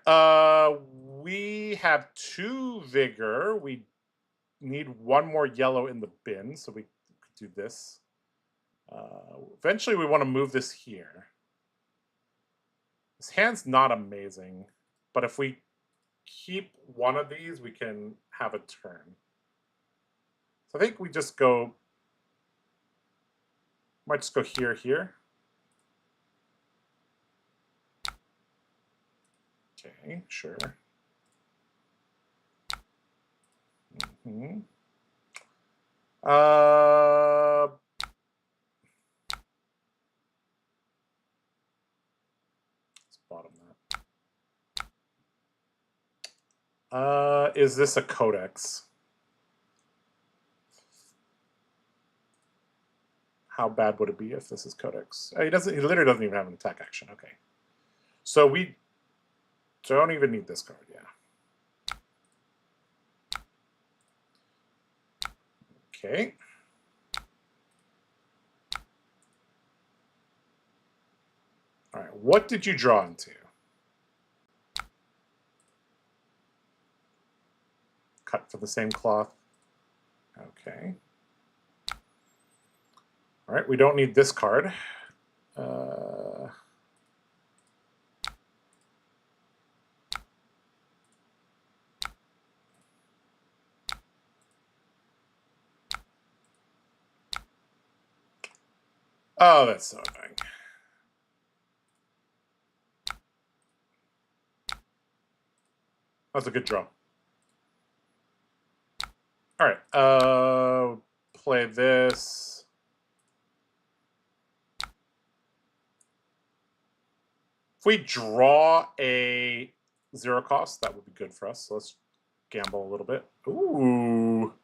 We have 2 vigor. We need 1 more yellow in the bin, so we could do this. Eventually, we want to move this here. This hand's not amazing, but if we keep one of these, we can have a turn. So I think we just go... Might just go here. Okay, sure. Let's bottom that. Is this a codex? How bad would it be if this is codex? He literally doesn't even have an attack action. Okay. So we don't even need this card, yeah. Okay. All right, what did you draw into? Cut for the same cloth. Okay. All right, we don't need this card. Oh, that's so annoying. That's a good draw. All right, play this. If we draw a 0 cost, that would be good for us. So let's gamble a little bit. Ooh.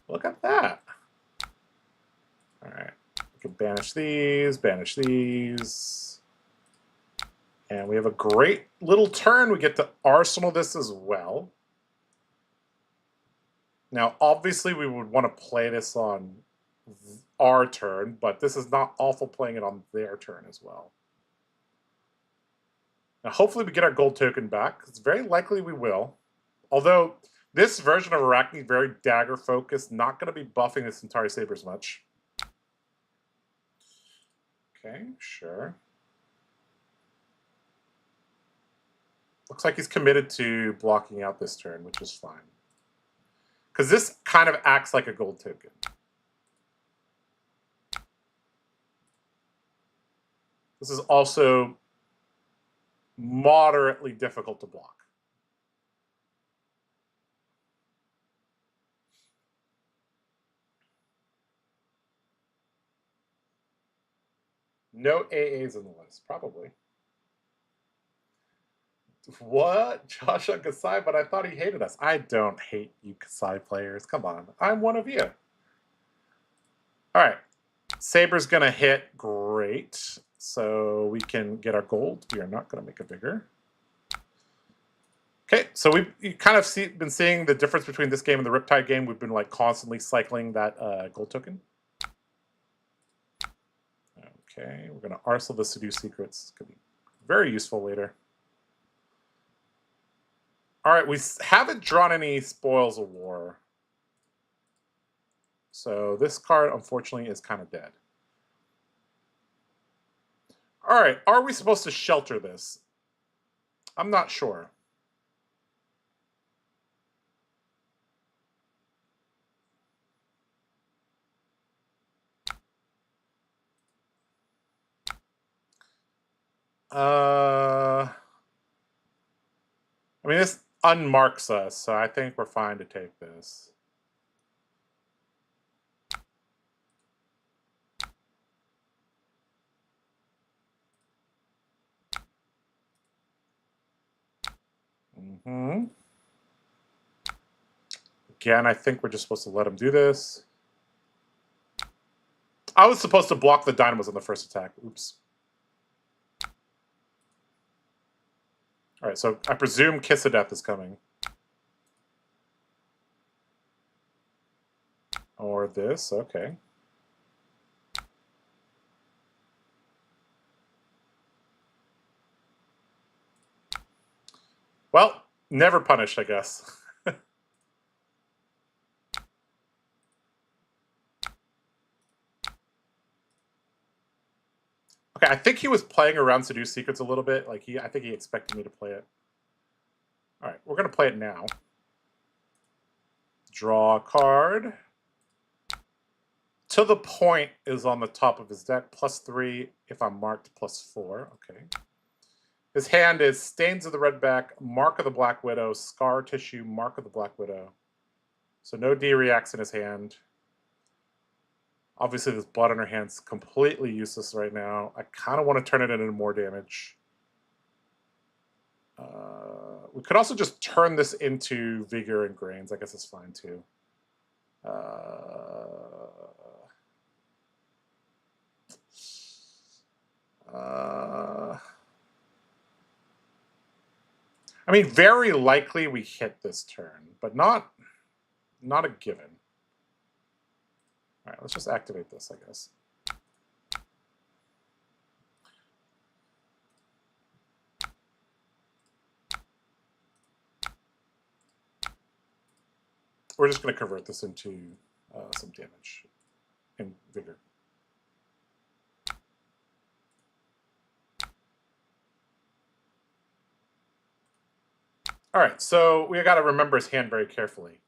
Look at that. All right. We can banish these. And we have a great little turn. We get to arsenal this as well. Now, obviously, we would want to play this on our turn, but this is not awful playing it on their turn as well. Now, hopefully we get our gold token back. It's very likely we will. Although, this version of Arachne, very dagger-focused, not going to be buffing this entire saber as much. Okay, sure. Looks like he's committed to blocking out this turn, which is fine. Because this kind of acts like a gold token. This is also moderately difficult to block. No AAs in the list, probably. What? Joshua Kassai, but I thought he hated us. I don't hate you Kassai players. Come on. I'm one of you. All right. Saber's going to hit. Great. So we can get our gold. We are not going to make it bigger. Okay, so we've kind of been seeing the difference between this game and the Riptide game. We've been like constantly cycling that gold token. Okay, we're going to Arsenal the Seduce Secrets. It's going to be very useful later. All right, we haven't drawn any Spoils of War. So this card, unfortunately, is kind of dead. All right, are we supposed to shelter this? I'm not sure. I mean, this unmarks us, so I think we're fine to take this. Again, I think we're just supposed to let him do this. I was supposed to block the dynamos on the first attack. Oops. All right, so I presume Kiss of Death is coming. Or this, okay. Well, never punished, I guess. Okay, I think he was playing around Seduce Secrets a little bit. Like I think he expected me to play it. All right, we're gonna play it now. Draw a card. To the Point is on the top of his deck. +3 if I'm marked, +4. Okay. His hand is Stains of the Redback, Mark of the Black Widow, Scar Tissue, Mark of the Black Widow. So no D reacts in his hand. Obviously, this blood on her hand's completely useless right now. I kind of want to turn it into more damage. We could also just turn this into Vigor and Grains. I guess it's fine too. I mean, very likely we hit this turn, but not a given. All right, let's just activate this, I guess. We're just going to convert this into some damage and Vigor. All right, so we got to remember his hand very carefully.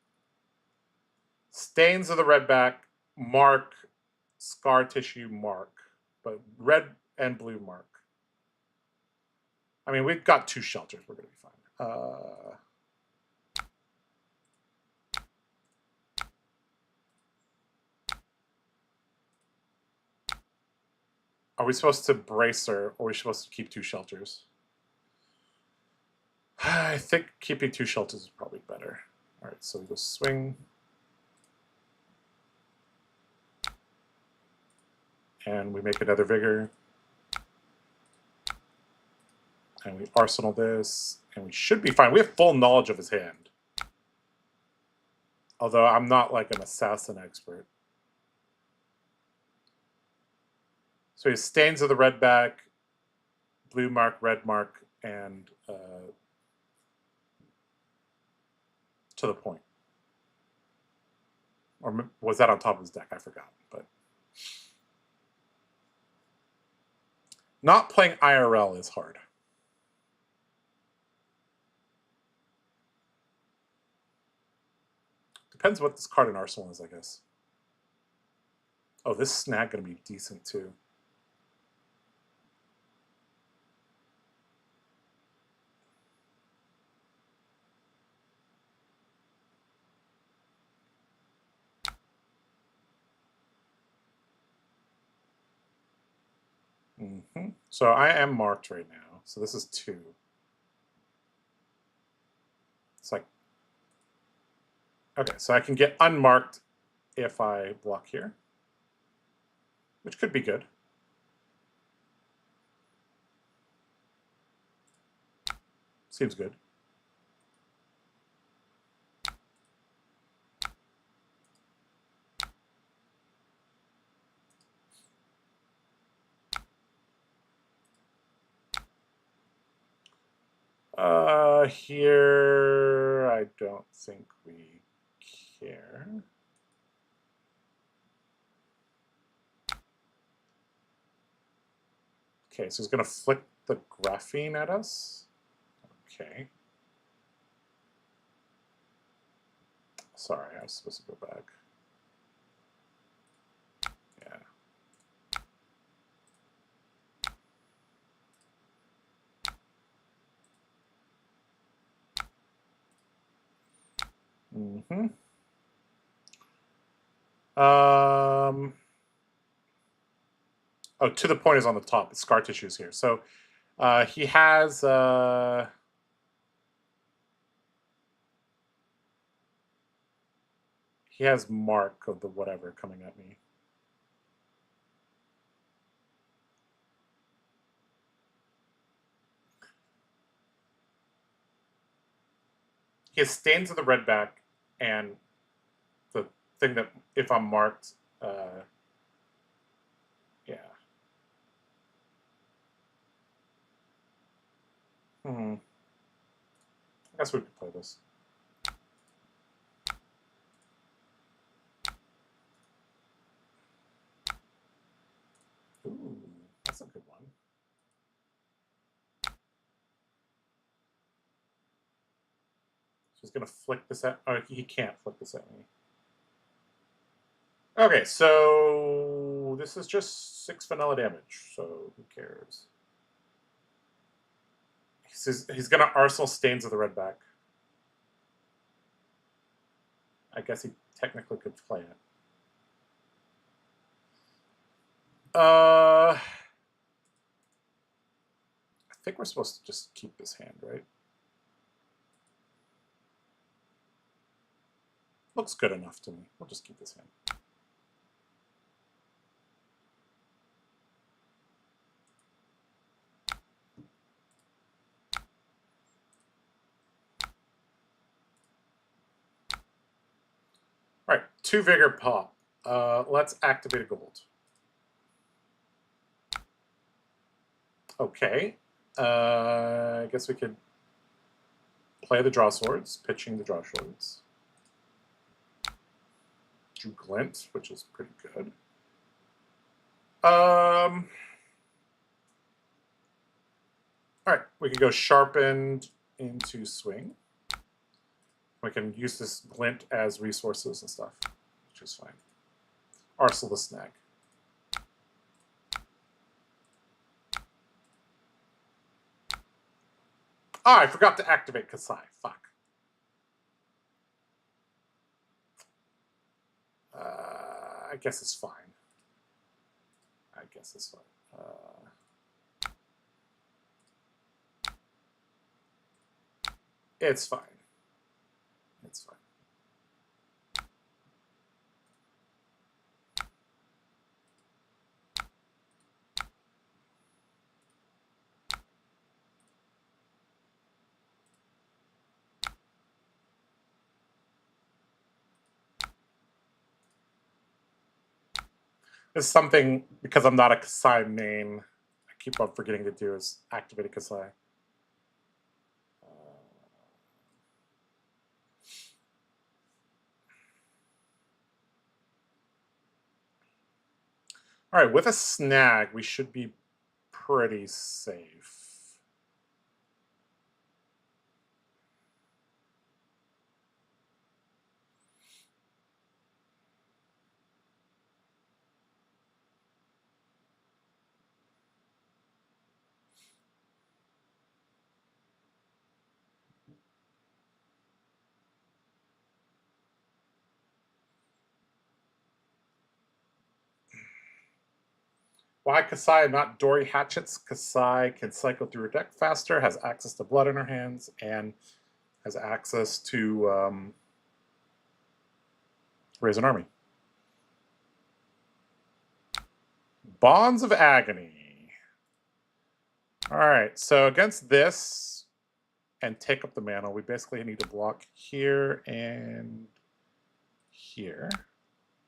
Stains of the Redback, Mark, Scar Tissue, Mark, but red and blue Mark. I mean, we've got 2 shelters. We're going to be fine. Are we supposed to brace her, or are we supposed to keep 2 shelters? I think keeping 2 shelters is probably better. All right, so we go swing. And we make another Vigor. And we Arsenal this. And we should be fine. We have full knowledge of his hand. Although I'm not like an assassin expert. So he has Stains of the Redback, Blue Mark, Red Mark, and To the Point. Or was that on top of his deck? I forgot. But not playing IRL is hard. Depends what this card in Arsenal is, I guess. Oh, this snag going to be decent too. So I am marked right now. So this is 2. It's like, okay, so I can get unmarked if I block here, which could be good. Seems good. Here, I don't think we care. Okay, so he's going to flick the graphene at us. Okay. Sorry, I was supposed to go back. Yeah. Oh, to the point is on the top. It's scar tissue is here. So he has mark of the whatever coming at me. He has stains of the red back and the thing that if I'm marked, yeah. I guess we could play this. Ooh, that's a good one. So he's gonna flick this at. Oh, he can't flick this at me. Okay, so this is just 6 vanilla damage. So who cares? He's gonna Arsenal Stains of the red back. I guess he technically could play it. I think we're supposed to just keep this hand, right? Looks good enough to me. We'll just keep this hand. All right, 2 Vigor Pop. Let's activate a gold. Okay. I guess we could play the draw swords, pitching the draw swords. Drew Glint, which is pretty good. All right, we can go sharpened into swing. We can use this glint as resources and stuff, which is fine. Arsenal the snag. Ah, I forgot to activate Kassai. Fuck. I guess it's fine. I guess it's fine. It's fine. It's fine. It's something, because I'm not a Kassai main, I keep on forgetting to do is activate a Kassai. All right, with a snag, we should be pretty safe. Why Kassai and not Dory hatchets? Kassai can cycle through her deck faster, has access to blood in her hands, and has access to raise an army. Bonds of Agony. All right, so against this and take up the mana, we basically need to block here and here.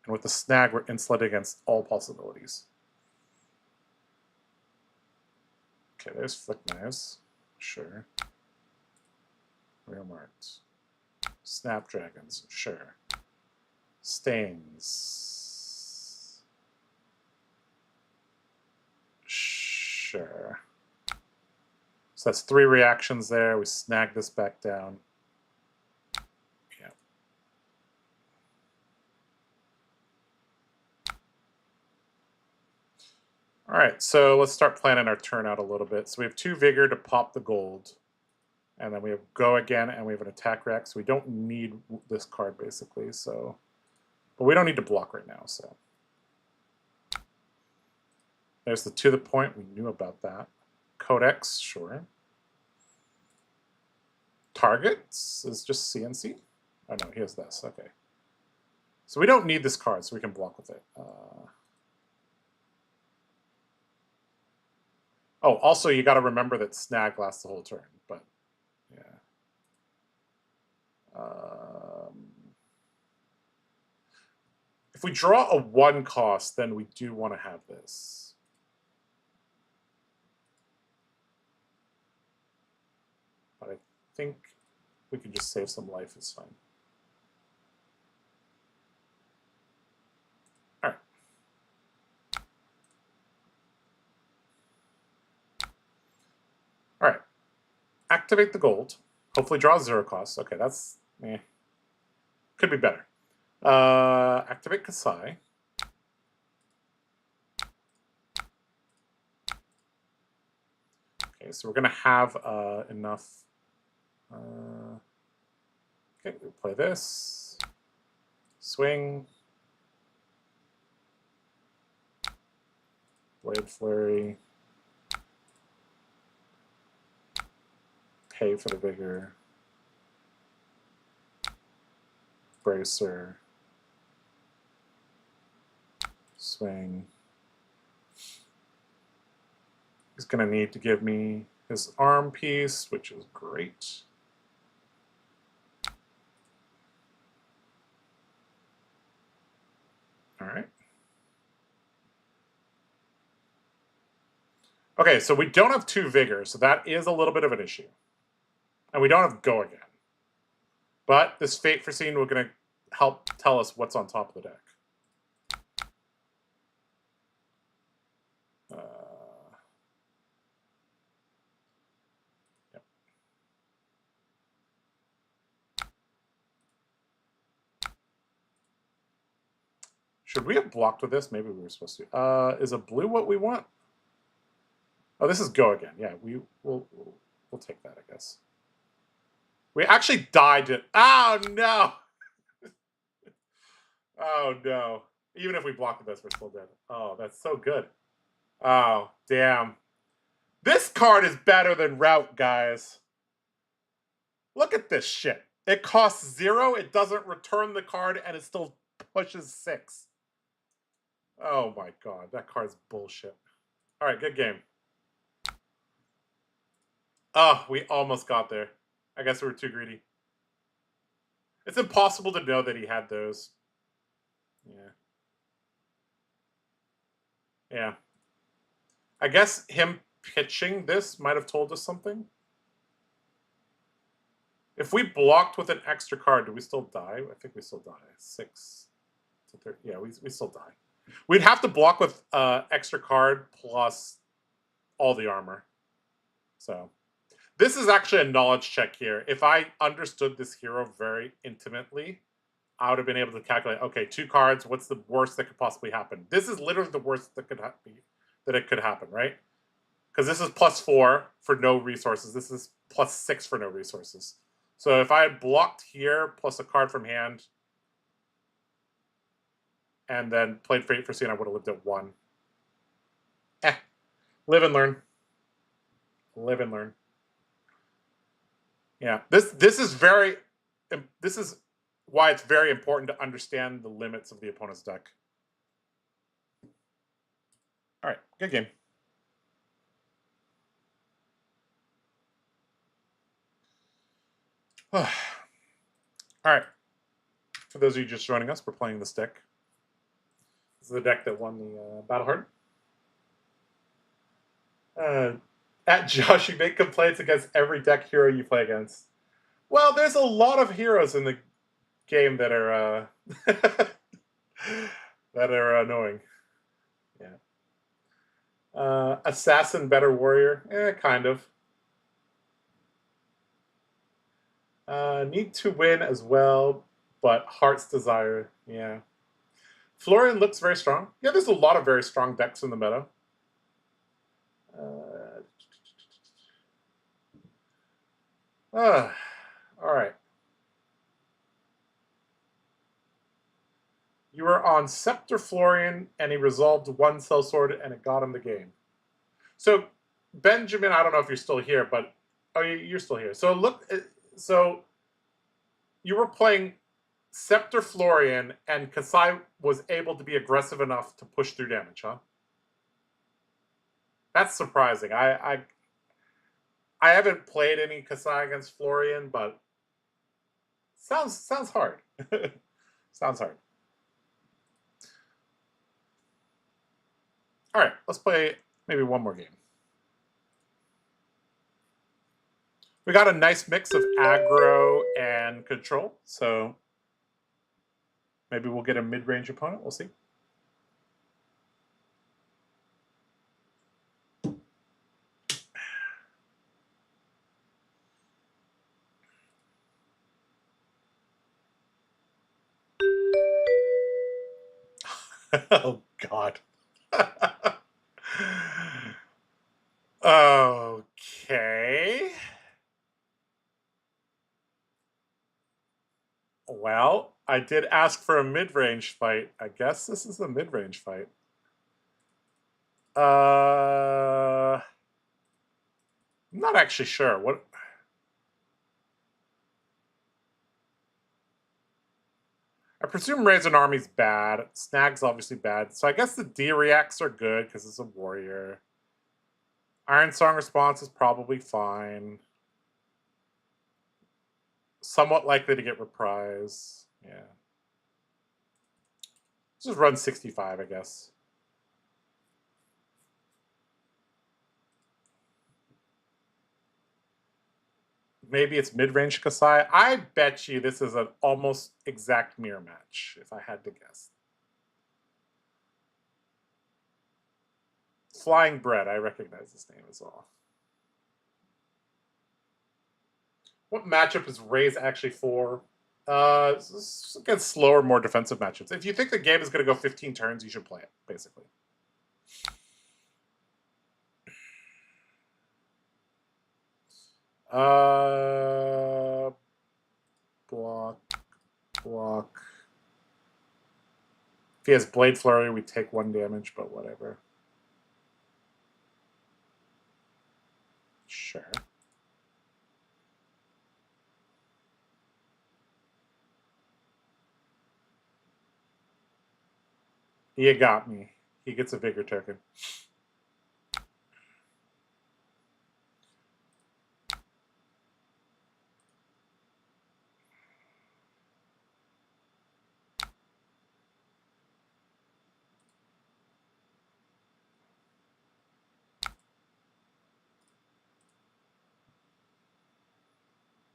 And with the snag, we're insulated against all possibilities. Okay, there's Flick Knives. Sure. Real Marked. Snapdragons. Sure. Stains. Sure. So that's 3 reactions there. We snag this back down. Yeah. All right, so let's start planning our turn out a little bit. So we have 2 Vigor to pop the gold. And then we have Go again, and we have an attack react. So we don't need this card, basically. So, but we don't need to block right now, so. There's the To The Point. We knew about that. Codex, sure. Targets is just CNC. Oh, no, he has this. Okay. So we don't need this card, so we can block with it. Oh, also, you got to remember that Snag lasts the whole turn, but yeah. If we draw a 1 cost, then we do want to have this. But I think we can just save some life, it's fine. All right. All right. Activate the gold. Hopefully draw 0 costs. Okay, that's could be better. Activate Kassai. Okay, so we're going to have enough. Okay, we'll play this. Swing. Blade Flurry. Pay for the Vigor. Bracer. Swing. He's going to need to give me his arm piece, which is great. All right. Okay, so we don't have 2 Vigor, so that is a little bit of an issue. And we don't have Go again. But this Fate Foreseen, we're going to help tell us what's on top of the deck. Yep. Should we have blocked with this? Maybe we were supposed to. Is a blue what we want? Oh, this is Go again. Yeah, we'll take that, I guess. We actually died it. Oh, no! Oh, no. Even if we block with this, we're still dead. Oh, that's so good. Oh, damn. This card is better than Route, guys. Look at this shit. It costs 0, it doesn't return the card, and it still pushes 6. Oh my god, that card's bullshit. Alright, good game. Oh, we almost got there. I guess we were too greedy. It's impossible to know that he had those. Yeah. Yeah. I guess him pitching this might have told us something. If we blocked with an extra card, do we still die? I think we still die. 6 to 30. Yeah, we still die. We'd have to block with extra card plus all the armor. So this is actually a knowledge check here. If I understood this hero very intimately, I would have been able to calculate, okay, 2 cards, what's the worst that could possibly happen? This is literally the worst that could happen, right? Because this is +4 for no resources. This is +6 for no resources. So if I had blocked here plus a card from hand and then played Fate Foreseen, I would have lived at 1. Live and learn. Live and learn. Yeah, this is why it's very important to understand the limits of the opponent's deck. All right, good game. All right. For those of you just joining us, we're playing this deck. This is the deck that won the Battle Hard. At Josh, you make complaints against every deck hero you play against. Well, there's a lot of heroes in the game that are that are annoying. Yeah. Assassin better warrior? Kind of. Need to win as well, but Heart's Desire, yeah. Florian looks very strong. Yeah, there's a lot of very strong decks in the meta. All right. You were on Scepter Florian, and he resolved one Sellsword, and it got him the game. So, Benjamin, I don't know if you're still here, but oh, you're still here. So so you were playing Scepter Florian, and Kassai was able to be aggressive enough to push through damage, huh? That's surprising. I haven't played any Kassai against Florian, but sounds hard. Sounds hard. All right, let's play maybe one more game. We got a nice mix of aggro and control, so maybe we'll get a mid-range opponent. We'll see. Oh, God. Okay. Well, I did ask for a mid-range fight. I guess this is a mid-range fight. I'm not actually sure. What? I presume Raise an Army's bad. Snag's obviously bad. So I guess the D-Reacts are good because it's a warrior. Iron Song Response is probably fine. Somewhat likely to get reprise. Yeah. Just run 65, I guess. Maybe it's mid-range Kassai. I bet you this is an almost exact mirror match, if I had to guess. Flying Bread, I recognize this name as well. What matchup is Raise actually for? Against slower, more defensive matchups. If you think the game is going to go 15 turns, you should play it, basically. Block. If he has Blade Flurry, we take 1 damage, but whatever. Sure. You got me. He gets a Vigor token.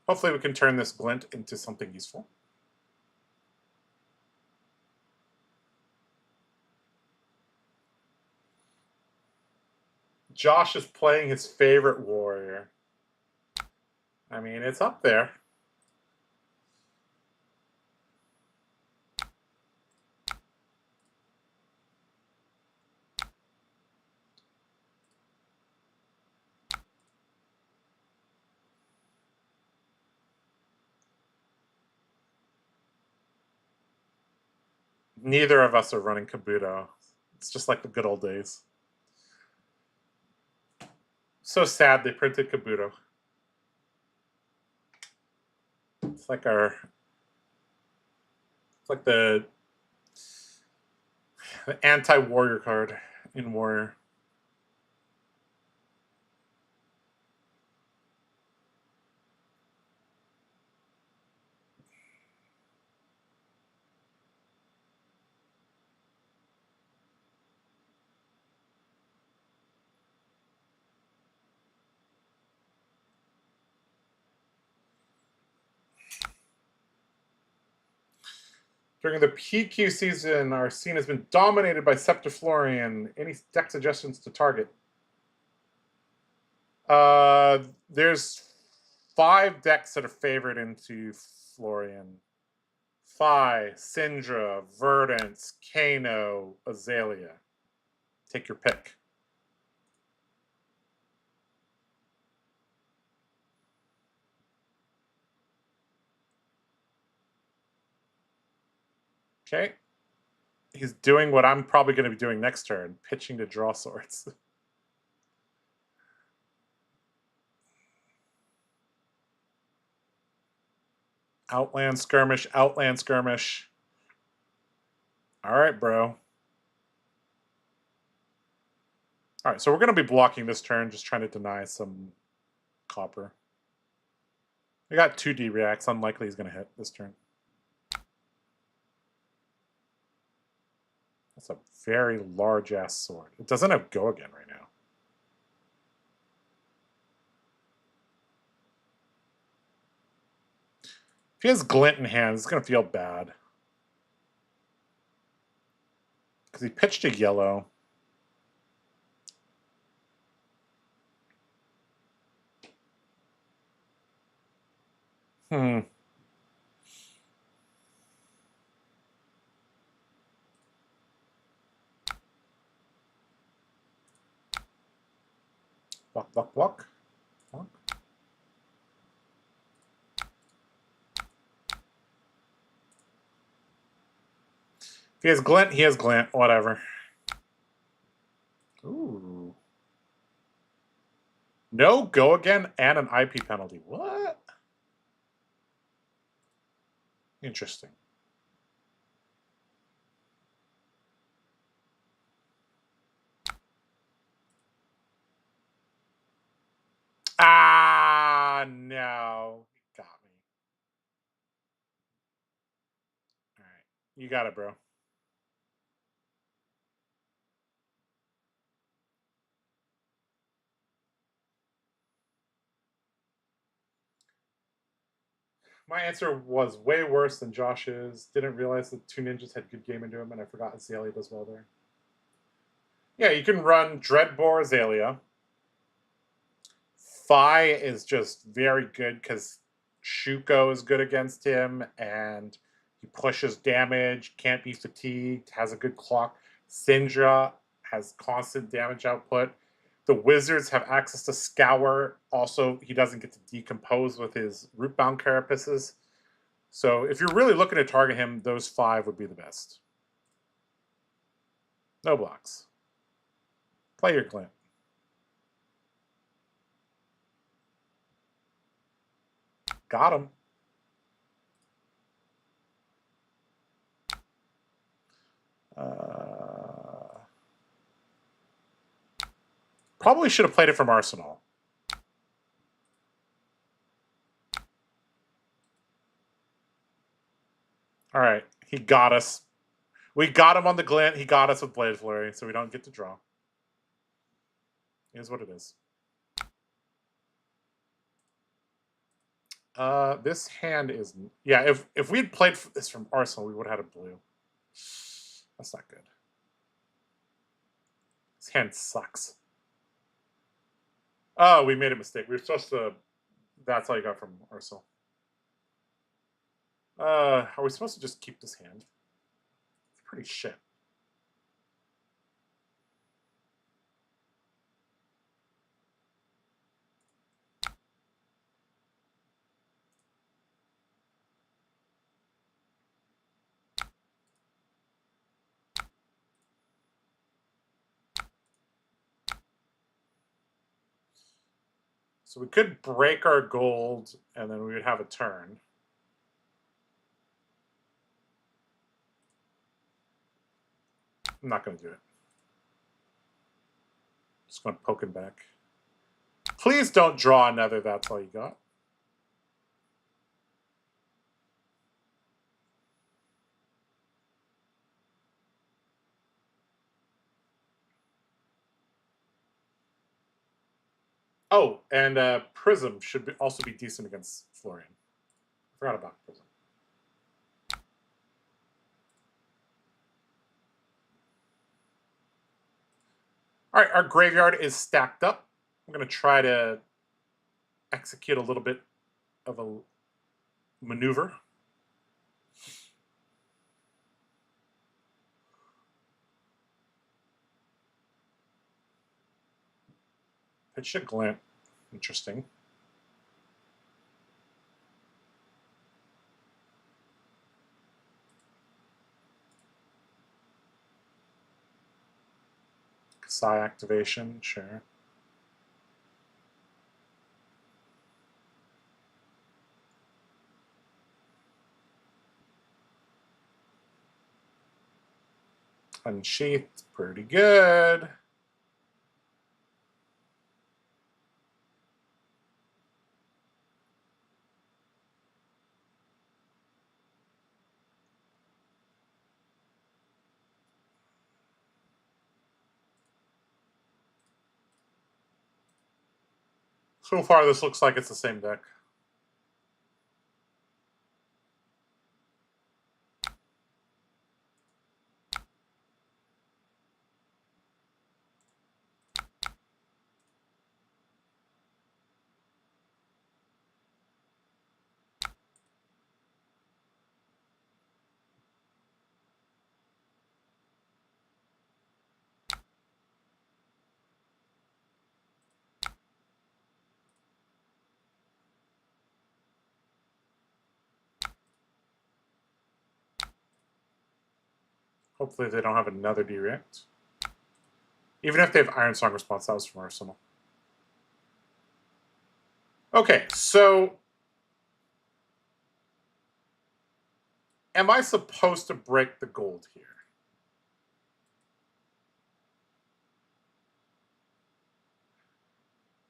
Hopefully we can turn this glint into something useful. Josh is playing his favorite warrior. I mean, it's up there. Neither of us are running Kabuto. It's just like the good old days. So sad they printed Kabuto. It's like our... It's like the anti-warrior card in Warrior. During the PQ season, our scene has been dominated by Scepter-Florian. Any deck suggestions to target? There's 5 decks that are favored into Florian. Phi, Syndra, Verdance, Kano, Azalea. Take your pick. Okay. He's doing what I'm probably going to be doing next turn, pitching to draw swords. Outland skirmish, outland skirmish. All right, bro. All right, so we're going to be blocking this turn, just trying to deny some copper. We got 2D reacts. Unlikely he's going to hit this turn. That's a very large-ass sword. It doesn't have Go Again right now. If he has Glint in hand, it's going to feel bad. Because he pitched a yellow. Walk, walk, walk. Walk. If he has Glint, he has Glint. Whatever. Ooh. No Go Again and an IP penalty. What? Interesting. Ah, no. Got me. All right. You got it, bro. My answer was way worse than Josh's. Didn't realize the 2 ninjas had good game into him, and I forgot Azalea does well there. Yeah, you can run Dreadbore Azalea. Phi is just very good because Shuko is good against him, and he pushes damage, can't be fatigued, has a good clock. Syndra has constant damage output. The wizards have access to Scour. Also, he doesn't get to decompose with his Rootbound Carapaces. So if you're really looking to target him, those 5 would be the best. No blocks. Play your Glint. Got him. Probably should have played it from Arsenal. All right, he got us. We got him on the Glint. He got us with Blade Flurry, so we don't get to draw. Here's what it is. This hand is... Yeah, if we had played this from Arsenal, we would have had a blue. That's not good. This hand sucks. Oh, we made a mistake. We were supposed to... That's all you got from Arsenal. Are we supposed to just keep this hand? It's pretty shit. So we could break our gold, and then we would have a turn. I'm not going to do it. Just going to poke him back. Please don't draw another That's All You Got. Oh, and Prism should also be decent against Florian. I forgot about Prism. All right, our graveyard is stacked up. I'm going to try to execute a little bit of a maneuver. Pitch a glint. Interesting. Kassai activation, sure. Unsheathed, pretty good. So far, this looks like it's the same deck. Hopefully they don't have another direct. Even if they have Iron Song response, that was from Arsenal. Okay, so am I supposed to break the gold here?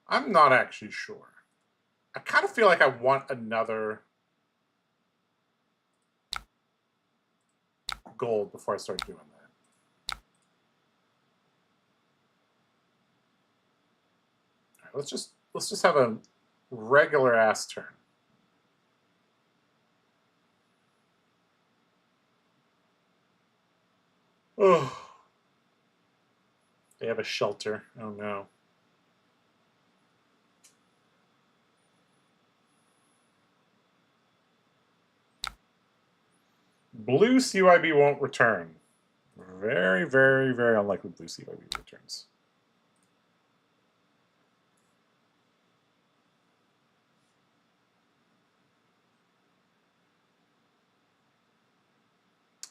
I'm not actually sure. I kind of feel like I want another gold before I start doing that. All right, let's just have a regular ass turn. Oh, they have a shelter. Oh no. Blue CYB won't return. Very, very, very unlikely blue CYB returns.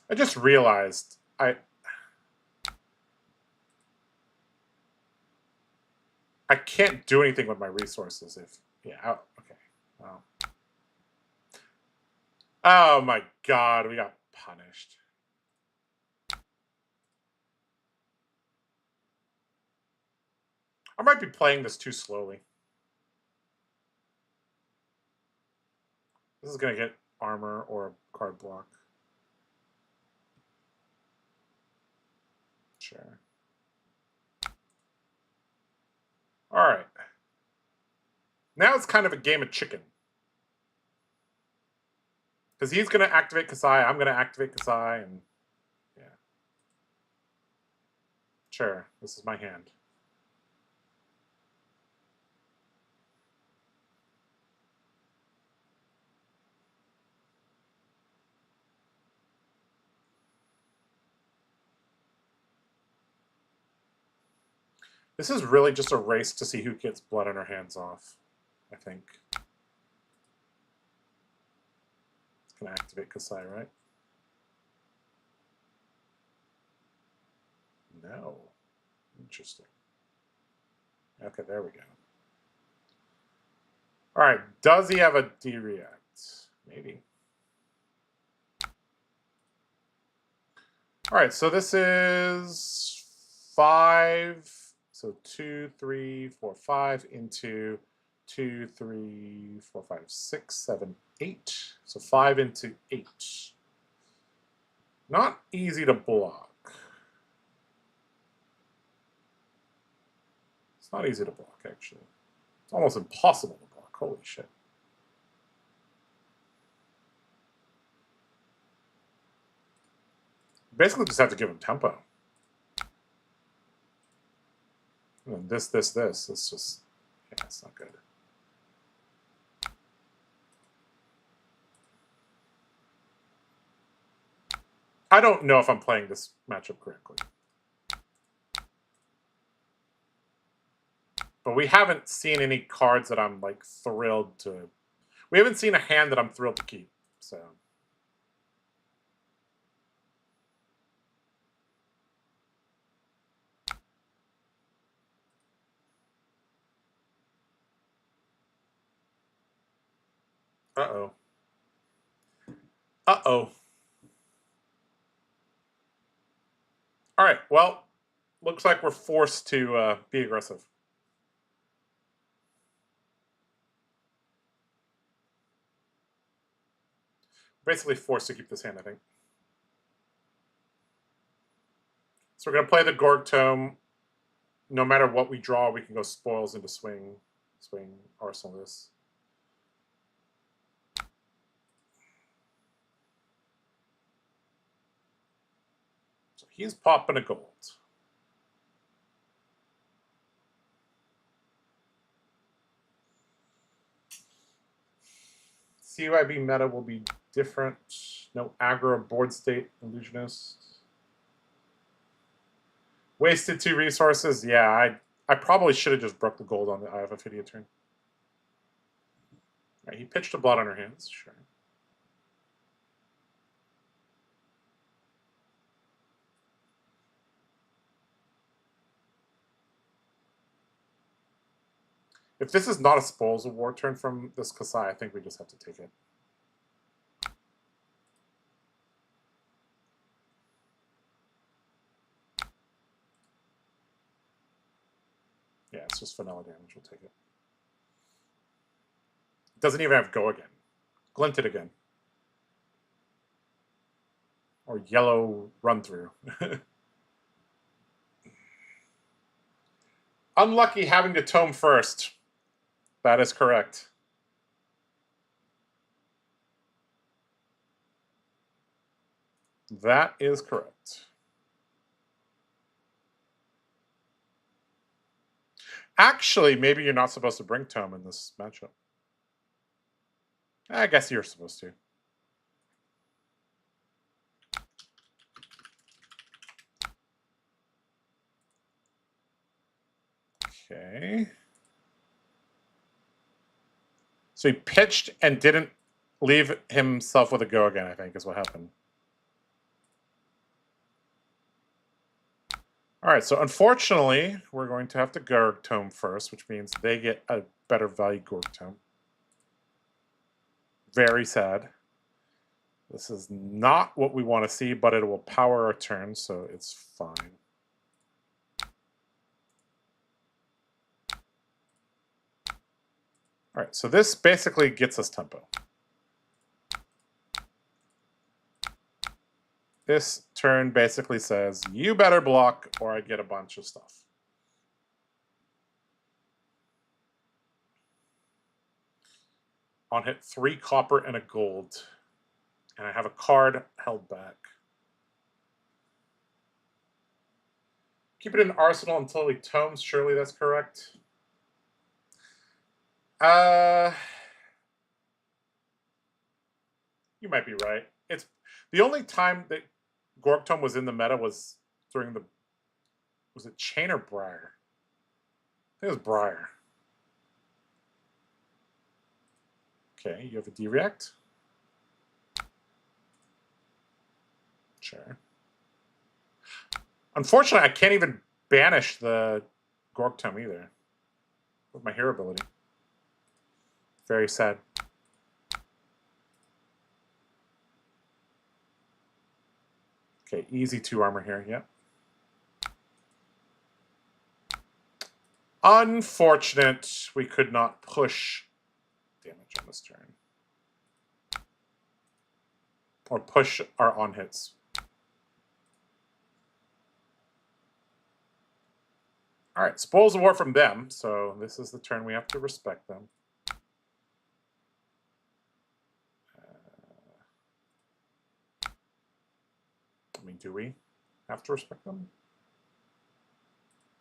I just realized I can't do anything with my resources if okay. Well. Oh my god, we got punished. I might be playing this too slowly. This is gonna get armor or a card block. Sure. Alright. Now it's kind of a game of chicken. Because he's gonna activate Kassai, I'm gonna activate Kassai, and yeah. Sure, this is my hand. This is really just a race to see who gets blood on her hands off, I think. It's gonna activate Kassai, right? No. Interesting. Okay, there we go. All right, does he have a D-React? Maybe. All right, so this is 5. So 2, 3, 4, 5 into 2, 3, 4, 5, 6, 7, 8. So 5 into 8. Not easy to block. It's not easy to block, actually. It's almost impossible to block. Holy shit. Basically just have to give him tempo. And this. It's just, yeah, it's not good. I don't know if I'm playing this matchup correctly. But we haven't seen any cards that I'm, like, thrilled to... We haven't seen a hand that I'm thrilled to keep, so... Uh-oh. Uh-oh. All right, well, looks like we're forced to be aggressive. Basically forced to keep this hand, I think. So we're going to play the Gorg Tome. No matter what we draw, we can go spoils into swing, arsenal this. So he's popping a gold. CYB meta will be different. No aggro board state illusionist. Wasted 2 resources. Yeah, I probably should have just broke the gold on the Eye of Ophidia turn. Right, he pitched a blood on her hands. Sure. If this is not a Spoils of War turn from this Kassai, I think we just have to take it. Yeah, it's just vanilla damage. We'll take it. Doesn't even have go again. Glinted again. Or yellow run through. Unlucky having to tome first. That is correct. That is correct. Actually, maybe you're not supposed to bring tome in this matchup. I guess you're supposed to. Okay. So he pitched and didn't leave himself with a go again, I think, is what happened. All right, so unfortunately, we're going to have to Gorg Tome first, which means they get a better value Gorg Tome. Very sad. This is not what we want to see, but it will power our turn, so it's fine. All right, so this basically gets us tempo. This turn basically says, you better block or I get a bunch of stuff. On hit 3 copper and a gold. And I have a card held back. Keep it in arsenal until he tomes. Surely that's correct. You might be right. It's the only time that Gorg Tome was in the meta was during the... Was it Chain or Briar? I think it was Briar. Okay, you have a D-React? Sure. Unfortunately, I can't even banish the Gorg Tome either with my hero ability. Very sad. Okay, easy 2 armor here, yep. Unfortunate, we could not push damage on this turn. Or push our on hits. Alright, spoils of war from them, so this is the turn we have to respect them. I mean, do we have to respect them?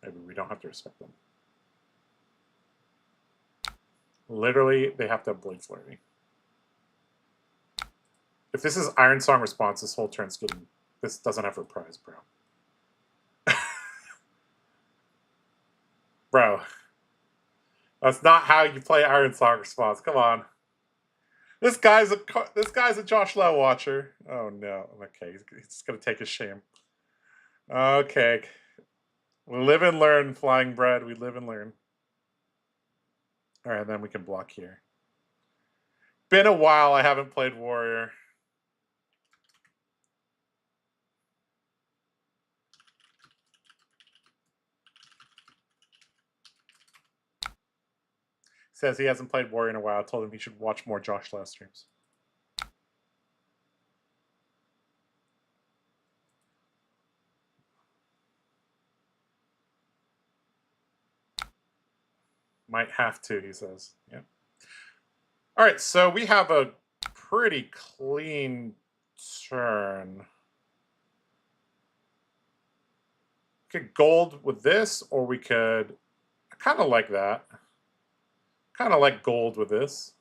Maybe we don't have to respect them. Literally, they have to have Blade Flurry. If this is Iron Song response, this whole turn's getting... This doesn't have Reprise, bro. Bro. That's not how you play Iron Song response. Come on. This guy's a Josh Lowe watcher. Oh no. Okay, he's just gonna take his shame. Okay. We live and learn, Flying Bread. We live and learn. Alright, then we can block here. Been a while I haven't played Warrior. Says he hasn't played Warrior in a while. I told him he should watch more Josh Lowe streams. Might have to, he says. Yeah. All right, so we have a pretty clean turn. We could gold with this, or we could... I kind of like that. Kind of like gold with this.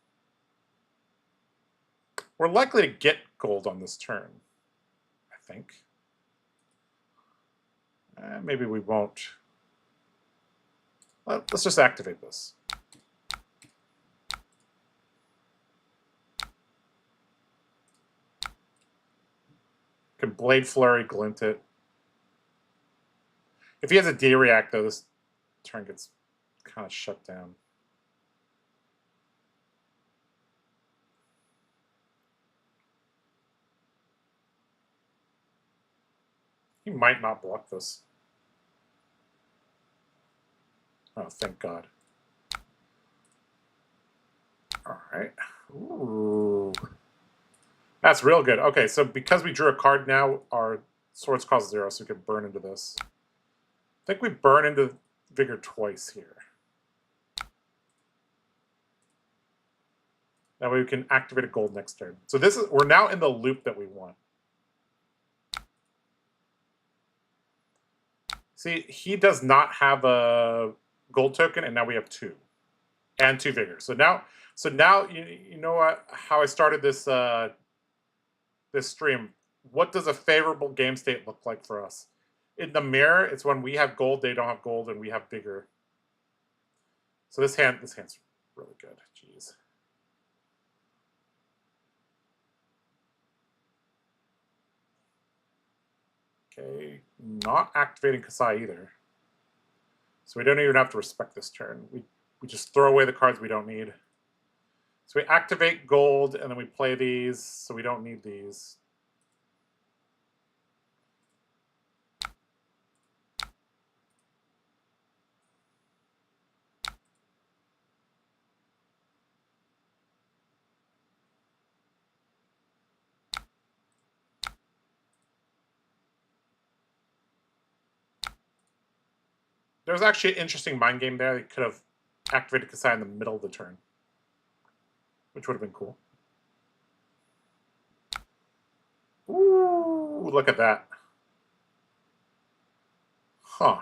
We're likely to get gold on this turn, I think. Maybe we won't. Let's just activate this. Can Blade Flurry, glint it. If he has a D-React, though, this turn gets kind of shut down. He might not block this. Oh, thank God. All right. Ooh. That's real good. Okay, so because we drew a card now, our swords cost 0, so we can burn into this. I think we burn into Vigor twice here. That way we can activate a gold next turn. So this is, we're now in the loop that we want. See, he does not have a gold token, and now we have 2. And 2 Vigor. So now you know what, how I started this this stream. What does a favorable game state look like for us? In the mirror, it's when we have gold, they don't have gold, and we have Vigor. So this hand's really good. Jeez. Okay, not activating Kassai either. So we don't even have to respect this turn. We just throw away the cards we don't need. So we activate gold, and then we play these, so we don't need these. There was actually an interesting mind game there. They could have activated Kassai in the middle of the turn, which would have been cool. Ooh, look at that. Huh.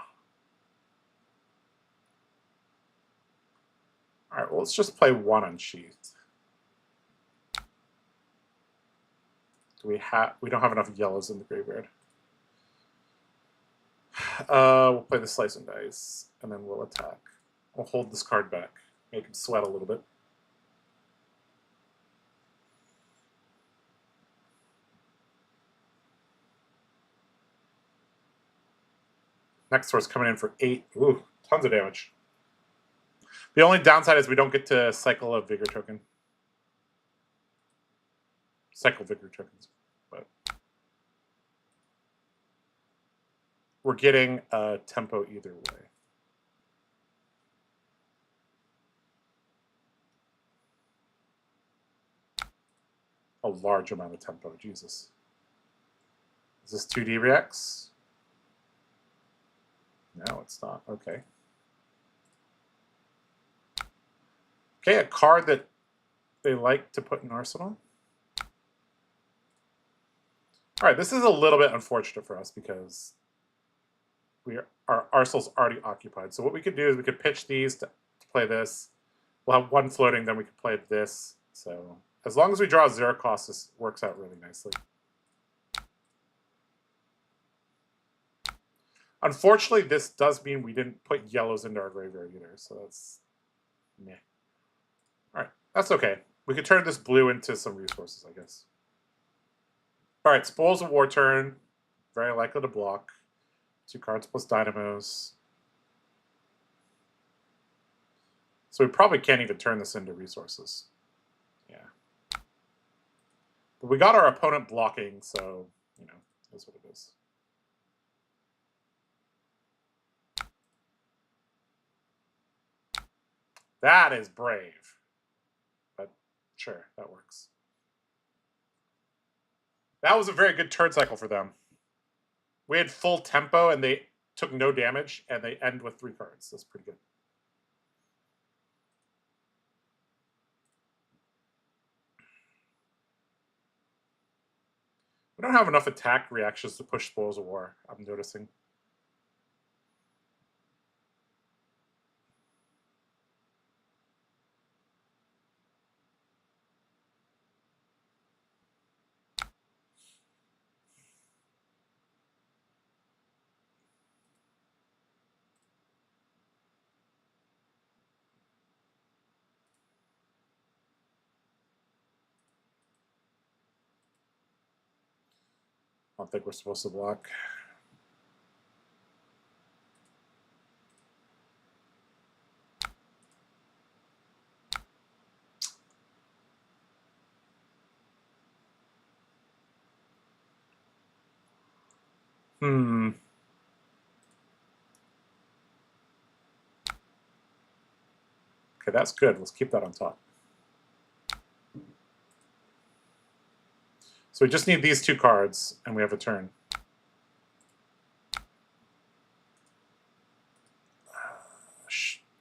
All right, well, let's just play 1 Unsheathed. We don't have enough yellows in the graveyard. We'll play the Slice and Dice, and then we'll attack. We'll hold this card back, make him sweat a little bit. Next source coming in for 8. Ooh, tons of damage. The only downside is we don't get to cycle a vigor token. Cycle vigor tokens. But we're getting a tempo either way. A large amount of tempo, Jesus. Is this 2D reacts? No, it's not. Okay. Okay, a card that they like to put in Arsenal. All right, this is a little bit unfortunate for us because our Arsenal's already occupied. So what we could do is we could pitch these to play this. We'll have one floating, then we could play this. So as long as we draw 0 cost, this works out really nicely. Unfortunately, this does mean we didn't put yellows into our graveyard either, so that's meh. All right, that's okay. We could turn this blue into some resources, I guess. All right, Spoils of War turn. Very likely to block. 2 cards plus Dynamos. So we probably can't even turn this into resources. Yeah. But we got our opponent blocking, so, you know, that's what it is. That is brave. But sure, that works. That was a very good turn cycle for them. We had full tempo, and they took no damage, and they end with 3 cards. That's pretty good. We don't have enough attack reactions to push Spoils of War, I'm noticing. I don't think we're supposed to block. Okay, that's good. Let's keep that on top. So we just need these 2 cards, and we have a turn.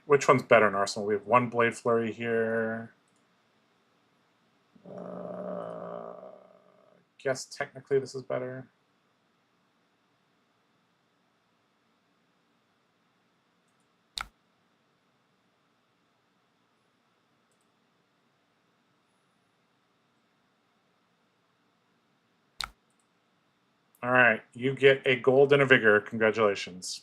Which one's better in Arsenal? We have 1 Blade Flurry here. Guess technically this is better. All right, you get a gold and a vigor. Congratulations.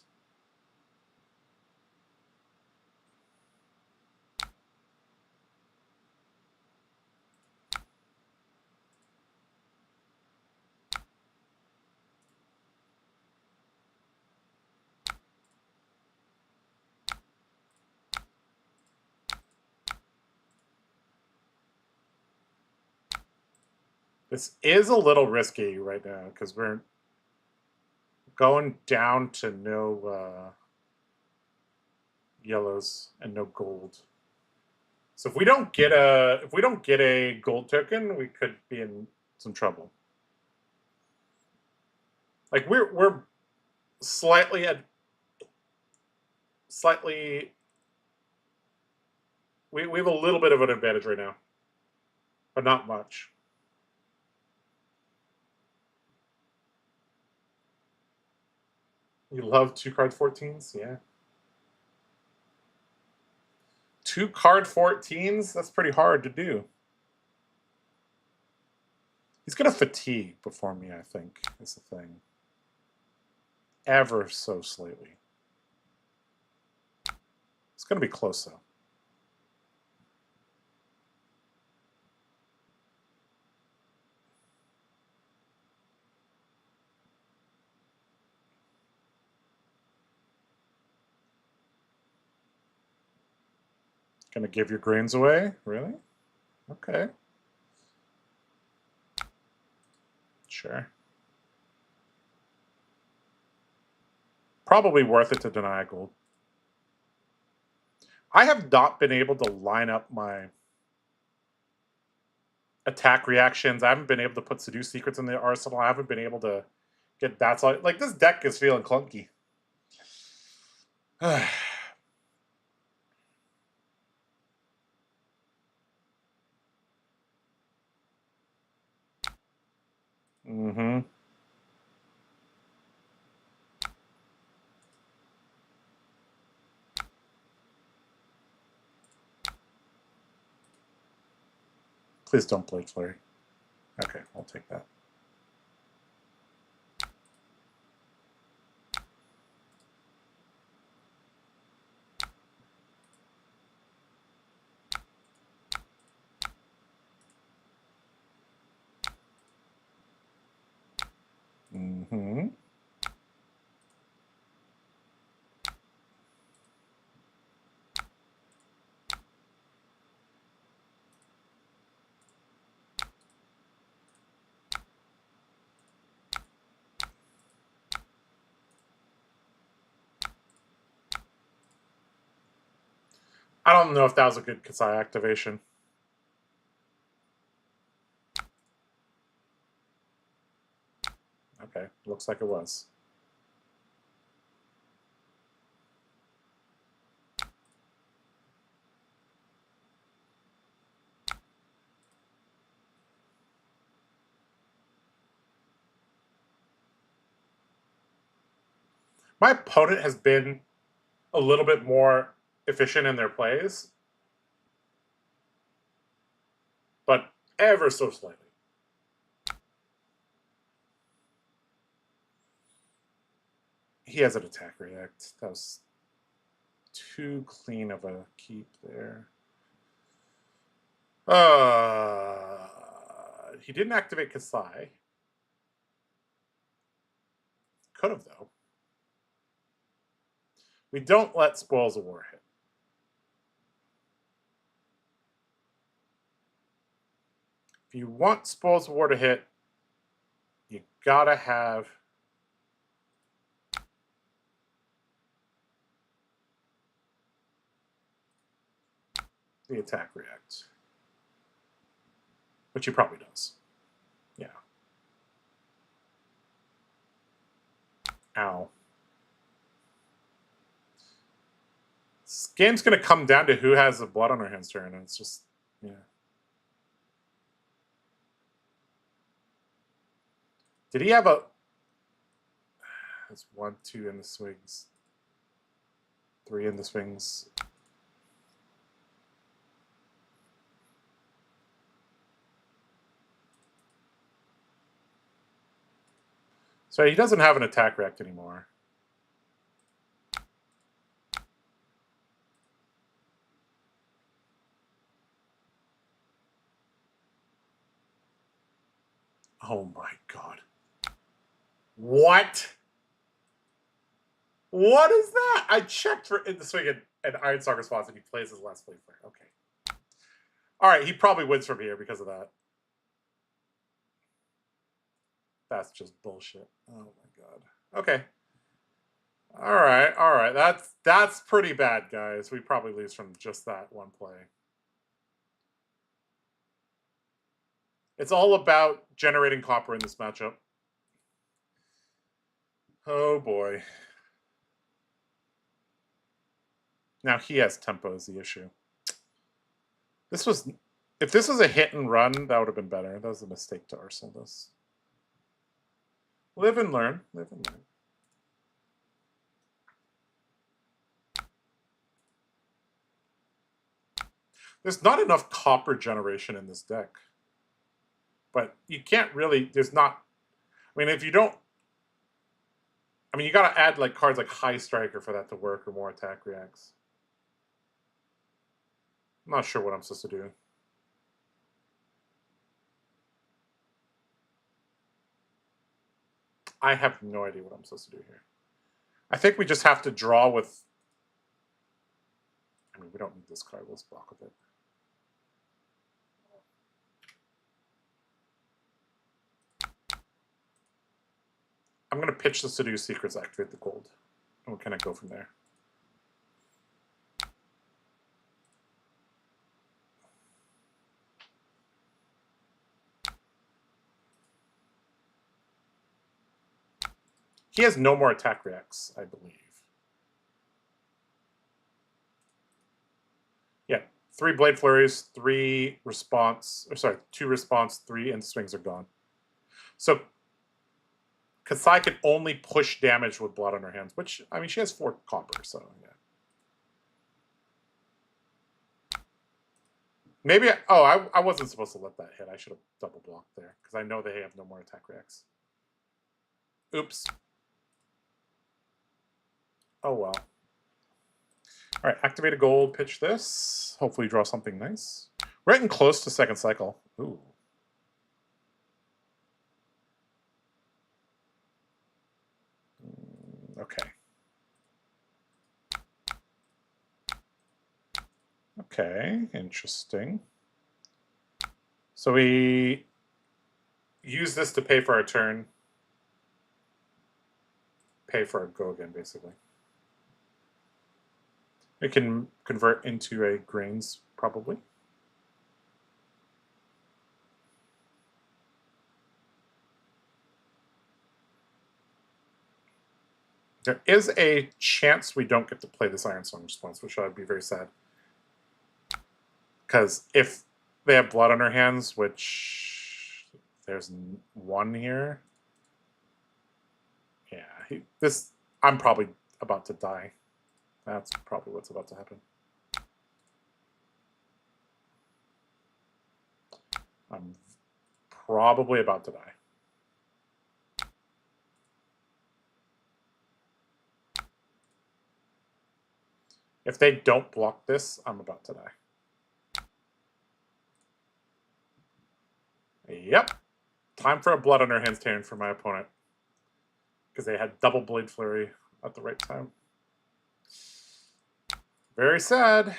This is a little risky right now because we're going down to no yellows and no gold. So if we don't get a gold token, we could be in some trouble. Like we're slightly we have a little bit of an advantage right now, but not much. You love 2-card 14s, yeah. 2-card 14s? That's pretty hard to do. He's gonna fatigue before me, I think, is the thing. Ever so slightly. It's gonna be close though. Gonna give your grains away? Really? Okay. Sure. Probably worth it to deny a gold. I have not been able to line up my attack reactions. I haven't been able to put seduce secrets in the arsenal. I haven't been able to get that. So like this deck is feeling clunky. Mm-hmm. Please don't play Flurry. Okay, I'll take that. Mm-hmm. I don't know if that was a good Kassai activation. Okay, looks like it was. My opponent has been a little bit more efficient in their plays, but ever so slightly. He has an attack react. That was too clean of a keep there. He didn't activate Kassai. Could have, though. We don't let Spoils of War hit. If you want Spoils of War to hit, you gotta have the attack react. Which he probably does. Yeah. Ow. This game's gonna come down to who has the blood on their hands turn, and it's just, yeah. Did he have a... That's 1, 2 in the swings. 3 in the swings. So he doesn't have an attack react anymore. Oh my god. What? What is that? I checked for in the swing and Iron Stalker spots and he plays his last play player. Okay. Alright, he probably wins from here because of that. That's just bullshit. Oh my god. Okay. Alright. That's pretty bad, guys. We probably lose from just that one play. It's all about generating copper in this matchup. Oh boy. Now he has tempo is the issue. This was... If this was a hit and run, that would have been better. That was a mistake to arsenal this. Live and learn. Live and learn. There's not enough copper generation in this deck. But you can't really... There's not... I mean, if you don't... I mean, you gotta add like cards like High Striker for that to work or more attack reacts. I'm not sure what I'm supposed to do. I have no idea what I'm supposed to do here. I think we just have to draw with I mean, we don't need this card. Let's block with it. I'm going to pitch the Seduce Secrets, activate the gold. And we'll kind of go from there. He has no more attack reacts, I believe. Yeah, 3 Blade Flurries, 3 response, or sorry, 2 response, 3 end swings are gone. So Kassai can only push damage with blood on her hands, which, I mean, she has 4 copper, so yeah. Maybe, I wasn't supposed to let that hit. I should have double blocked there, because I know they have no more attack reacts. Oops. Oh, well. All right, activate a gold, pitch this. Hopefully draw something nice. We're getting close to second cycle. Ooh. Okay. Okay, interesting. So we use this to pay for our turn. Pay for our go again, basically. It can convert into a grains, probably. There is a chance we don't get to play this Iron Song response, which I'd be very sad. Because if they have blood on their hands, which there's 1 here. Yeah, I'm probably about to die. That's probably what's about to happen. I'm probably about to die. If they don't block this, I'm about to die. Yep. Time for a blood on their hands turn for my opponent. Because they had double Blade Flurry at the right time. Very sad.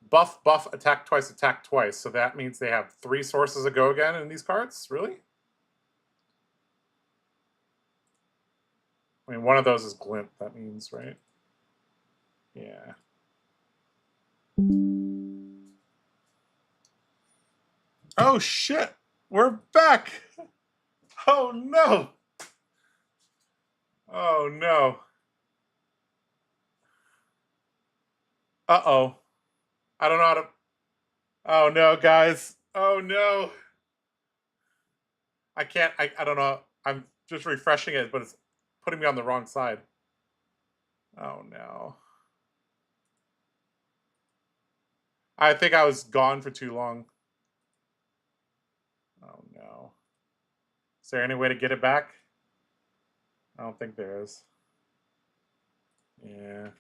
Buff, buff, attack twice, attack twice. So that means they have 3 sources of go again in these cards? Really? I mean, one of those is glint, that means, right? Yeah. Oh, shit. We're back. Oh, no. Oh, no. Uh-oh. I don't know how to... Oh, no, guys. Oh, no. I can't... I don't know. I'm just refreshing it, but it's putting me on the wrong side. Oh, no. I think I was gone for too long. Oh, no. Is there any way to get it back? I don't think there is. Yeah.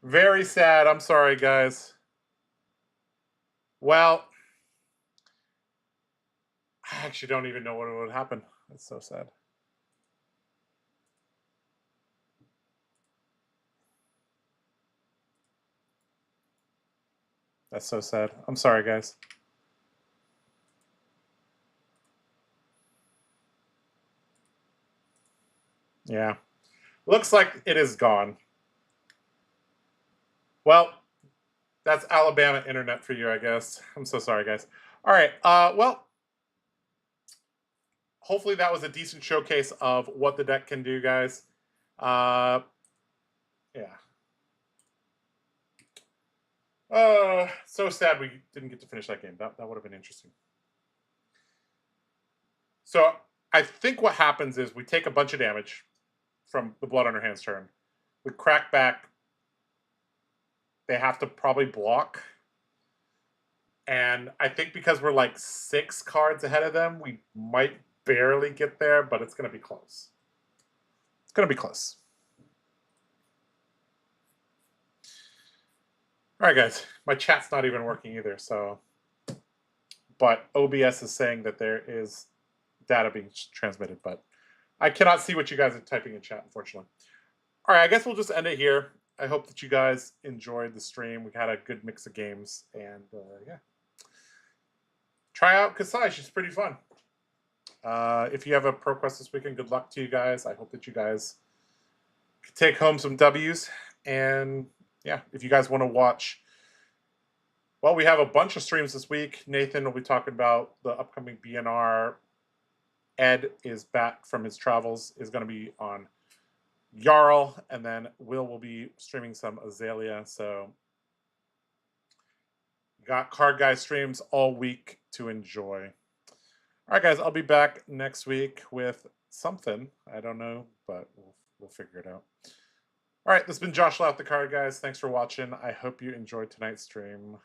Very sad. I'm sorry, guys. Well, I actually don't even know what would happen. It's so sad. That's so sad. I'm sorry, guys. Yeah. Looks like it is gone. Well, that's Alabama internet for you, I guess. I'm so sorry, guys. All right. Well, hopefully that was a decent showcase of what the deck can do, guys. Yeah. So sad we didn't get to finish that game. That would have been interesting. So I think what happens is we take a bunch of damage from the blood on our hands turn. We crack back. They have to probably block. And I think because we're like 6 cards ahead of them, we might barely get there, but it's going to be close. It's going to be close. All right, guys. My chat's not even working either, so but OBS is saying that there is data being transmitted, but I cannot see what you guys are typing in chat, unfortunately. All right, I guess we'll just end it here. I hope that you guys enjoyed the stream. We had a good mix of games, and yeah. Try out Kassai. She's pretty fun. If you have a pro quest this weekend, good luck to you guys. I hope that you guys can take home some W's. And yeah, if you guys want to watch, well, we have a bunch of streams this week. Nathan will be talking about the upcoming BNR. Ed is back from his travels, is going to be on Jarl, and then will be streaming some Azalea. So you got Card Guy streams all week to enjoy. All right, guys, I'll be back next week with something. I don't know, but we'll figure it out. All right, this has been Josh Lau, TheCardGuyz. Thanks for watching. I hope you enjoyed tonight's stream.